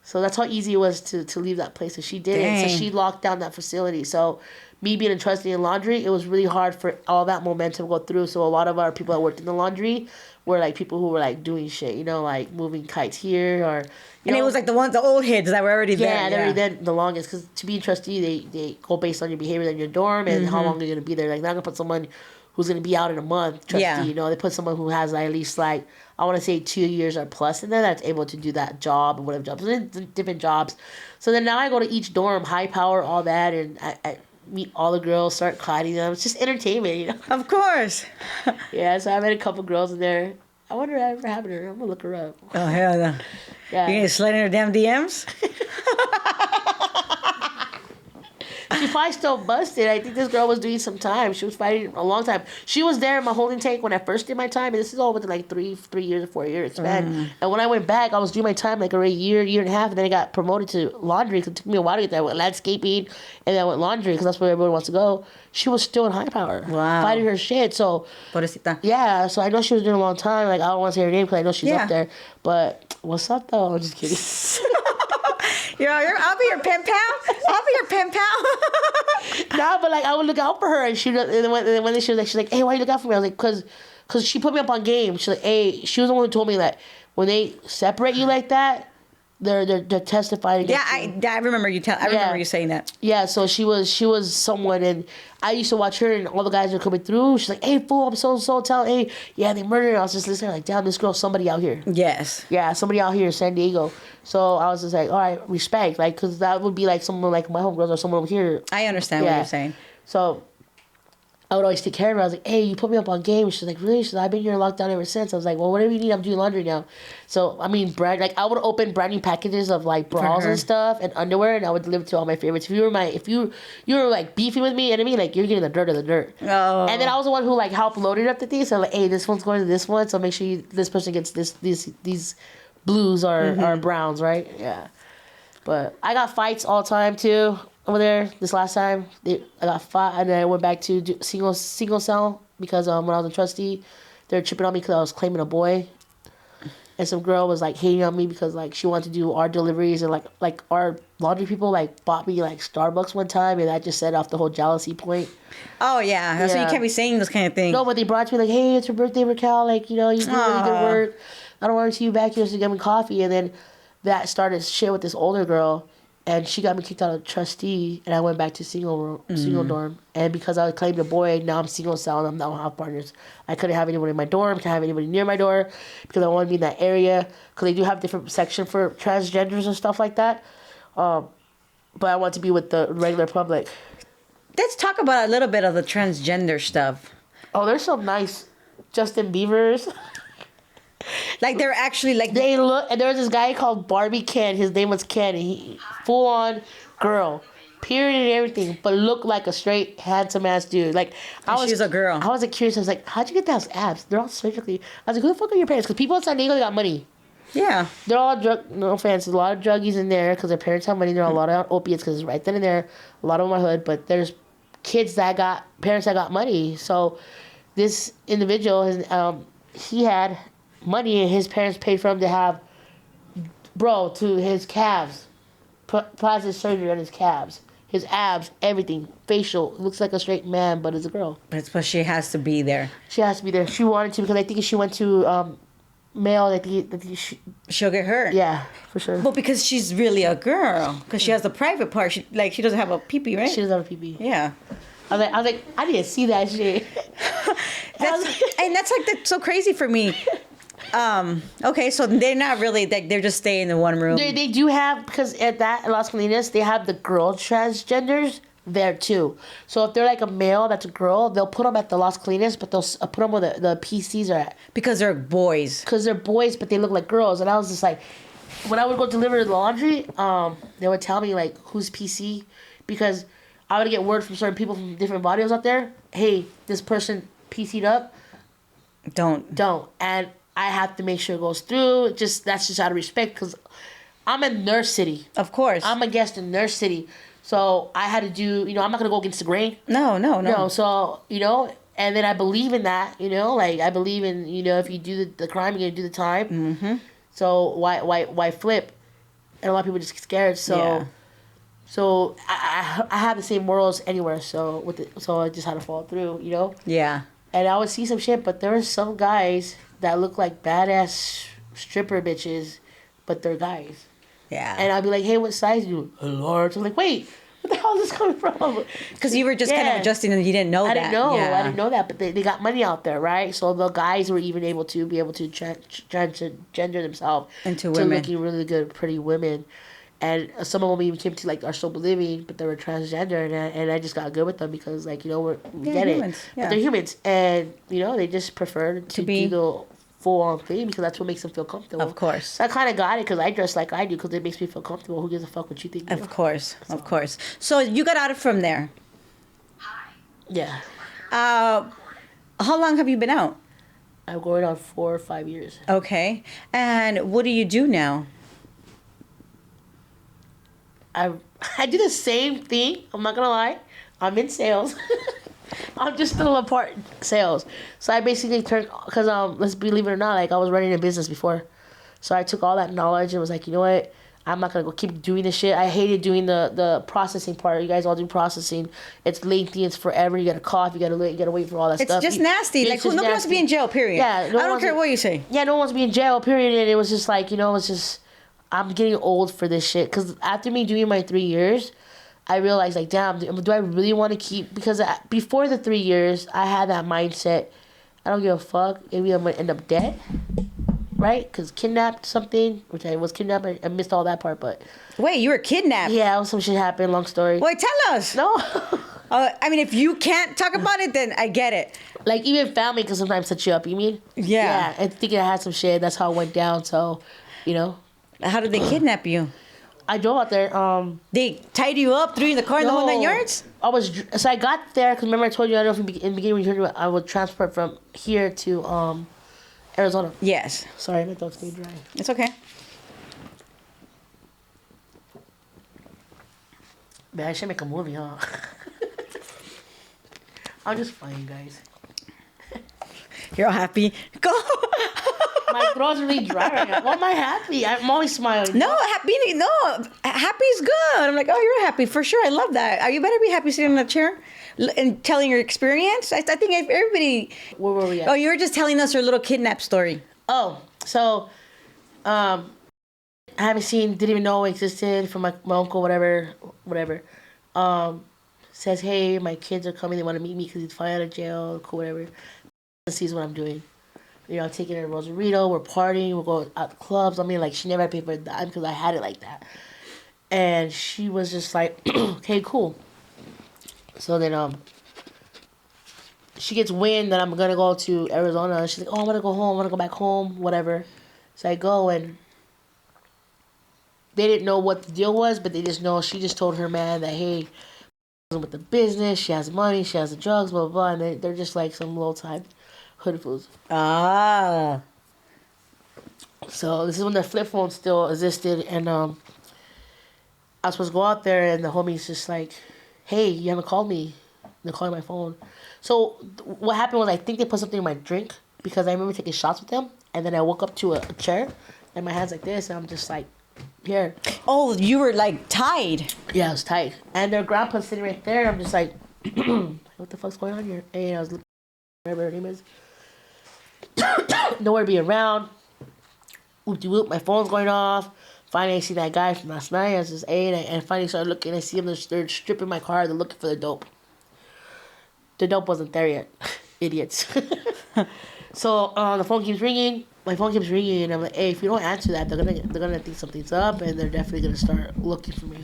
So that's how easy it was to leave that place. So she did it. So she locked down that facility. So me being a trustee in laundry, it was really hard for all that momentum to go through. So a lot of our people that worked in the laundry were like people who were like doing shit, like moving kites here or... And it was like the old heads that were already there. Yeah, they're already there the longest. Because to be a trustee, they go based on your behavior in your dorm and how long you're going to be there. Like, they're not going to put someone who's going to be out in a month, trustee, They put someone who has at least like, I want to say 2 years or plus in there that's able to do that job or whatever jobs. So different jobs. So then now I go to each dorm, high power, all that, and I meet all the girls, start clotting them. It's just entertainment, Of course. Yeah, so I met a couple girls in there. I wonder what ever happened to her. I'm going to look her up. Oh, hell no. Yeah. You're going to slide in her damn DMs? She probably still busted. I think this girl was doing some time. She was fighting a long time. She was there in my holding tank when I first did my time, and this is all within like 3 years or 4 years span. And when I went back, I was doing my time like already a year and a half, and then I got promoted to laundry because it took me a while to get there. I went landscaping, and then I went laundry because that's where everyone wants to go. She was still in high power. Wow. Fighting her shit. So, Pobrecita. yeah, so I know she was doing a long time. Like, I don't want to say her name because I know she's up there. But what's up, though? I'm just kidding. I'll be your pen pal. Nah, but like I would look out for her, and when she was like, "Hey, why you look out for me?" I was like, "Cause she put me up on game." She's like, "Hey," she was the one who told me that when they separate you like that, they're testifying. Yeah, I remember you I remember you saying that. Yeah, so she was someone, and I used to watch her, and all the guys were coming through. She's like, "Hey, fool, I'm so telling. Hey, yeah, they murdered her." I was just listening, like, "Damn, this girl's somebody out here." Yes. Yeah, somebody out here in San Diego. So I was just like, all right, respect, like, because that would be like someone like my homegirls or someone over here. I understand what you're saying. So I would always take care of her. I was like, "Hey, you put me up on game." She's like, "Really?" She's like, "I've been here in lockdown ever since." I was like, "Well, whatever you need, I'm doing laundry now." So, I mean, I would open brand new packages of like bras and stuff and underwear, and I would deliver to all my favorites. If you were like beefing with me, and I mean, like, you're getting the dirt of the dirt. Oh. And then I was the one who like helped loaded up the things. So like, "Hey, this one's going to this one, so make sure this person gets these blues or browns, right?" Yeah. But I got fights all the time too. Over there, this last time, I got fought, and then I went back to single cell because when I was a trustee, they were tripping on me because I was claiming a boy, and some girl was like hating on me because like she wanted to do our deliveries, and like our laundry people like bought me like Starbucks one time, and that just set off the whole jealousy point. Oh yeah, so you can't be saying those kind of things. No, but they brought me like, "Hey, it's your birthday, Raquel. Like, you do really good work. I don't want to see you back here to get me coffee." And then that started shit with this older girl. And she got me kicked out of trustee, and I went back to single dorm. And because I claimed a boy, now I'm single cell, and I'm not house partners. I couldn't have anyone in my dorm, can't have anybody near my door, because I want to be in that area. Because they do have different section for transgenders and stuff like that. But I want to be with the regular public. Let's talk about a little bit of the transgender stuff. Oh, there's some nice Justin Biebers. Like they're actually like they look, and there was this guy called Barbie Ken. His name was Ken. And he full on girl, period and everything, but looked like a straight handsome ass dude. Like she's a girl. I was like curious. I was like, "How'd you get those abs? They're all surgically." I was like, "Who the fuck are your parents?" Because people in San Diego, they got money. Yeah. They're all no offense, there's a lot of druggies in there because their parents have money. There are a lot of opiates because it's right then and there. A lot of them are hood, but there's kids that got parents that got money. So this individual, he had money, and his parents paid for him to have, to his calves, plastic surgery on his calves, his abs, everything, facial. Looks like a straight man, but it's a girl. But she has to be there. She has to be there. She wanted to because I think if she went to male, I think she'll get hurt. Yeah, for sure. Well, because she's really a girl, because she has the private part. She doesn't have a pee-pee, right? She doesn't have a pee-pee. Yeah. I was like, I didn't see that shit. That's so crazy for me. Okay, so they're not really they're just staying in one room. They do have, because at Las Colinas they have the girl transgenders there too. So if they're like a male that's a girl, they'll put them at the Las Colinas, but they'll put them where the PCs are at. Because they're boys. Because they're boys, but they look like girls. And I was just like, when I would go deliver the laundry, they would tell me like who's PC, because I would get word from certain people from different barrios out there. Hey, this person PC'd up. Don't. And I have to make sure it goes through. That's just out of respect, because I'm in Nurse City. Of course. I'm a guest in Nurse City. So I had to do, I'm not going to go against the grain. No. No, so, and then I believe in that, like I believe in, if you do the crime, you're going to do the time. Mm-hmm. So why flip? And a lot of people just get scared. So, yeah. So I have the same morals anywhere. So so I just had to follow through, Yeah. And I would see some shit, but there were some guys that look like badass stripper bitches, but they're guys. Yeah. And I'd be like, "Hey, what size are you?" "A large." I'm like, "Wait, what the hell is this coming from?" Because you were just kind of adjusting and you didn't know that. I didn't know that, but they got money out there, right? So the guys were even able to transgender themselves into to women, looking really good, pretty women. And some of them even came to like are still believing, but they were transgender, and I just got good with them because we get humans. it, Yeah. but they're humans, and they just prefer to do the full on thing because that's what makes them feel comfortable. Of course. So I kind of got it because I dress like I do because it makes me feel comfortable. Who gives a fuck what you think? Of course. So you got out from there. Yeah. How long have you been out? I'm going on 4 or 5 years. Okay. And what do you do now? I do the same thing. I'm not gonna lie. I'm in sales. I'm just still a part sales. So I basically turned, because let's believe it or not, like I was running a business before. So I took all that knowledge and was like, you know what? I'm not gonna go keep doing this shit. I hated doing the processing part. You guys all do processing. It's lengthy. It's forever. You gotta cough. You gotta wait for all that stuff. It's just nasty. Like nobody wants to be in jail. Period. Yeah. I don't care what you say. Yeah, no one wants to be in jail. Period. And it was just like, it's just. I'm getting old for this shit. Because after me doing my 3 years, I realized, like, damn, do I really want to keep... Because before the 3 years, I had that mindset, I don't give a fuck. Maybe I'm going to end up dead. Right? Because kidnapped something, which I was kidnapped. I missed all that part, but... Wait, you were kidnapped? Yeah, some shit happened. Long story. Wait, tell us. No. I mean, if you can't talk about it, then I get it. Like, even family can sometimes set you up, you mean? Yeah. I think I had some shit. That's how it went down, so, you know. How did they kidnap you? I drove out there. They tied you up, threw you in the car, and the whole 9 yards? So I got there, because remember I told you, I don't know if in the beginning when you heard me, I would transport from here to Arizona. Yes. Sorry, my dog's stayed dry. It's okay. Man, I should make a movie, huh? I'm just playing, guys. You're all happy. Go. My throat's really dry right now. Why am I happy? I'm always smiling. No, happy is good. I'm like, oh, you're happy for sure. I love that. You better be happy sitting in that chair and telling your experience. I think everybody. Where were we at? Oh, you were just telling us your little kidnap story. Oh, so, I didn't even know it existed from my uncle, whatever. Says, hey, my kids are coming. They want to meet me because he's finally out of jail. Cool, whatever. Sees what I'm doing. You know, I'm taking her to Rosarito. We're partying. We're going out to clubs. I mean, like, she never had to pay for a dime because I had it like that. And she was just like, okay, cool. So then, she gets wind that I'm going to go to Arizona. She's like, oh, I want to go home. I want to go back home, whatever. So I go, and they didn't know what the deal was, but they just know, she just told her man that, hey, with the business, she has money, she has the drugs, blah, blah, blah. And they're just like some low-time hood fools. Ah. So this is when the flip phone still existed, and I was supposed to go out there, and the homie's just like, hey, you haven't called me. They're calling my phone. So what happened was, I think they put something in my drink, because I remember taking shots with them, and then I woke up to a chair, and my hand's like this, and I'm just like, here. Oh, you were like tied. Yeah, I was tight. And their grandpa's sitting right there. I'm just like, what the fuck's going on here? And I was looking, whatever her name is. Nowhere to be around. Whoop-de-whoop, my phone's going off. Finally, I see that guy from last night. I was just, hey, and I finally started looking. I see them, they're stripping my car. They're looking for the dope. The dope wasn't there yet. Idiots. So the phone keeps ringing. My phone keeps ringing, and I'm like, hey, if you don't answer that, they're gonna think something's up, and they're definitely gonna start looking for me.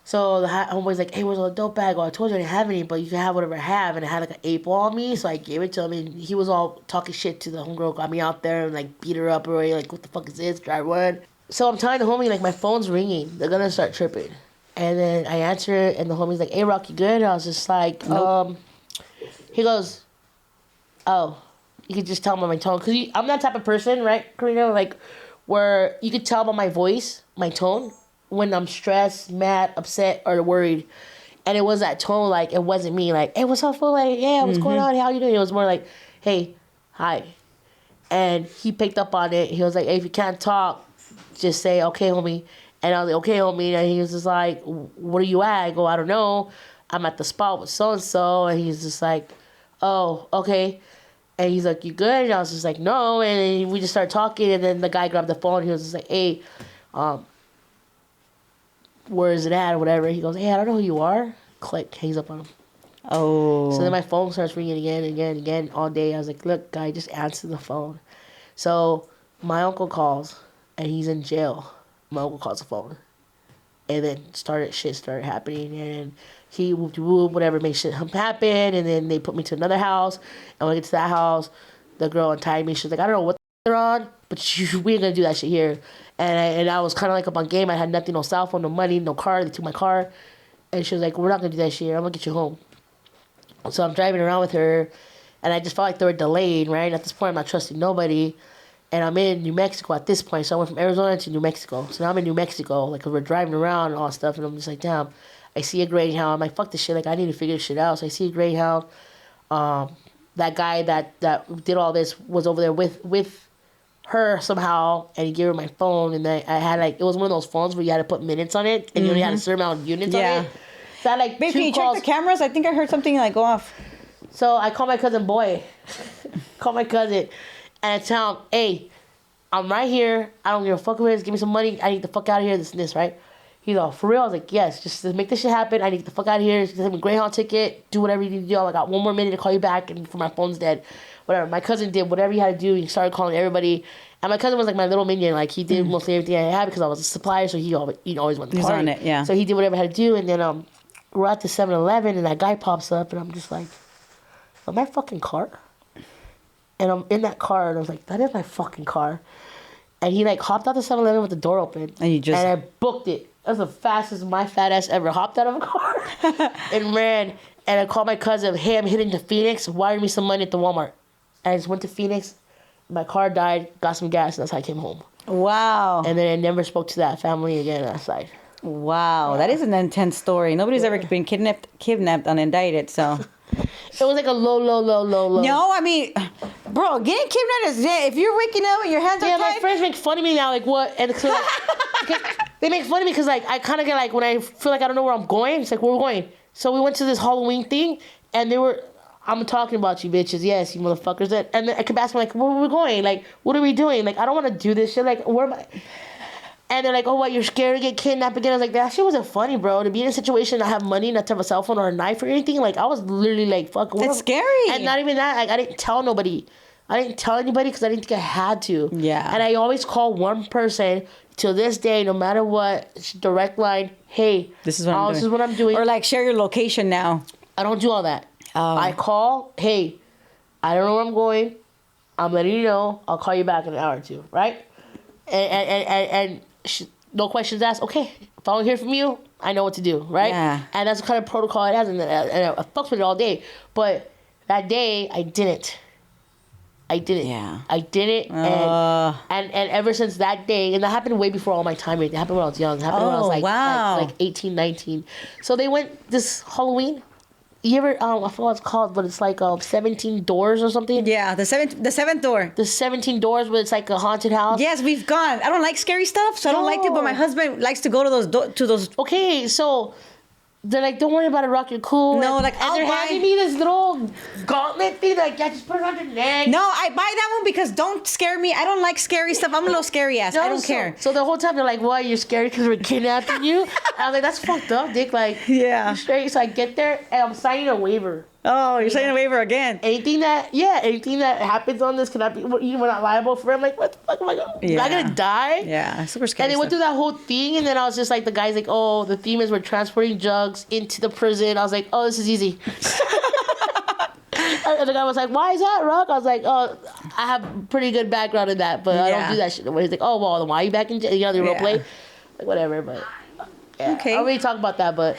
So the homeboy's like, hey, where's all the dope bag? Oh, I told you I didn't have any, but you can have whatever I have. And I had like an 8-ball on me, so I gave it to him, and he was all talking shit to the homegirl, got me out there and like beat her up already, like, what the fuck is this? Dry run. So I'm telling the homie, like, my phone's ringing. They're gonna start tripping. And then I answer it, and the homie's like, hey, Rock, you good? And I was just like, nope. He goes, oh. You could just tell by my tone. Because I'm that type of person, right, Karina? Like, where you could tell by my voice, my tone, when I'm stressed, mad, upset, or worried. And it was that tone, like, it wasn't me, like, hey, what's up, fool? Like, yeah, what's going on? How you doing? It was more like, hey, hi. And he picked up on it. He was like, hey, if you can't talk, just say, okay, homie. And I was like, okay, homie. And he was just like, where are you at? I go, I don't know. I'm at the spot with so-and-so. And he's just like, oh, okay. And he's like, you good? And I was just like, no. And we just started talking. And then the guy grabbed the phone. And he was just like, hey, where is it at or whatever. He goes, hey, I don't know who you are. Click. Hangs up on him. Oh. So then my phone starts ringing again and again and again all day. I was like, look, guy, just answer the phone. So my uncle calls. And he's in jail. My uncle calls the phone. And then shit started happening. And he whoop, whatever, made shit happen. And then they put me to another house. And when I get to that house, the girl untied me. She was like, I don't know what they're on, but we ain't gonna do that shit here. And I was kind of like up on game. I had nothing, no cell phone, no money, no car. They took my car. And she was like, we're not gonna do that shit here. I'm gonna get you home. So I'm driving around with her. And I just felt like they were delayed, right? At this point, I'm not trusting nobody. And I'm in New Mexico at this point. So I went from Arizona to New Mexico. So now I'm in New Mexico, like, 'cause we're driving around and all that stuff. And I'm just like, damn. I see a Greyhound. I'm like, fuck this shit. Like, I need to figure this shit out. So I see a Greyhound. That guy that did all this was over there with her somehow. And he gave her my phone. And then I had, like, it was one of those phones where you had to put minutes on it. And you only had a certain amount of units on it. So I had, like, Babe, two can you calls. check the cameras? I think I heard something, like, go off. So I called my cousin Boy. Called my cousin. And I tell him, hey, I'm right here. I don't give a fuck who it is. Give me some money. I need the fuck out of here. This and this, right? He's all, for real? I was like, yes. Just to make this shit happen, I need to get the fuck out of here. Just give me a Greyhound ticket. Do whatever you need to do. I got 1 more minute to call you back, and for my phone's dead. Whatever. My cousin did whatever he had to do. He started calling everybody. And my cousin was like my little minion. Like, he did mostly everything I had because I was a supplier, so he always went to party. on it, yeah. So he did whatever he had to do, and then we're at the 7-Eleven, and that guy pops up, and I'm just like, am I fucking car? And I'm in that car, and I was like, that is my fucking car. And he, like, hopped out the 7-Eleven with the door open. And I booked it. That was the fastest my fat ass ever hopped out of a car and ran. And I called my cousin, hey, I'm heading to Phoenix. Wire me some money at the Walmart. And I just went to Phoenix. My car died, got some gas, and that's how I came home. Wow. And then I never spoke to that family again that side. Wow. That is an intense story. Nobody's ever been kidnapped and indicted, so... It was like a low. No, I mean, bro, getting kidnapped is if you're waking up and your hands are tied. My friends make fun of me now, like what? And so, they make fun of me because like I kind of get like when I feel like I don't know where I'm going. It's like where we're going. So we went to this Halloween thing, and they were. I'm talking about you bitches, yes, you motherfuckers. And then I kept asking like, where are we going? Like, what are we doing? Like, I don't want to do this shit. Like, where am I? And they're like, oh, what, you're scared to get kidnapped again? I was like, that shit wasn't funny, bro. To be in a situation, not have money, not to have a cell phone or a knife or anything. Like, I was literally like, fuck. It's scary. And not even that. Like, I didn't tell nobody. I didn't tell anybody because I didn't think I had to. Yeah. And I always call one person till this day, no matter what, direct line, hey, this is what I'm doing. Or like, share your location now. I don't do all that. Oh. I call, hey, I don't know where I'm going. I'm letting you know. I'll call you back in an hour or two, right? And no questions asked. Okay, if I don't hear from you, I know what to do, right? Yeah. And that's the kind of protocol it has, and I fucks with it all day. But that day, I didn't. Yeah. I didn't, and ever since that day, and that happened way before all my time. It happened when I was young. It happened when I was like 18, 19. So they went this Halloween. You ever, I forgot what it's called, but it's like 17 doors or something. Yeah, the seventh door. The 17 doors, but it's like a haunted house. Yes, we've gone. I don't like scary stuff, so I don't like it. But my husband likes to go to those. Okay, so they're like, don't worry about it, Rock, you're cool. No, and they're handing me this little gauntlet thing. Like, yeah, just put it on your neck. No, I buy that one because don't scare me. I don't like scary stuff. I'm a little scary ass. I don't care. So the whole time they're like, what, you're scared because we're kidnapping you? I was like, that's fucked up, Dick. Like, yeah. You're straight. So I get there and I'm signing a waiver. Oh, you're signing a waiver again. Anything that happens on this cannot be, we're not liable for it. I'm like, what the fuck am I going to do? Am I going to die? Yeah, super scary. And they went through that whole thing, and then I was just like, the guy's like, oh, the theme is we're transporting drugs into the prison. I was like, oh, this is easy. And the guy was like, why is that, Rock? I was like, oh, I have pretty good background in that, but I don't do that shit. He's like, oh, well, then why are you back in jail? You know, the role play? Like, whatever, but yeah. Okay. I don't really talk about that, but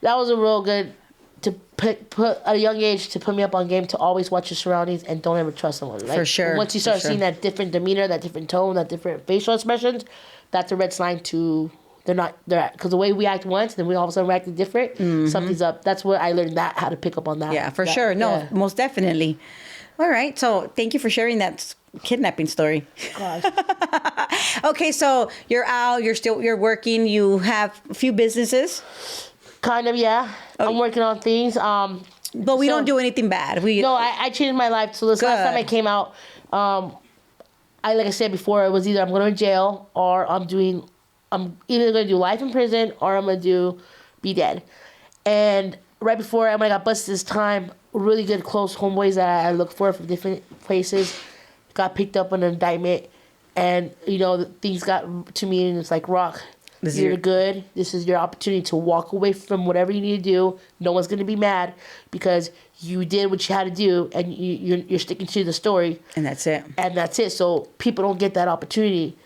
that was a real good, to put at a young age, to put me up on game, to always watch your surroundings and don't ever trust someone. Like, for sure. Once you start seeing that different demeanor, that different tone, that different facial expressions, that's a red sign to they're because the way we act once, then we all of a sudden reacted different. Mm-hmm. Something's up. That's where I learned how to pick up on that. Yeah, for sure. No, most definitely. All right. So thank you for sharing that kidnapping story. Gosh. Okay, so you're out. You're working. You have a few businesses. Kind of, yeah. Oh. I'm working on things. But we don't do anything bad. No, I changed my life. So this last time I came out, like I said before, it was either I'm going to jail or I'm either going to do life in prison or I'm going to be dead. And right before when I got busted this time, really good close homeboys that I look for from different places got picked up on an indictment. And, things got to me and it's like, Rock, you're good. This is your opportunity to walk away from whatever you need to do. No one's going to be mad because you did what you had to do and you're sticking to the story. And that's it. So people don't get that opportunity.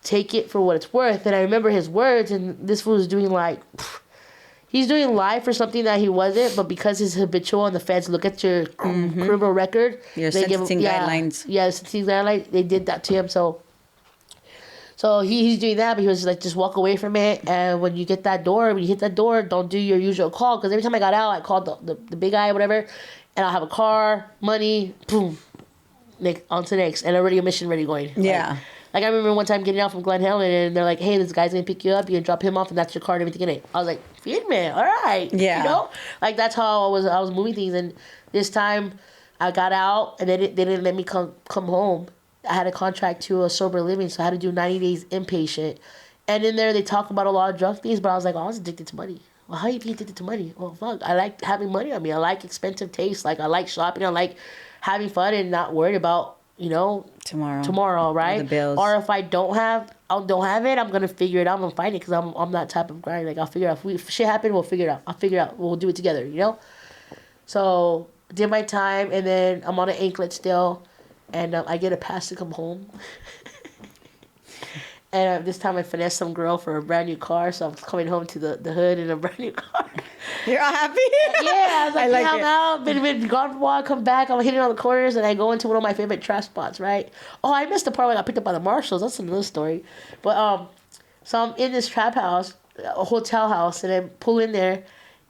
Take it for what it's worth. And I remember his words, and this fool was doing he's doing life for something that he wasn't, but because he's habitual and the feds look at your criminal record. Your sentencing guidelines. Yeah, the sentencing guidelines. They did that to him. So he's doing that, but he was like, just walk away from it. And when you hit that door, don't do your usual call. Because every time I got out, I called the big guy or whatever, and I'll have a car, money, boom, on to the next. And already a mission ready going. Yeah. Like I remember one time getting out from Glen Helen, and they're like, hey, this guy's going to pick you up. You can drop him off, and that's your car and everything in it. I was like, feed me, all right. Yeah. Like that's how I was moving things. And this time I got out, and they didn't let me come home. I had a contract to a sober living, so I had to do 90 days inpatient. And in there, they talk about a lot of drug things, but I was like, oh, I was addicted to money. Well, how you be addicted to money? Well, fuck, I like having money on me. I like expensive taste. Like, I like shopping. I like having fun and not worried about, tomorrow, right? Or the bills. Or if I don't have it, I'm gonna figure it out. I'm gonna find it because I'm that type of guy. Like, I'll figure it out. If shit happen, we'll figure it out. I'll figure it out. We'll do it together, So, did my time, and then I'm on an anklet still, and I get a pass to come home. And this time I finessed some girl for a brand new car, so I'm coming home to the hood in a brand new car. You're all happy? Yeah, I was like, I I'm out. Been gone for a while, come back, I'm hitting all the corners, and I go into one of my favorite trash spots, right? Oh, I missed the part where I got picked up by the marshals. That's another story. But, so I'm in this trap house, a hotel house, and I pull in there,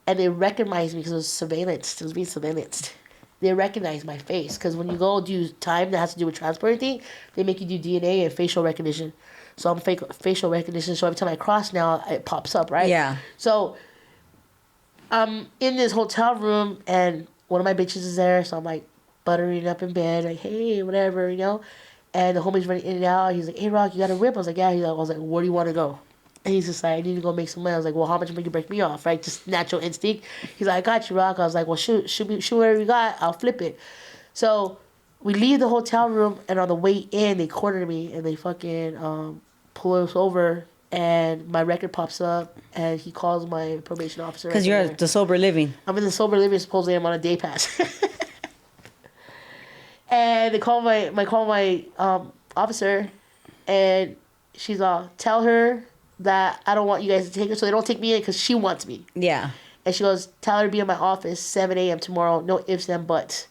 and they recognize me because it was surveillance. It was being surveillanced. They recognize my face because when you go do time that has to do with transporting thing, they make you do DNA and facial recognition. So I'm facial recognition. So every time I cross now, it pops up, right? Yeah. So I'm in this hotel room and one of my bitches is there. So I'm like buttering up in bed, like, hey, whatever, And the homie's running in and out. He's like, hey, Rock, you got a whip? I was like, yeah. I was like, where do you want to go? And he's just like, I need to go make some money. I was like, well, how much money you break me off, right? Just natural instinct. He's like, I got you, Rock. I was like, well, shoot whatever you got. I'll flip it. So we leave the hotel room, and on the way in, they corner me, and they fucking pull us over, and my record pops up, and he calls my probation officer. Because you're at the sober living. I'm in the sober living. Supposedly, I'm on a day pass. And they call my officer, and she's all, tell her that I don't want you guys to take her, so they don't take me in because she wants me. Yeah. And she goes, tell her to be in my office 7 a.m. tomorrow, no ifs and buts.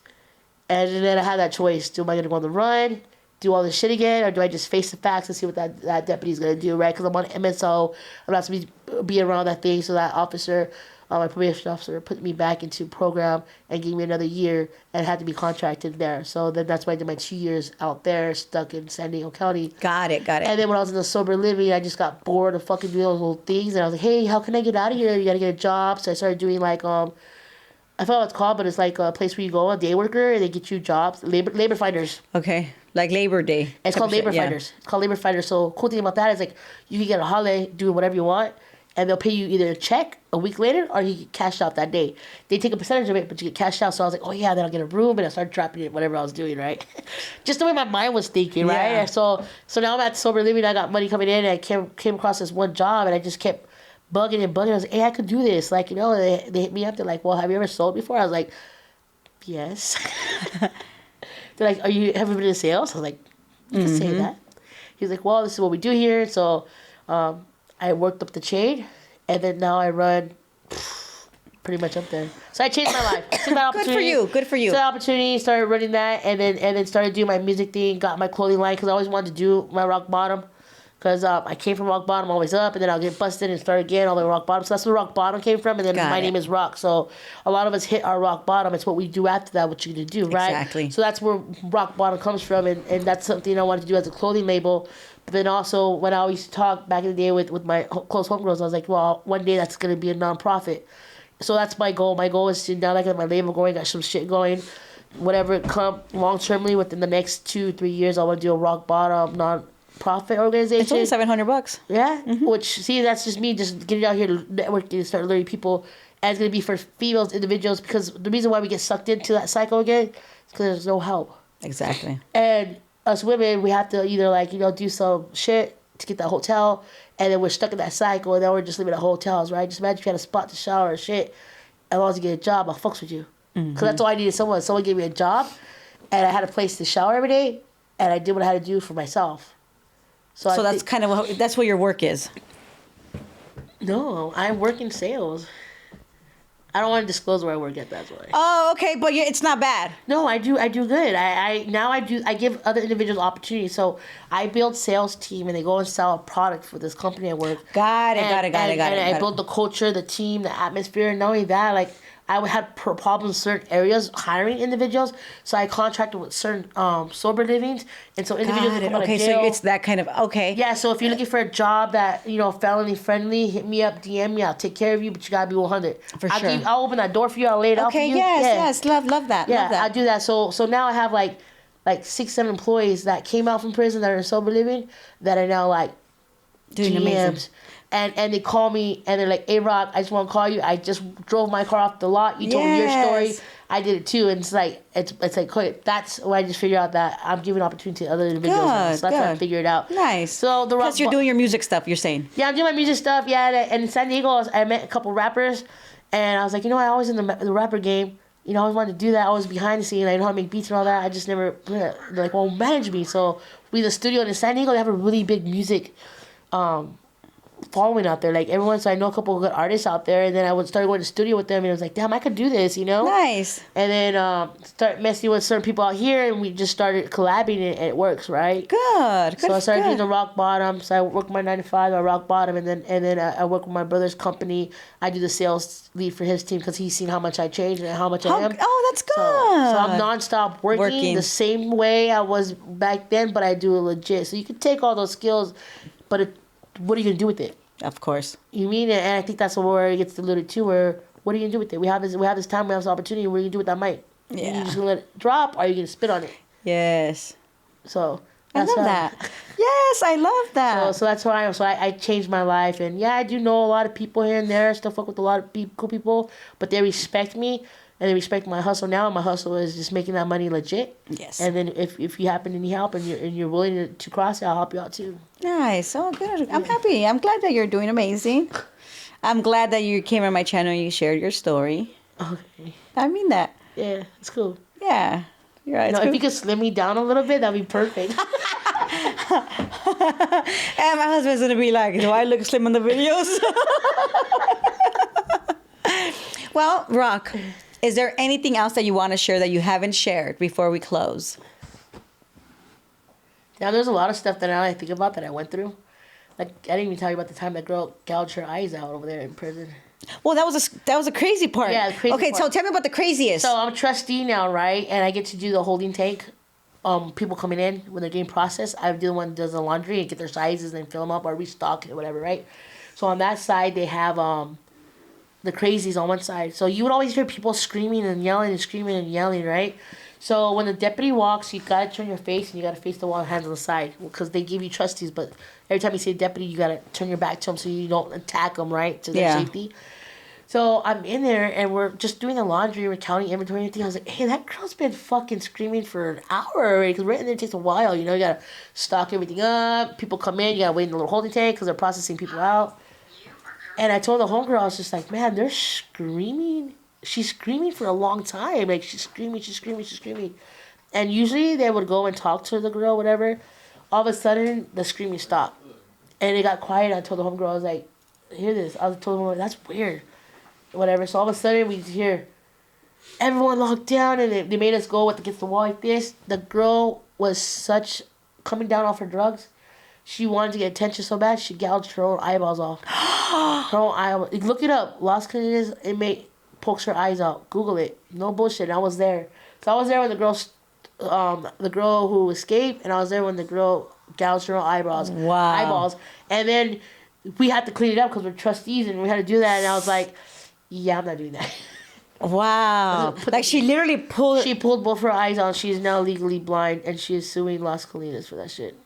And then I had that choice. Am I going to go on the run, do all this shit again, or do I just face the facts and see what that deputy's going to do, right? Because I'm on MSO. I'm not supposed to be around that thing. So that officer, my probation officer, put me back into program and gave me another year and had to be contracted there. So then that's why I did my 2 years out there, stuck in San Diego County. Got it. And then when I was in the sober living, I just got bored of fucking doing those little things. And I was like, hey, how can I get out of here? You got to get a job. So I started doing like, I forgot what it's called, but it's like a place where you go, a day worker, and they get you jobs. Labor finders. Okay. Like Labor Day. It's called labor finders. It's called labor finders. So cool thing about that is like you can get a holiday doing whatever you want, and they'll pay you either a check a week later or you get cashed out that day. They take a percentage of it, but you get cashed out. So I was like, oh yeah, then I'll get a room, and I started dropping it, whatever I was doing, right? Just the way my mind was thinking, right? Yeah. So now I'm at sober living. I got money coming in, and I came across this one job, and I just kept bugging. I was like, hey, I could do this. Like, they hit me up. They're like, well, have you ever sold before? I was like, yes. They're like, have you been in sales? I was like, you can say that. He's like, well, this is what we do here. So I worked up the chain, and then now I run pretty much up there. So I changed my life. Good for you. Good for you. So the opportunity, started running that, and then started doing my music thing, got my clothing line, because I always wanted to do my rock bottom. Because I came from rock bottom, always up, and then I'll get busted and start again, all the way rock bottom. So that's where rock bottom came from, and then my name is Rock. So a lot of us hit our rock bottom. It's what we do after that, what you're going to do, right? Exactly. So that's where rock bottom comes from, and that's something I wanted to do as a clothing label. But then also, when I used to talk back in the day with my close homegirls, I was like, well, one day that's going to be a nonprofit. So that's my goal. My goal is to, now that I got my label going, got some shit going, whatever come long-termly, within the next 2-3 years, I want to do a rock bottom non-profit organization. It's only $700. Yeah, which, see, that's just me just getting out here to network and start learning people. And it's going to be for females, individuals, because the reason why we get sucked into that cycle again is because there's no help. Exactly. And us women, we have to either do some shit to get that hotel, and then we're stuck in that cycle, and then we're just living at hotels, right? Just imagine if you had a spot to shower or shit. As long as you get a job, I'll fucks with you. Because that's all I needed. Someone gave me a job, and I had a place to shower every day, and I did what I had to do for myself. So that's kind of that's what your work is. No, I work in sales. I don't want to disclose where I work at. That's why. Oh, okay, but it's not bad. No, I do good. I give other individuals opportunities. So I build sales team, and they go and sell a product for this company I work. Got it. And I build the culture, the team, the atmosphere. And not only that, I had problems in certain areas hiring individuals, so I contracted with certain sober livings, and so individuals would come out of jail. So it's that kind of Yeah, so if you're looking for a job that felony friendly, hit me up, DM me. I'll take care of you, but you gotta be 100. For sure. I'll open that door for you. I'll lay it out for you. Yes, love that. Yeah, love that. I do that. So now I have like 6-7 employees that came out from prison that are sober living that are now like Doing GMs. amazing. And they call me and they're like, "Hey Rock, I just want to call you. I just drove my car off the lot. You told me your story. Yes. I did it too." And it's like quick. That's why I just figured out that I'm giving opportunity to other individuals. Now. So that's why I Good. figured it out. Nice. So the Rock. Plus, you're doing your music stuff. You're saying. Yeah, I'm doing my music stuff. Yeah, and in San Diego, I met a couple rappers, and I was like, you know, I always in the rapper game. You know, I always wanted to do that. I was behind the scene. I know how to make beats and all that. I just never they're like, well, manage me. So we the studio in San Diego. They have a really big music. Following out there, like everyone. So I know a couple of good artists out there, and then I would start going to the studio with them, and I was like, damn, I could do this, you know. Nice. And then start messing with certain people out here, and we just started collabing, and it works, right? Good. So I started doing the rock bottom. So I work my 9 to 5 at rock bottom, and then I work with my brother's company. I do the sales lead for his team because he's seen how much I changed and how much I am. Oh, that's good. So I'm nonstop working the same way I was back then, but I do it legit. So you can take all those skills, but what are you gonna do with it? Of course. You mean it? And I think that's where it gets diluted too. Where what are you gonna do with it? We have this time, we have this opportunity. What are you gonna do with that mic? Yeah. You just gonna let it drop, or are you gonna spit on it? Yes. So I love that. Yes, I love that. So that's why I am. So I changed my life, and yeah, I do know a lot of people here and there. Still fuck with a lot of cool people, but they respect me. And they respect my hustle now. My hustle is just making that money legit. Yes. And then if you happen to need help and you're willing to cross it, I'll help you out too. Nice. Oh, good. I'm happy. I'm glad that you're doing amazing. I'm glad that you came on my channel and you shared your story. Okay. I mean that. Yeah, it's cool. Yeah. You're right. No, if you could slim me down a little bit, that'd be perfect. And my husband's going to be like, do I look slim on the videos? Well, Rock, is there anything else that you want to share that you haven't shared before we close? Now, there's a lot of stuff that now I think about that I went through. Like, I didn't even tell you about the time that girl gouged her eyes out over there in prison. Well, that was a crazy part. Yeah, the crazy okay, part. so tell me about the craziest. So I'm a trustee now, right? And I get to do the holding tank. People coming in when they're getting processed. I do the one that does the laundry and get their sizes and fill them up or restock it or whatever, right? So on that side, they have the crazies on one side. So you would always hear people screaming and yelling and screaming and yelling, right? So when the deputy walks, you gotta turn your face and you gotta face the wall and hands on the side because they give you trustees. But every time you see a deputy, you gotta turn your back to them so you don't attack them, right? To their safety. So I'm in there and we're just doing the laundry, we're counting inventory and everything. I was like, hey, that girl's been fucking screaming for an hour already because right in there takes a while. You know, you gotta stock everything up. People come in, you gotta wait in the little holding tank because they're processing people out. And I told the homegirl, I was just like, man, they're screaming. She's screaming for a long time. Like, she's screaming. And usually they would go and talk to the girl, whatever. All of a sudden, the screaming stopped. And it got quiet. I told the homegirl, I was like, hear this. I told her, that's weird. Whatever. So all of a sudden, we hear everyone locked down. And they made us go against the wall like this. The girl was coming down off her drugs. She wanted to get attention so bad, she gouged her own eyeballs off. Her own eyeball. Look it up. Los Canitas inmate pokes her eyes out. Google it. No bullshit. I was there. So I was there when the girl who escaped, and I was there when the girl gouged her own eyebrows. Wow. Eyeballs. And then we had to clean it up because we're trustees, and we had to do that. And I was like, yeah, I'm not doing that. Wow. Like she literally pulled... She pulled both her eyes out. She is now legally blind, and she is suing Las Colinas for that shit.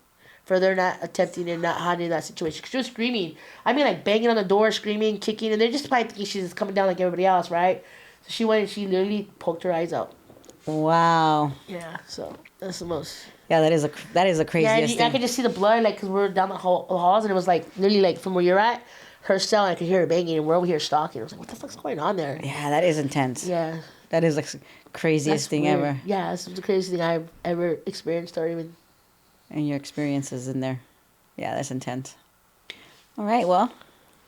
For they're not attempting and not hiding that situation. She was screaming. I mean, like, banging on the door, screaming, kicking. And they're just probably thinking she's coming down like everybody else, right? So she went and she literally poked her eyes out. Wow. Yeah, so that's the most... Yeah, that is the craziest thing. I could just see the blood, like, because we're down the halls, and it was, like, literally, like, from where you're at, her cell, and I could hear her banging, and we're over here stalking. I was like, what the fuck's going on there? Yeah, that is intense. Yeah. That is the craziest thing weird. ever. Yeah, this was the craziest thing I've ever experienced or even... And your experiences in there. Yeah, that's intense. All right, well,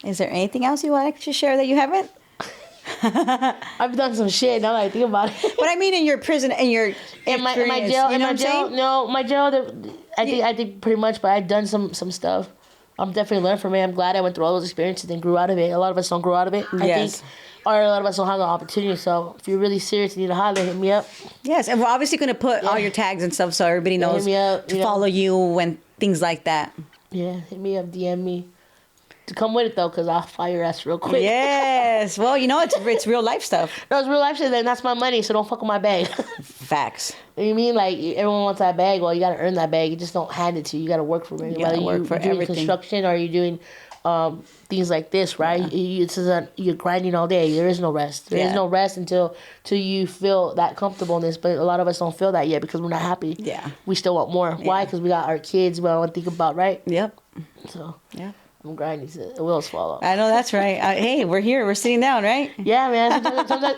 is there anything else you would like to share that you haven't? I've done some shit now that I think about it. But I mean in your prison, in my jail, no, my jail, I think pretty much, but I've done some stuff. I'm definitely learned from it. I'm glad I went through all those experiences and grew out of it. A lot of us don't grow out of it, I think. Or a lot of us don't have the opportunity. So if you're really serious and need a holler, hit me up. Yes, and we're obviously going to put all your tags and stuff so everybody knows hit me up, to follow you and things like that. Yeah, hit me up, DM me. To come with it, though, because I'll fire your ass real quick. Yes. Well, you know, it's real life stuff. No, it's real life shit, and that's my money, so don't fuck with my bag. Facts. You know what I mean? Like, everyone wants that bag. Well, you got to earn that bag. You just don't hand it to you. You got to work for it. You gotta Whether work for you're doing everything. construction or you're doing things like this, right? You're grinding all day. There is no rest. There is no rest until you feel that comfortableness. But a lot of us don't feel that yet because we're not happy. Yeah. We still want more. Why? Because we got our kids we want to think about, right? Yep. So, Yeah. I'm grinding till the wheels fall off. I know that's right. Hey, we're here. We're sitting down, right? Yeah, man.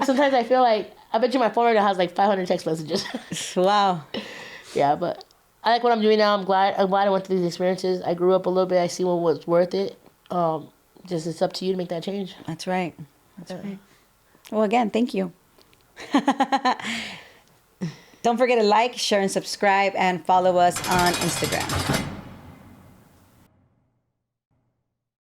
Sometimes I feel like, I bet you my phone right now has like 500 text messages. Wow. Yeah, but I like what I'm doing now. I'm glad I went through these experiences. I grew up a little bit. I see what was worth it. Just it's up to you to make that change. That's right. That's right. Well, again, thank you. Don't forget to like, share, and subscribe, and follow us on Instagram.